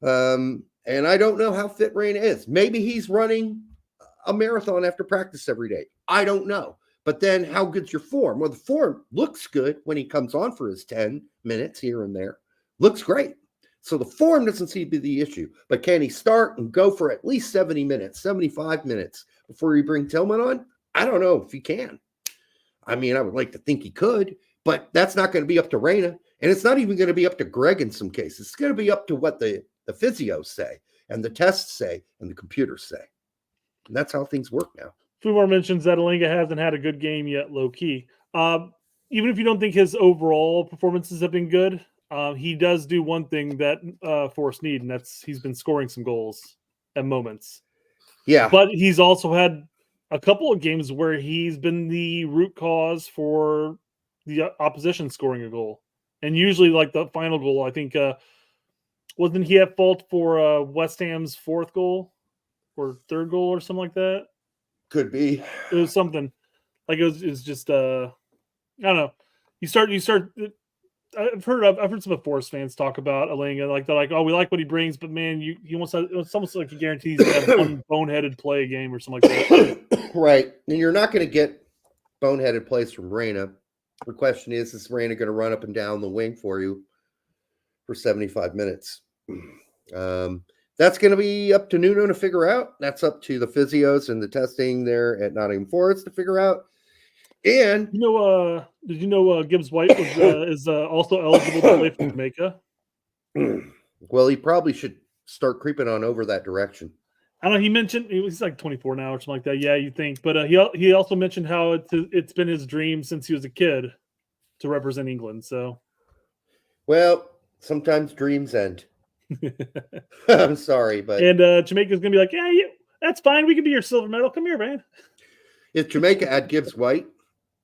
And I don't know how fit Reyna is. Maybe he's running a marathon after practice every day. I don't know. But then how good's your form? Well, the form looks good when he comes on for his 10 minutes here and there. Looks great. So the form doesn't seem to be the issue. But can he start and go for at least 70 minutes, 75 minutes before you bring Tillman on? I don't know if he can. I mean, I would like to think he could, but that's not going to be up to Reyna. And it's not even going to be up to Greg in some cases. It's going to be up to what the physios say and the tests say and the computers say. And that's how things work now. 2 more mentions that Alinga hasn't had a good game yet, low-key. Even if you don't think his overall performances have been good, he does do one thing that Force need, and that's he's been scoring some goals at moments. Yeah. But he's also had a couple of games where he's been the root cause for the opposition scoring a goal. And usually, like the final goal, I think, wasn't he at fault for West Ham's 4th goal or 3rd goal or something like that? Could be. It was something like it was just I don't know. You start. I've heard some of Force fans talk about Alinga, like they're like, oh, we like what he brings, but man, it's almost like he guarantees to have one boneheaded play a game or something like that. Right. And you're not going to get boneheaded plays from Reyna. The question is Reyna going to run up and down the wing for you for 75 minutes? That's going to be up to Nuno to figure out. That's up to the physios and the testing there at Nottingham Forest to figure out. And did you know Gibbs White is also eligible to play for Jamaica? Well, he probably should start creeping on over that direction. I don't know. He mentioned he's like 24 now or something like that. Yeah, you think, but he also mentioned how it's been his dream since he was a kid to represent England. So, well, sometimes dreams end. I'm sorry, but Jamaica's gonna be like, yeah, that's fine. We can be your silver medal. Come here, man. If Jamaica add Gibbs White,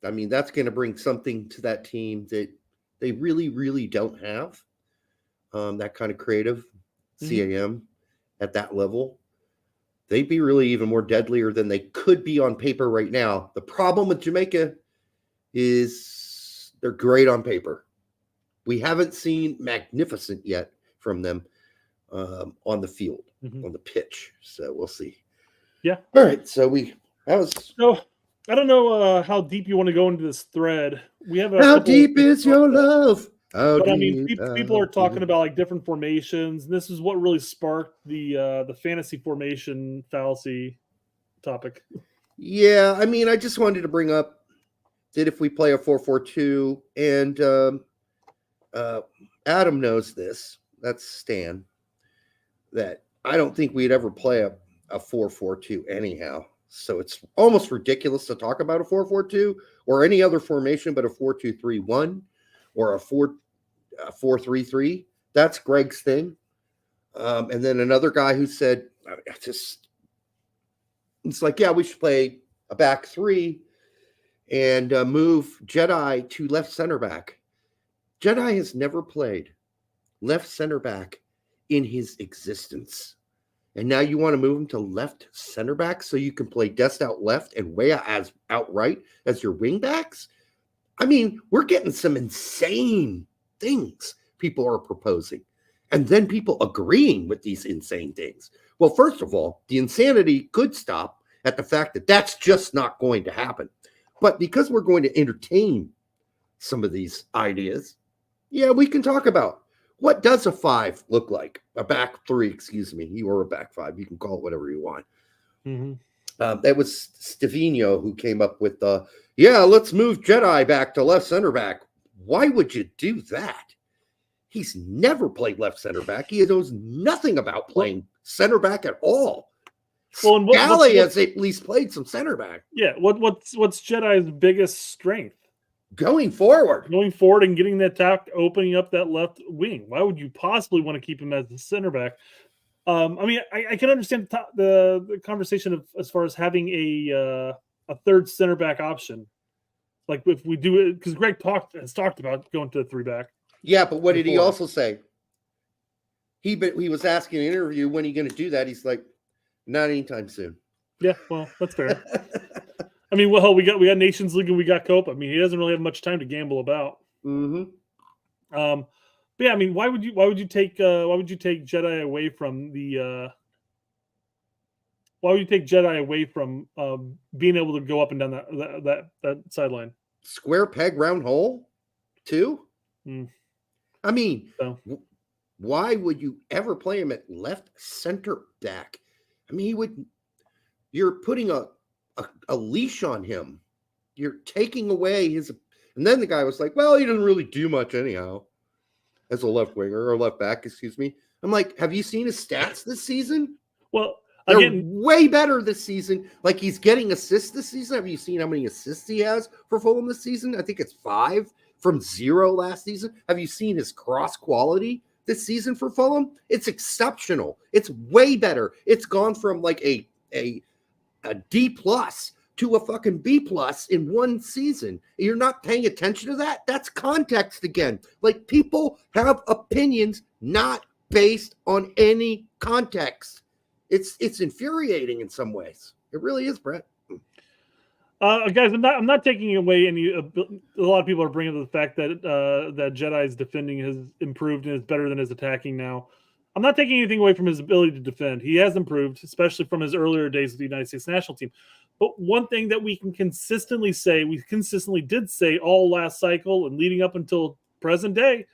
I mean, that's going to bring something to that team that they really, really don't have. That kind of creative CAM at that level. They'd be really even more deadlier than they could be on paper right now. The problem with Jamaica is they're great on paper. We haven't seen magnificent yet from them on the field, on the pitch. So we'll see. Yeah. All right. So I don't know how deep you want to go into this thread. We have how deep is your love? But I mean, people are talking about like different formations, and this is what really sparked the fantasy formation fallacy topic. Yeah, I mean, I just wanted to bring up that if we play a 4-4-2, and Adam knows this, that's Stan, that I don't think we'd ever play a 4-4-2 anyhow. So it's almost ridiculous to talk about a 4-4-2 or any other formation but a 4-2-3-1 or a 4-3-3. That's Gregg's thing. And then another guy who said, it's like, yeah, we should play a back three and move Jedi to left center back. Jedi has never played left center back in his existence. And now you want to move him to left center back so you can play Dest out left and Weah as outright as your wing backs? I mean, we're getting some insane things people are proposing. And then people agreeing with these insane things. Well, first of all, the insanity could stop at the fact that that's just not going to happen. But because we're going to entertain some of these ideas, yeah, we can talk about what does a 5 look like? A back 3, excuse me. You are a back 5. You can call it whatever you want. That was Stevino who came up with let's move Jedi back to left center back. Why would you do that? He's never played left center back. He knows nothing about playing center back at all. Well, Scally has at least played some center back. Yeah. What's Jedi's biggest strength? Going forward and getting the attack, opening up that left wing. Why would you possibly want to keep him as the center back? I mean, I can understand the conversation of as far as having a third center back option. Like if we do it, because Gregg has talked about going to a 3-back. Yeah, but what did he also say? He was asking in an interview when are you going to do that. He's like, not anytime soon. Yeah, well, that's fair. I mean, well, we got Nations League and we got Copa. I mean, he doesn't really have much time to gamble about. Mm-hmm. But yeah, I mean, why would you take Jedi away from the? Why would you take Jedi away from being able to go up and down that sideline? Square peg, round hole, too. I mean, why would you ever play him at left center back? I mean, you're putting a leash on him. You're taking away his, and then the guy was like, well, he doesn't really do much anyhow as a left winger or left back, excuse me. I'm like, have you seen his stats this season? Well, they're way better this season. Like he's getting assists this season. Have you seen how many assists he has for Fulham this season? I think it's 5 from 0 last season. Have you seen his cross quality this season for Fulham? It's exceptional. It's way better. It's gone from like a D+ to a fucking B+ in one season. You're not paying attention to that? That's context again. Like people have opinions not based on any context. It's infuriating in some ways. It really is, Brett. Guys, I'm not taking away any. A lot of people are bringing up the fact that that Jedi's defending has improved and is better than his attacking now. I'm not taking anything away from his ability to defend. He has improved, especially from his earlier days with the United States national team. But one thing that we can consistently say, we consistently did say all last cycle and leading up until present day,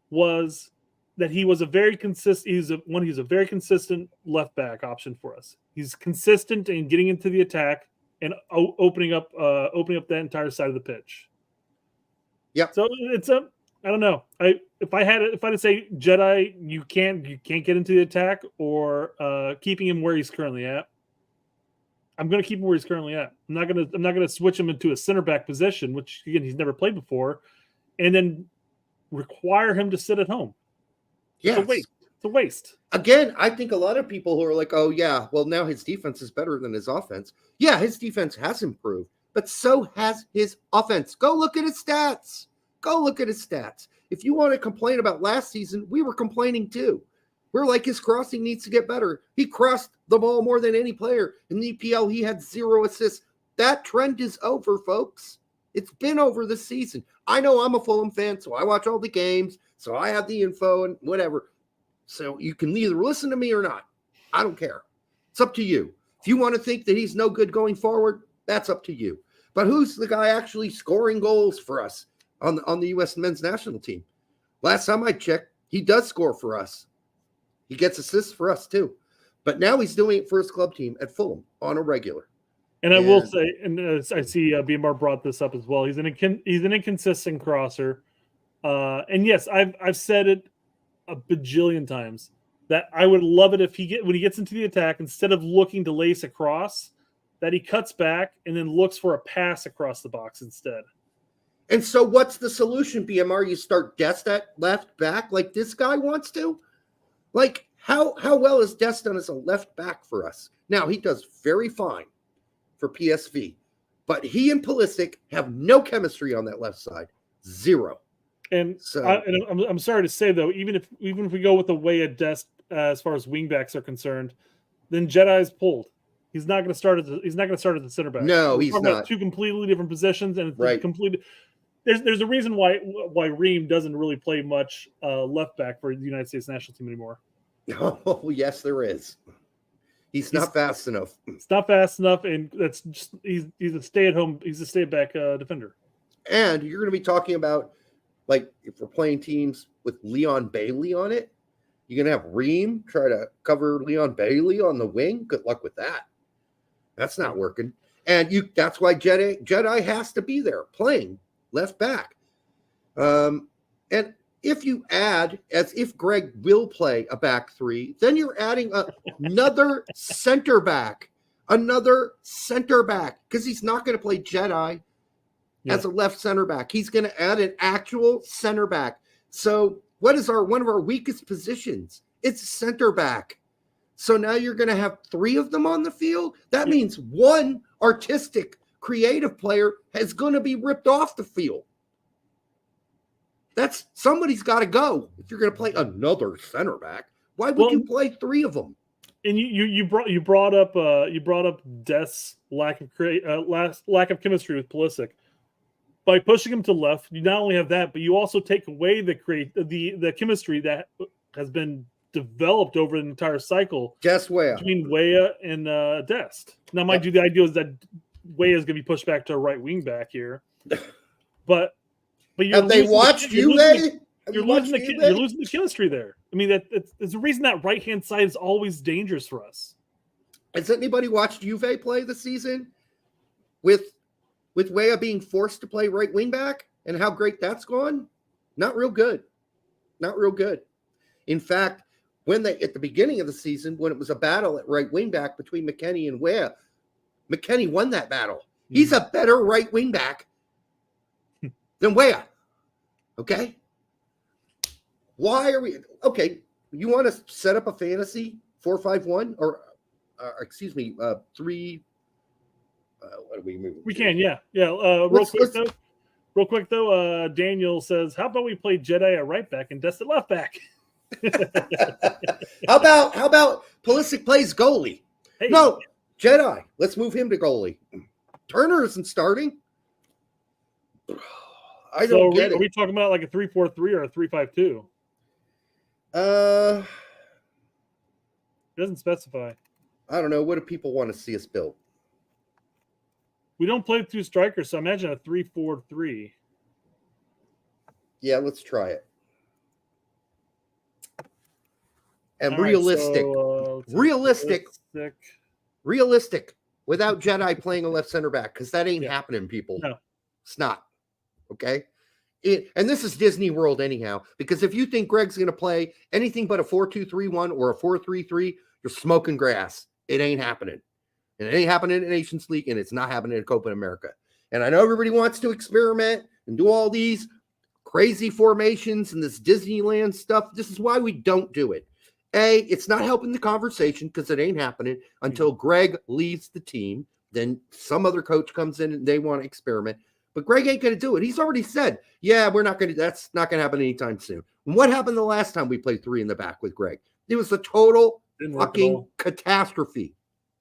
was that he was a very consistent. He's a very consistent left back option for us. He's consistent in getting into the attack and opening up that entire side of the pitch. Yeah. So it's I don't know. If I had to say Jedi, you can't get into the attack, or keeping him where he's currently at. I'm going to keep him where he's currently at. I'm not going to switch him into a center back position, which again he's never played before, and then require him to sit at home. Yes. It's a waste. Again, I think a lot of people who are like, oh yeah, well now his defense is better than his offense. Yeah, his defense has improved, but so has his offense. Go look at his stats. If you want to complain about last season, we were complaining too. We're like, his crossing needs to get better. He crossed the ball more than any player. In the EPL, he had 0 assists. That trend is over, folks. It's been over this season. I know I'm a Fulham fan, so I watch all the games, so I have the info and whatever. So you can either listen to me or not. I don't care. It's up to you. If you want to think that he's no good going forward, that's up to you. But who's the guy actually scoring goals for us on the U.S. men's national team? Last time I checked, he does score for us. He gets assists for us too. But now he's doing it for his club team at Fulham on a regular. And I will say, and I see BMR brought this up as well. He's an inconsistent crosser. And yes, I've said it a bajillion times that I would love it if when he gets into the attack, instead of looking to lace across, that he cuts back and then looks for a pass across the box instead. And so what's the solution, BMR? You start Dest at left back like this guy wants to? Like, how well is Dest done as a left back for us? Now, he does very fine for PSV, but he and Pulisic have no chemistry on that left side. 0. And so I'm sorry to say, though, even if we go with the way at Dest as far as wingbacks are concerned, then Jedi is pulled. He's not going to start at the center back. No, he's not. Two completely different positions, and it's right. completely. There's a reason why Ream doesn't really play much left back for the United States national team anymore. Oh, yes, there is. He's not fast enough. It's not fast enough, and that's just he's a stay-at-home. He's a stay-back defender. And you're going to be talking about, like, if we're playing teams with Leon Bailey on it, you're going to have Ream try to cover Leon Bailey on the wing. Good luck with that. That's not working. And that's why Jedi has to be there playing left back. And if you add, as if Gregg will play a back three, then you're adding another center back, because he's not going to play Jedi as a left center back. He's going to add an actual center back. So what is one of our weakest positions? It's center back. So now you're going to have 3 of them on the field. That means one artistic, creative player is going to be ripped off the field. Somebody's got to go if you're going to play another center back. Why would you play 3 of them? And you brought up Dest's lack of chemistry with Pulisic. By pushing him to left, you not only have that, but you also take away the chemistry that has been developed over the entire cycle. Guess where? Between Weah and Dest. Now, mind you, the idea is that Weah is going to be pushed back to a right wing back here. But have they watched you, You're losing the chemistry there. I mean, there's a reason that right-hand side is always dangerous for us. Has anybody watched Juve play this season with Weah being forced to play right wing back and how great that's gone? Not real good. In fact, at the beginning of the season, when it was a battle at right wing back between McKennie and Weah, McKennie won that battle. He's a better right wing back than Weah. Okay? Why are we okay? You want to set up a fantasy 4-5-1 or 3? What are we moving? We can, yeah. Real quick though, Daniel says, "How about we play Jedi at right back and Dest at left back?" How about Pulisic plays goalie? Hey. No, Jedi. Let's move him to goalie. Turner isn't starting. I don't get it. Are we talking about like a 3-4-3 or a 3-5-2? Uh, It doesn't specify. I don't know. What do people want to see us build? We don't play with 2 strikers, so imagine a 3-4-3. Yeah, let's try it. And All right, realistic. so, Realistic. Without Jedi playing a left center back, because that ain't happening, people. No. It's not. Okay? And this is Disney World anyhow, because if you think Gregg's going to play anything but a 4-2-3-1 or a 4-3-3, you're smoking grass. It ain't happening. And it ain't happening in Nations League, and it's not happening in Copa America. And I know everybody wants to experiment and do all these crazy formations and this Disneyland stuff. This is why we don't do it. A, it's not helping the conversation because it ain't happening until Gregg leaves the team. Then some other coach comes in and they want to experiment. But Gregg ain't going to do it. He's already said, yeah, we're not going to, that's not going to happen anytime soon. And what happened the last time we played 3 in the back with Gregg? It was a total fucking catastrophe.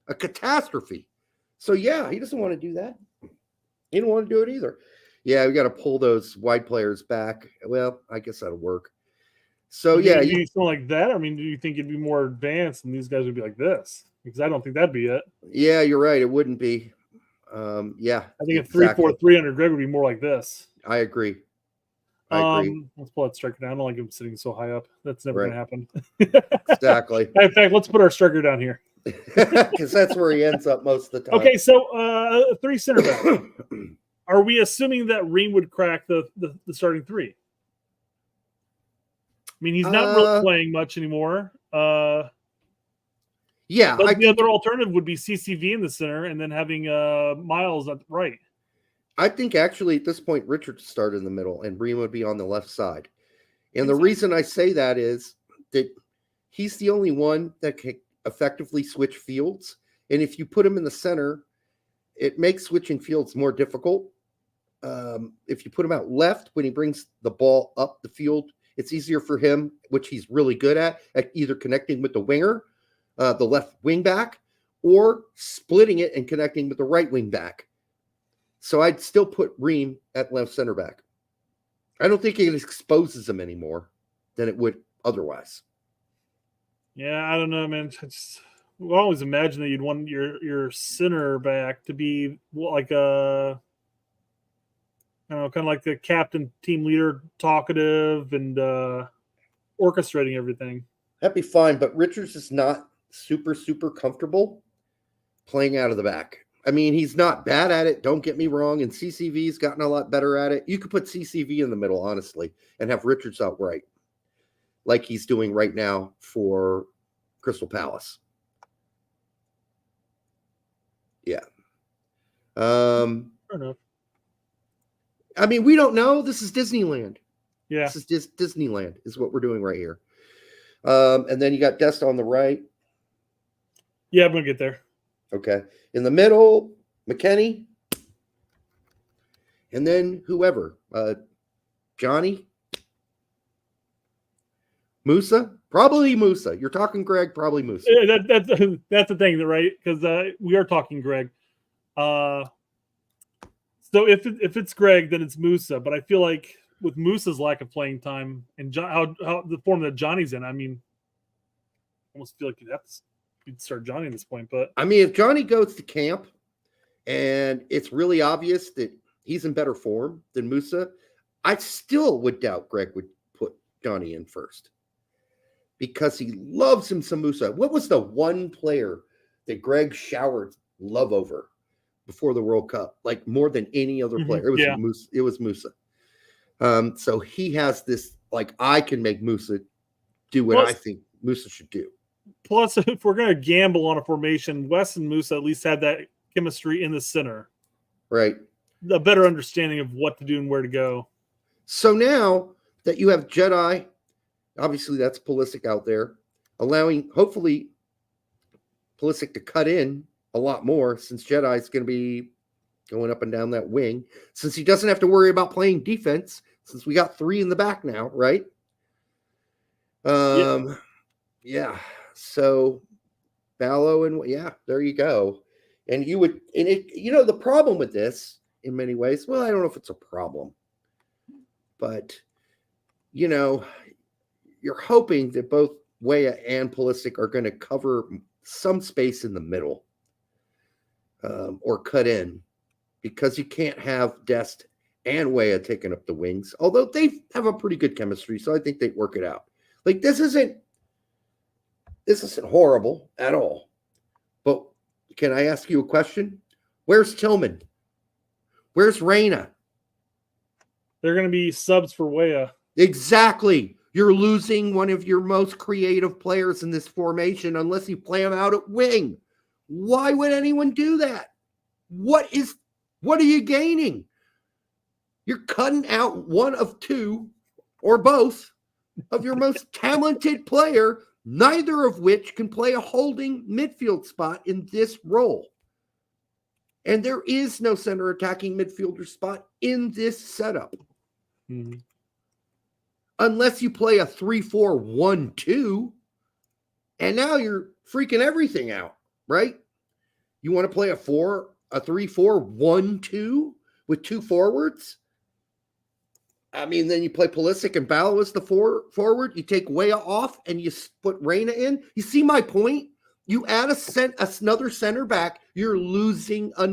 A catastrophe. So, yeah, he doesn't want to do that. He don't want to do it either. Yeah, we got to pull those wide players back. Well, I guess that'll work. So, yeah. Do you feel like that? I mean, do you think it'd be more advanced and these guys would be like this? Because I don't think that'd be it. Yeah, you're right. It wouldn't be. Yeah. I think a 3-4-3 under Gregg would be more like this. I agree. I agree. Let's pull that striker down. I don't like him sitting so high up. That's never going to happen. Exactly. In fact, let's put our striker down here. Because that's where he ends up most of the time. Okay, so 3 center back. Are we assuming that Ream would crack the starting 3? I mean, he's not really playing much anymore. Yeah. But the other alternative would be CCV in the center and then having Miles at the right. I think actually at this point, Richard started in the middle and Ream would be on the left side. And the reason I say that is that he's the only one that can effectively switch fields. And if you put him in the center, it makes switching fields more difficult. If you put him out left, when he brings the ball up the field, it's easier for him, which he's really good at either connecting with the winger, the left wing back, or splitting it and connecting with the right wing back. So I'd still put Ream at left center back. I don't think it exposes him any more than it would otherwise. Yeah, I don't know, man. We always imagine that you'd want your center back to be like a, I don't know, kind of like the captain, team leader, talkative, and orchestrating everything. That'd be fine, but Richards is not super comfortable playing out of the back. I mean, he's not bad at it, don't get me wrong, and CCV's gotten a lot better at it. You could put CCV in the middle, honestly, and have Richards out right, like he's doing right now for Crystal Palace. Yeah. Fair enough. I mean, we don't know. This is Disneyland. Yeah. This is just Disneyland is what we're doing right here. And then you got Dest on the right. Yeah, I'm going to get there. Okay. In the middle, McKenny. And then whoever. Johnny. Musa. Probably Musa. You're talking Gregg, probably Musa. Yeah, that's the thing, right? Because we are talking Gregg. So if it's Gregg, then it's Musa. But I feel like with Musa's lack of playing time and how the form that Johnny's in, I mean, I almost feel like you'd start Johnny at this point. But I mean, if Johnny goes to camp and it's really obvious that he's in better form than Musa, I still would doubt Gregg would put Johnny in first because he loves him some Musa. What was the one player that Gregg showered love over before the World Cup, like more than any other player? It was Musa. So he has this, like, I can make Musa do what I think Musa should do. Plus, if we're going to gamble on a formation, Wes and Musa at least had that chemistry in the center. Right. A better understanding of what to do and where to go. So now that you have Jedi, obviously that's Pulisic out there, allowing, hopefully, Pulisic to cut in a lot more since Jedi is going to be going up and down that wing, since he doesn't have to worry about playing defense, since we got 3 in the back now, right? Yeah. So Ballo and there you go. And the problem with this in many ways, well, I don't know if it's a problem, but you're you're hoping that both Weah and Pulisic are going to cover some space in the middle or cut in, because you can't have Dest and Weah taking up the wings, although they have a pretty good chemistry, so I think they'd work it out. Like, this isn't horrible at all. But can I ask you a question? Where's Tillman? Where's Reyna? They're going to be subs for Weah. Exactly. You're losing one of your most creative players in this formation unless you play him out at wing. Why would anyone do that? What are you gaining? You're cutting out one of two or both of your most talented player, neither of which can play a holding midfield spot in this role. And there is no center attacking midfielder spot in this setup. Mm-hmm. Unless you play a 3-4-1-2, and now you're freaking everything out, right? You want to play a 3-4-1-2 with two forwards? I mean, then you play Pulisic and Ballo as the forward. You take Weah off and you put Reyna in. You see my point? You add another center back, you're losing a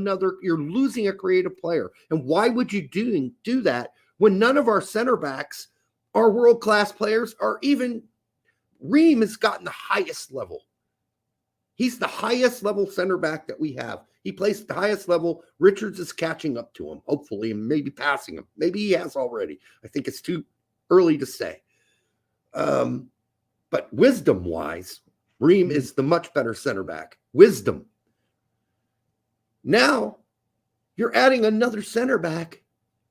creative player. And why would you do that when none of our center backs are world-class players, or even Ream has gotten the highest level. He's the highest level center back that we have. He plays at the highest level. Richards is catching up to him, hopefully, and maybe passing him. Maybe he has already. I think it's too early to say. But wisdom-wise, Ream is the much better center back. Wisdom. Now, you're adding another center back,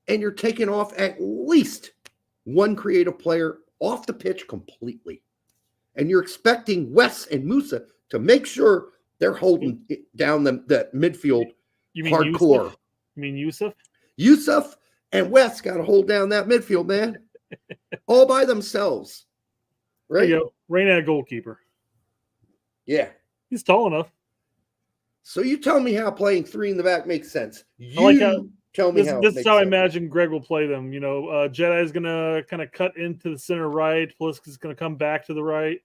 and you're taking off at least one creative player off the pitch completely. And you're expecting Wes and Musa to make sure they're holding down the midfield hardcore. Yusuf? You mean Yusuf? Yusuf and Wes got to hold down that midfield, man. All by themselves. Right? There you go. Reyna goalkeeper. Yeah. He's tall enough. So you tell me how playing three in the back makes sense. Tell me how. This is how I imagine Gregg will play them. You know, Jedi is going to kind of cut into the center right. Pulisic is going to come back to the right.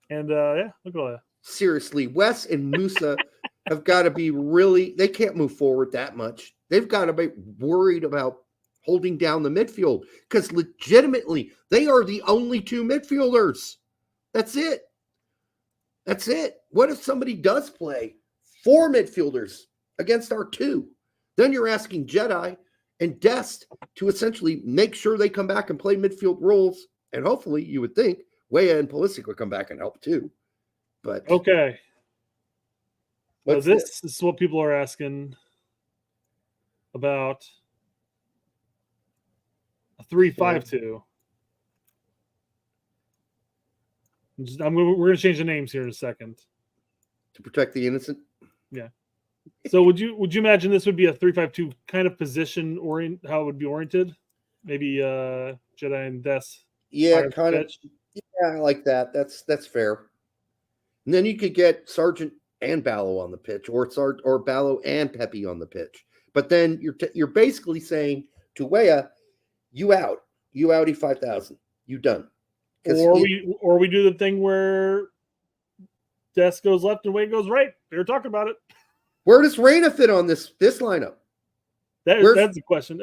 And, yeah, look at all that. Seriously, Wes and Musa have got to be they can't move forward that much. They've got to be worried about holding down the midfield, because legitimately, they are the only two midfielders. That's it. That's it. What if somebody does play four midfielders against our two? Then you're asking Jedi and Dest to essentially make sure they come back and play midfield roles. And hopefully, you would think Weah and Pulisic will come back and help too. But okay. So this is what people are asking about a 3-5-2. We're going to change the names here in a second. To protect the innocent? Yeah. So would you imagine this would be a 3-5-2 kind of position how it would be oriented? Maybe Jedi and Des. Yeah, kind of. Yeah, I like that. That's fair. And then you could get Sargent and Ballo on the pitch, or Ballo and Pepe on the pitch. But then you're basically saying to Weah, you out. You outie 5,000. You done. Or we do the thing where Des goes left and Wayne goes right. They were talking about it. Where does Reyna fit on this lineup? That's the question.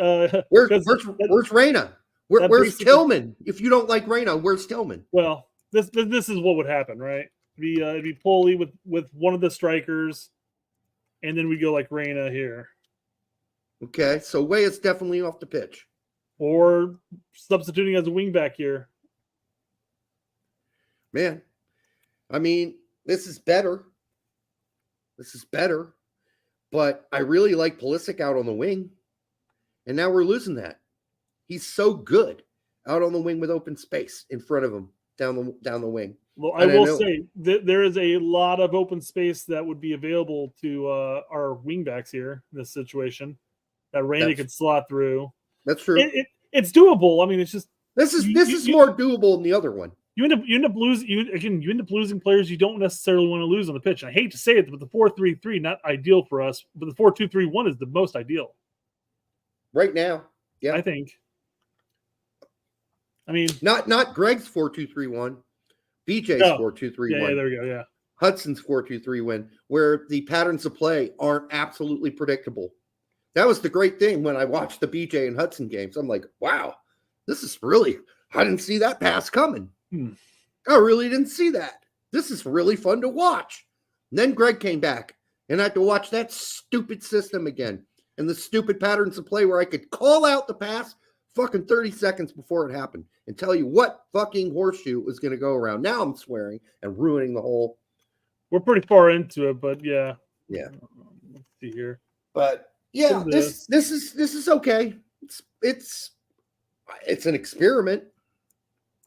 Where's Reyna? Where's Tillman? If you don't like Reyna, where's Tillman? Well, this is what would happen, right? It'd be Poli with one of the strikers, and then we go like Reyna here. Okay, so Weah's definitely off the pitch. Or substituting as a wingback here. Man, I mean, this is better. But I really like Pulisic out on the wing. And now we're losing that. He's so good out on the wing with open space in front of him down the wing. Well, I will say that there is a lot of open space that would be available to our wingbacks here in this situation that Randy could slot through. That's true. It's doable. I mean, it's just this is more doable than the other one. You end up losing players you don't necessarily want to lose on the pitch. And I hate to say it, but the 4-3-3 not ideal for us, but the 4-2-3-1 is the most ideal right now. Yeah, I think. I mean, not Greg's 4-2-3-1, BJ's 4-2-3-1. Yeah, there we go. Yeah, Hudson's 4-2-3-1, where the patterns of play aren't absolutely predictable. That was the great thing when I watched the BJ and Hudson games. I'm like, wow, this is really, I didn't see that pass coming. I really didn't see that. This is really fun to watch. And then Gregg came back, and I had to watch that stupid system again and the stupid patterns of play where I could call out the pass fucking 30 seconds before it happened and tell you what fucking horseshoe was going to go around. Now I'm swearing and ruining the whole. We're pretty far into it, but yeah. Yeah. Let's see here. But yeah, this is okay. It's an experiment,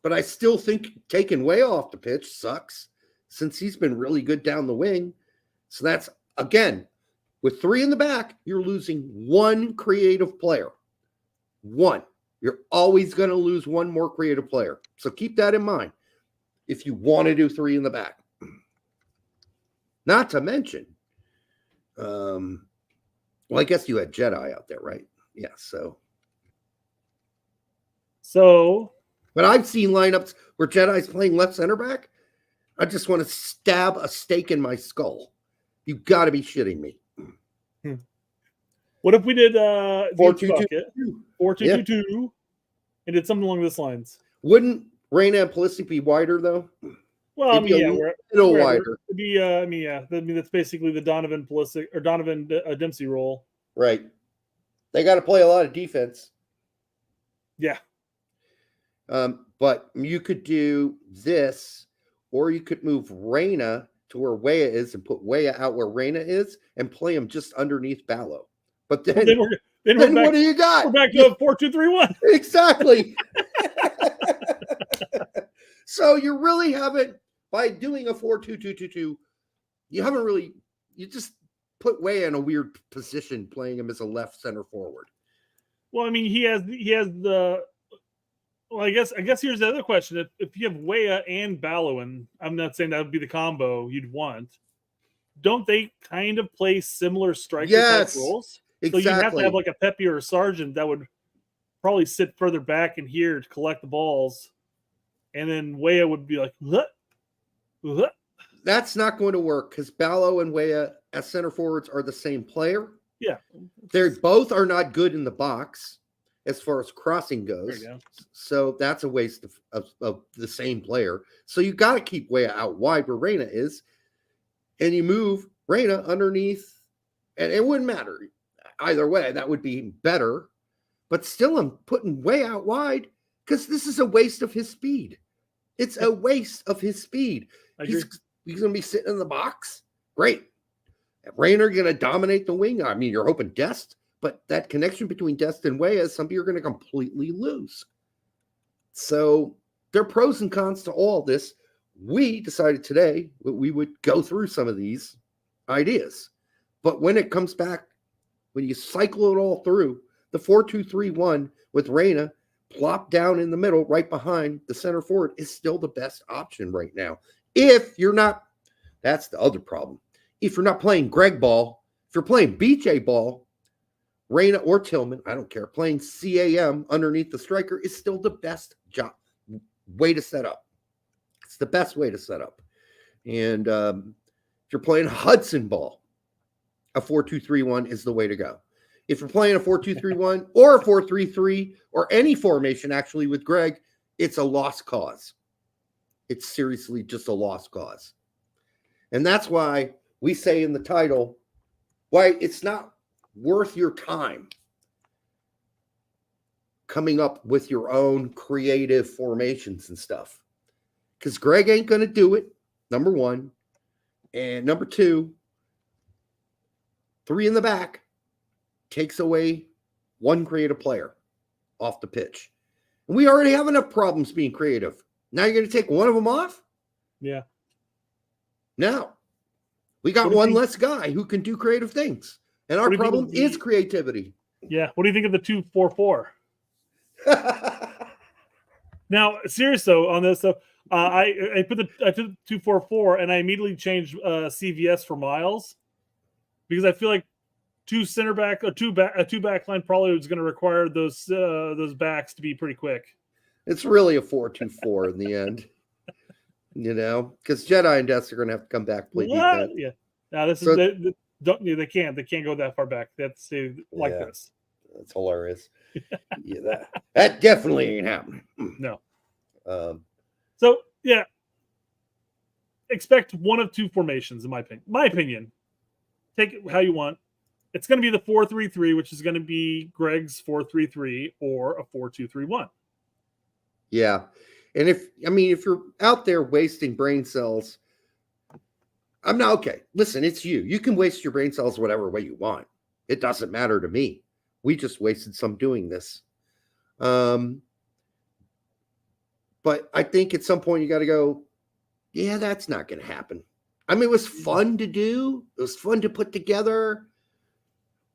but I still think taking way off the pitch sucks since he's been really good down the wing. So that's, again, with 3 in the back, you're losing one creative player. One. You're always going to lose one more creative player. So keep that in mind if you want to do 3 in the back. Not to mention, well, I guess you had Jedi out there, right? Yeah, so. But I've seen lineups where Jedi's playing left center back. I just want to stab a stake in my skull. You got to be shitting me. What if we did 4-2-2, 4-2-2, and did something along those lines? Wouldn't Reyna and Pulisic be wider though? Well, I mean, yeah, a little wider. It'd be, I mean, yeah, that's basically the Donovan Pulisic or Donovan Dempsey role. Right. They got to play a lot of defense. Yeah. But you could do this, or you could move Reyna to where Weah is and put Weah out where Reyna is and play him just underneath Ballo. But then what do you got? We're back to a 4-2-3-1. Exactly. So you really haven't, by doing a 4-2-2-2-2, you just put Weah in a weird position playing him as a left center forward. Well, I mean, he has the. Well, I guess here's the other question: if you have Weah and Ballo, and I'm not saying that would be the combo you'd want, don't they kind of play similar striker type roles? Exactly. So you have to have like a Pepe or a Sargent that would probably sit further back in here to collect the balls, and then Weah would be like, That's not going to work because Ballo and Weah as center forwards are the same player. Yeah, they both are not good in the box as far as crossing goes. So that's a waste of the same player. So you got to keep Weah out wide where Reyna is, and you move Reyna underneath, and it wouldn't matter either way. That would be better, but still I'm putting Weah out wide because this is a waste of his speed. It's a waste of his speed. He's going to be sitting in the box. Great. Reyna going to dominate the wing. I mean, you're hoping Dest, but that connection between Dest and Weah is something you're going to completely lose. So there are pros and cons to all this. We decided today that we would go through some of these ideas. But when it comes back, when you cycle it all through, the 4-2-3-1 with Reyna plop down in the middle right behind the center forward is still the best option right now. If you're not, that's the other problem. If you're not playing Gregg ball, if you're playing BJ ball, Reyna or Tillman, I don't care, playing CAM underneath the striker is still the best way to set up. It's the best way to set up. And if you're playing Hudson ball, a 4-2-3-1 is the way to go. If you're playing a 4-2-3-1 or a 4-3-3 or any formation actually with Gregg, it's a lost cause. It's seriously just a lost cause. And that's why we say in the title, why it's not worth your time coming up with your own creative formations and stuff. Because Gregg ain't going to do it, number one. And number two, 3 in the back takes away one creative player off the pitch. And we already have enough problems being creative. Now you're going to take one of them off? Yeah. Now, we got one less guy who can do creative things. And our problem is creativity. Yeah. What do you think of the 2-4-4? Now, serious though on this stuff, I took 2-4-4 and I immediately changed CVS for Miles because I feel like a two back line probably was going to require those backs to be pretty quick. It's really a 4-2-4 in the end. Because Jedi and Deaths are going to have to come back play defense. Yeah. Now this is they can't go that far back. That's like this. That's hilarious. That definitely ain't happening. No. So yeah, expect one of two formations in my opinion. My opinion. Take it how you want. It's going to be the 4-3-3, which is going to be Gregg's 4-3-3 or a 4-2-3-1. Yeah. And if you're out there wasting brain cells, I'm not okay. Listen, it's you. You can waste your brain cells whatever way you want. It doesn't matter to me. We just wasted some doing this. But I think at some point you got to go, yeah, that's not going to happen. I mean, it was fun to do. It was fun to put together.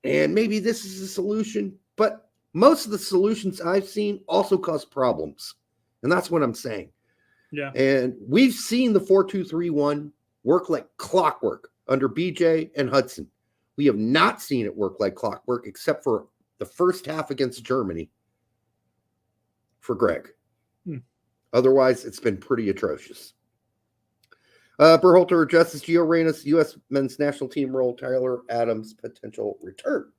And maybe this is a solution. But most of the solutions I've seen also cause problems. And that's what I'm saying. Yeah. And we've seen the 4-2-3-1 work like clockwork under BJ and Hudson. We have not seen it work like clockwork except for the first half against Germany for Gregg. Otherwise, it's been pretty atrocious. Berhalter addresses Gio Reyna's U.S. men's national team role, Tyler Adams' potential return.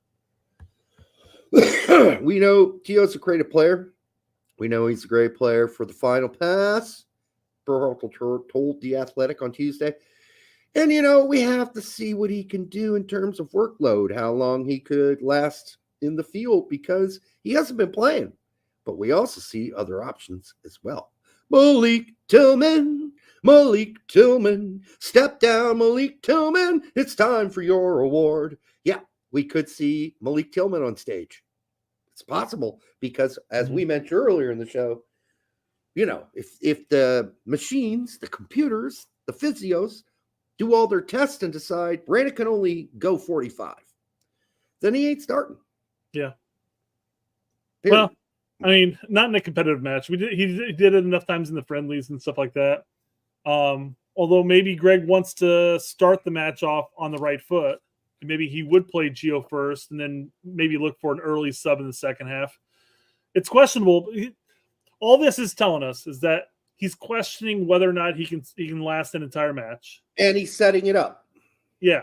We know Gio's a creative player. We know he's a great player for the final pass. Berhalter told The Athletic on Tuesday. And, we have to see what he can do in terms of workload, how long he could last in the field because he hasn't been playing. But we also see other options as well. Malik Tillman, step down, Malik Tillman. It's time for your award. Yeah, we could see Malik Tillman on stage. It's possible because, as we mentioned earlier in the show, if the machines, the computers, the physios do all their tests and decide Brandon can only go 45, then he ain't starting. Yeah. Period. Well, I mean, not in a competitive match. He did it enough times in the friendlies and stuff like that. Although maybe Gregg wants to start the match off on the right foot. Maybe he would play Gio first and then maybe look for an early sub in the second half. It's questionable. All this is telling us is that he's questioning whether or not he can last an entire match. And he's setting it up. Yeah.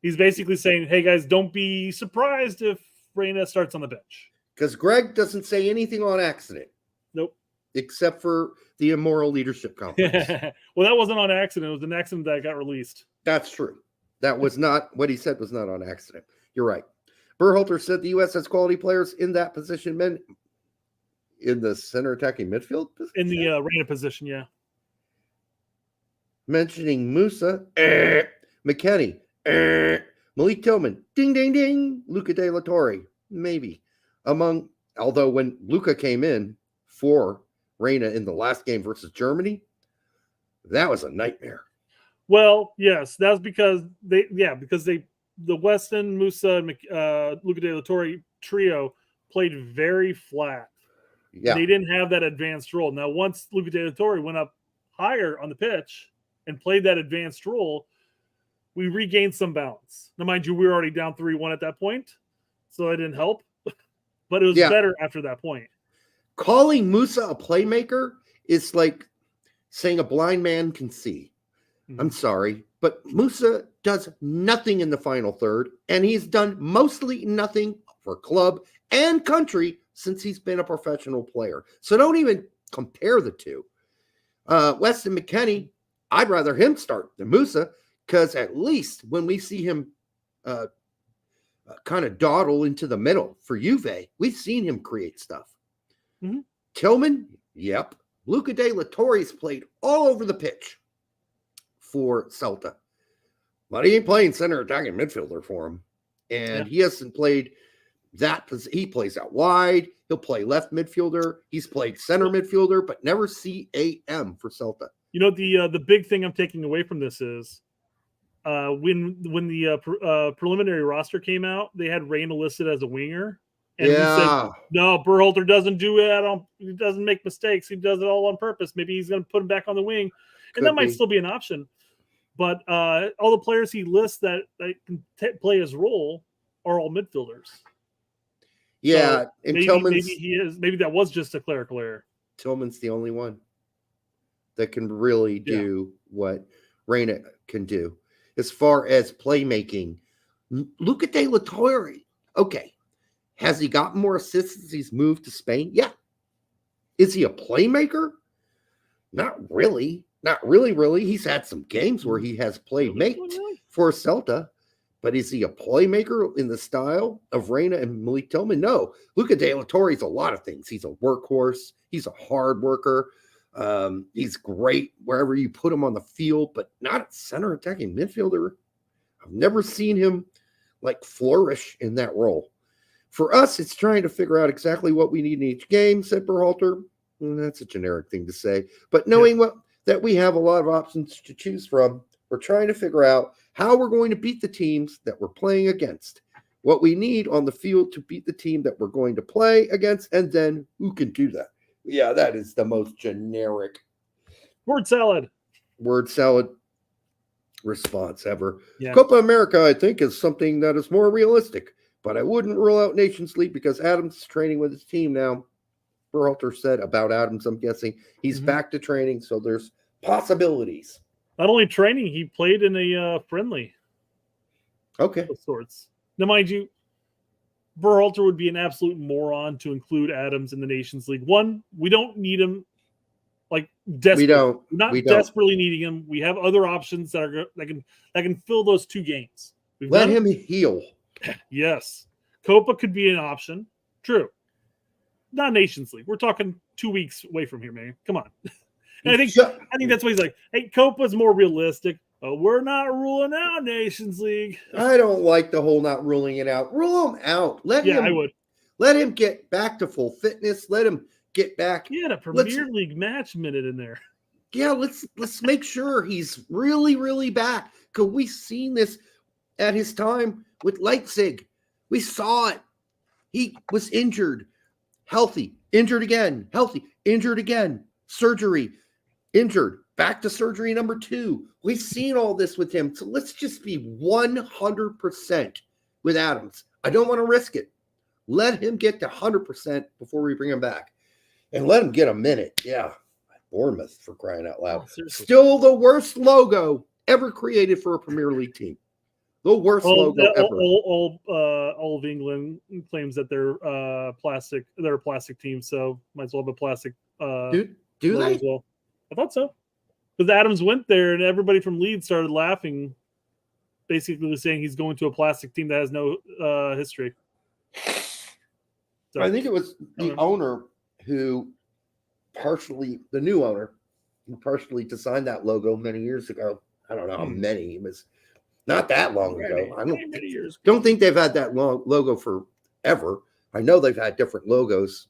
He's basically saying, hey, guys, don't be surprised if Reyna starts on the bench. Because Gregg doesn't say anything on accident. Nope. Except for the immoral leadership conference. Well, that wasn't on accident. It was an accident that got released. That's true. That was not what he said was not on accident. You're right. Berhalter said the U.S. has quality players in that position, men in the center attacking midfield position? In the Reyna position, yeah. Mentioning Musa, McKennie, Malik Tillman, ding, ding, ding, Luca De La Torre, maybe. Although when Luca came in for Reyna in the last game versus Germany, that was a nightmare. Well, yes, that's because the Weston, Musa, and Luca De La Torre trio played very flat. Yeah. They didn't have that advanced role. Now, once Luca De La Torre went up higher on the pitch and played that advanced role, we regained some balance. Now, mind you, we were already down 3-1 at that point, so that didn't help. But it was better after that point. Calling Musa a playmaker is like saying a blind man can see. Mm-hmm. I'm sorry, but Musa does nothing in the final third, and he's done mostly nothing for club and country since he's been a professional player. So don't even compare the two. Weston McKennie, I'd rather him start than Musa, because at least when we see him kind of dawdle into the middle for Juve, we've seen him create stuff. Mm-hmm. Tillman, yep. Luca De La Torre's played all over the pitch for Celta, but he ain't playing center attacking midfielder for him. And he hasn't played that. He plays out wide. He'll play left midfielder. He's played center midfielder, but never CAM for Celta. You know, the big thing I'm taking away from this is when the preliminary roster came out, they had Reyna listed as a winger. And we said, no, Berhalter doesn't do it. He doesn't make mistakes. He does it all on purpose. Maybe he's going to put him back on the wing. And that might still be an option. But all the players he lists that can play his role are all midfielders. Yeah, so maybe that was just a clerical error. Tillman's the only one that can really do what Reyna can do. As far as playmaking, look at De La Torre. Okay. Has he gotten more assists since he's moved to Spain? Yeah. Is he a playmaker? Not really. Not really. He's had some games where he has played for Celta. But is he a playmaker in the style of Reyna and Malik Tillman? No. Luca De La Torre is a lot of things. He's a workhorse. He's a hard worker. He's great wherever you put him on the field, but not at center attacking midfielder. I've never seen him like flourish in that role. For us, it's trying to figure out exactly what we need in each game, said Berhalter. That's a generic thing to say. But knowing that we have a lot of options to choose from, we're trying to figure out how we're going to beat the teams that we're playing against, what we need on the field to beat the team that we're going to play against, and then who can do that. Yeah, that is the most generic word salad response ever. Yeah. Copa America, I think, is something that is more realistic, but I wouldn't rule out Nations League because Adams is training with his team now. Berhalter said about Adams, I'm guessing he's back to training, so there's possibilities. Not only training, he played in a friendly. Okay. Of sorts. Now, mind you, Berhalter would be an absolute moron to include Adams in the Nations League. One, we don't need him like desperately. We don't. Desperately needing him. We have other options that can fill those 2 games. Let him heal. Yes. Copa could be an option. True. Not Nations League. We're talking 2 weeks away from here, man. Come on. And I think that's why he's like, hey, Copa's more realistic. Oh, we're not ruling out Nations League. I don't like the whole not ruling it out. Rule him out. I would. Let him get back to full fitness. Let him get back. He had a Premier League match minute in there. Yeah, let's make sure he's really, really back. Because we've seen this at his time with Leipzig. We saw it. He was injured, healthy, injured again, healthy, injured again, surgery, injured, back to surgery number 2. We've seen all this with him. So let's just be 100% with Adams. I don't want to risk it. Let him get to 100% before we bring him back. And let him get a minute. Yeah. Bournemouth, for crying out loud. Still the worst logo ever created for a Premier League team. The worst logo ever. All of England claims that they're a plastic team, so might as well have a plastic do they? As well. I thought so. Because Adams went there and everybody from Leeds started laughing, basically saying he's going to a plastic team that has no history. So, I think it was the owner who the new owner who partially designed that logo many years ago. I don't know how many. It was not that long ago. I don't think they've had that long logo forever. I know they've had different logos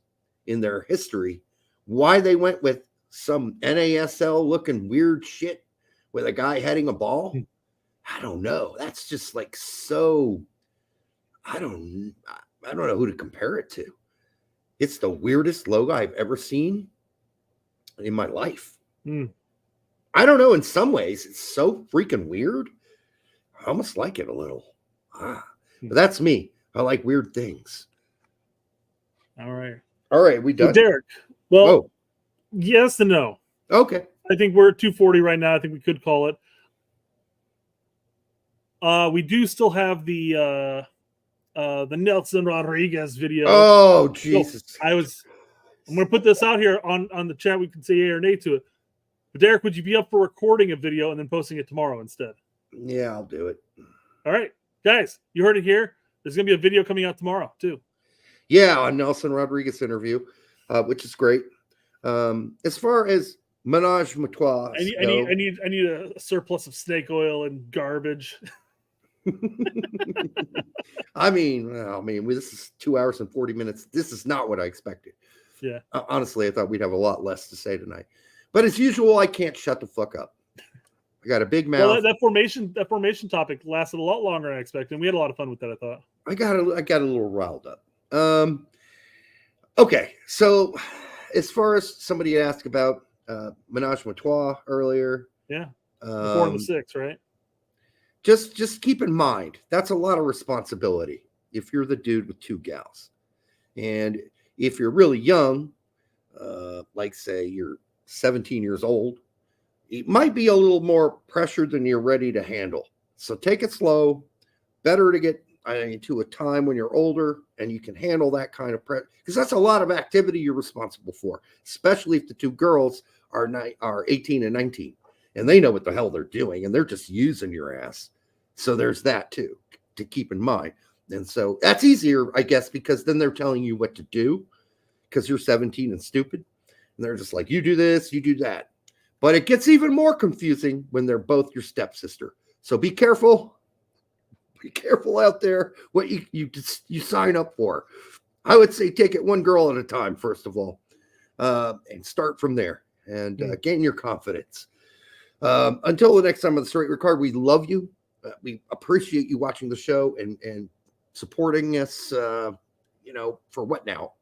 in their history. Why they went with some NASL looking weird shit with a guy heading a ball, I don't know. That's just like so. I don't know who to compare it to. It's the weirdest logo I've ever seen in my life. I don't know. In some ways, it's so freaking weird. I almost like it a little. But that's me. I like weird things. All right. We done. So Derek. Well, yes and no. Okay. I think we're at 240 right now. I think we could call it. We do still have the Nelsen Rodriguez video. Oh, Jesus. So I'm going to put this out here on the chat. We can say yay or nay to it. But Derek, would you be up for recording a video and then posting it tomorrow instead? Yeah, I'll do it. All right. Guys, you heard it here. There's going to be a video coming out tomorrow, too. Yeah, a Nelsen Rodriguez interview, which is great. As far as Menage a Trois, I need a surplus of snake oil and garbage. I mean, this is 2 hours and 40 minutes. This is not what I expected. Yeah. Honestly, I thought we'd have a lot less to say tonight. But as usual, I can't shut the fuck up. I got a big mouth. Well, that formation topic lasted a lot longer than I expected, and we had a lot of fun with that, I thought. I got a little riled up. Okay, so as far as somebody asked about Menage a Trois earlier. Yeah. The 4 and the 6, right? Just keep in mind, that's a lot of responsibility if you're the dude with 2 gals. And if you're really young, like say you're 17 years old, it might be a little more pressure than you're ready to handle. So take it slow. Better to get to a time when you're older and you can handle that kind of pressure, because that's a lot of activity you're responsible for, especially if the two girls are 18 and 19 and they know what the hell they're doing and they're just using your ass. So there's that too to keep in mind. And so that's easier, I guess, because then they're telling you what to do because you're 17 and stupid. And they're just like, you do this, you do that. But it gets even more confusing when they're both your stepsister. So be careful. Be careful out there what you sign up for. I would say take it one girl at a time, first of all, and start from there and gain your confidence. Until the next time on the Straight Record, we love you. We appreciate you watching the show and supporting us, for what now?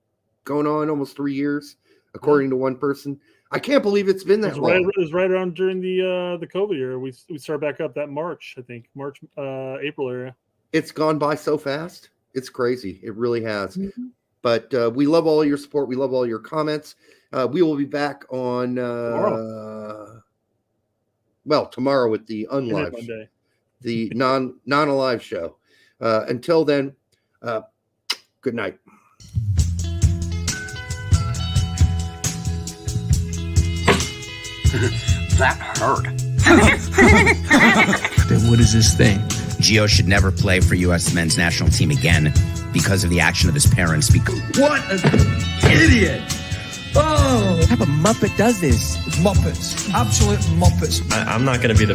Going on almost 3 years, according to one person. I can't believe it's been that long. It was right around during the COVID year. We started back up that March, I think. April area. It's gone by so fast. It's crazy. It really has. Mm-hmm. But we love all your support. We love all your comments. We will be back on tomorrow with the unlive, the non-alive show. Until then, good night. That hurt. Then what is this thing? Gio should never play for U.S. men's national team again because of the action of his parents. What an idiot! Oh, what type of Muppet does this? Muppets, absolute Muppets. I'm not going to be the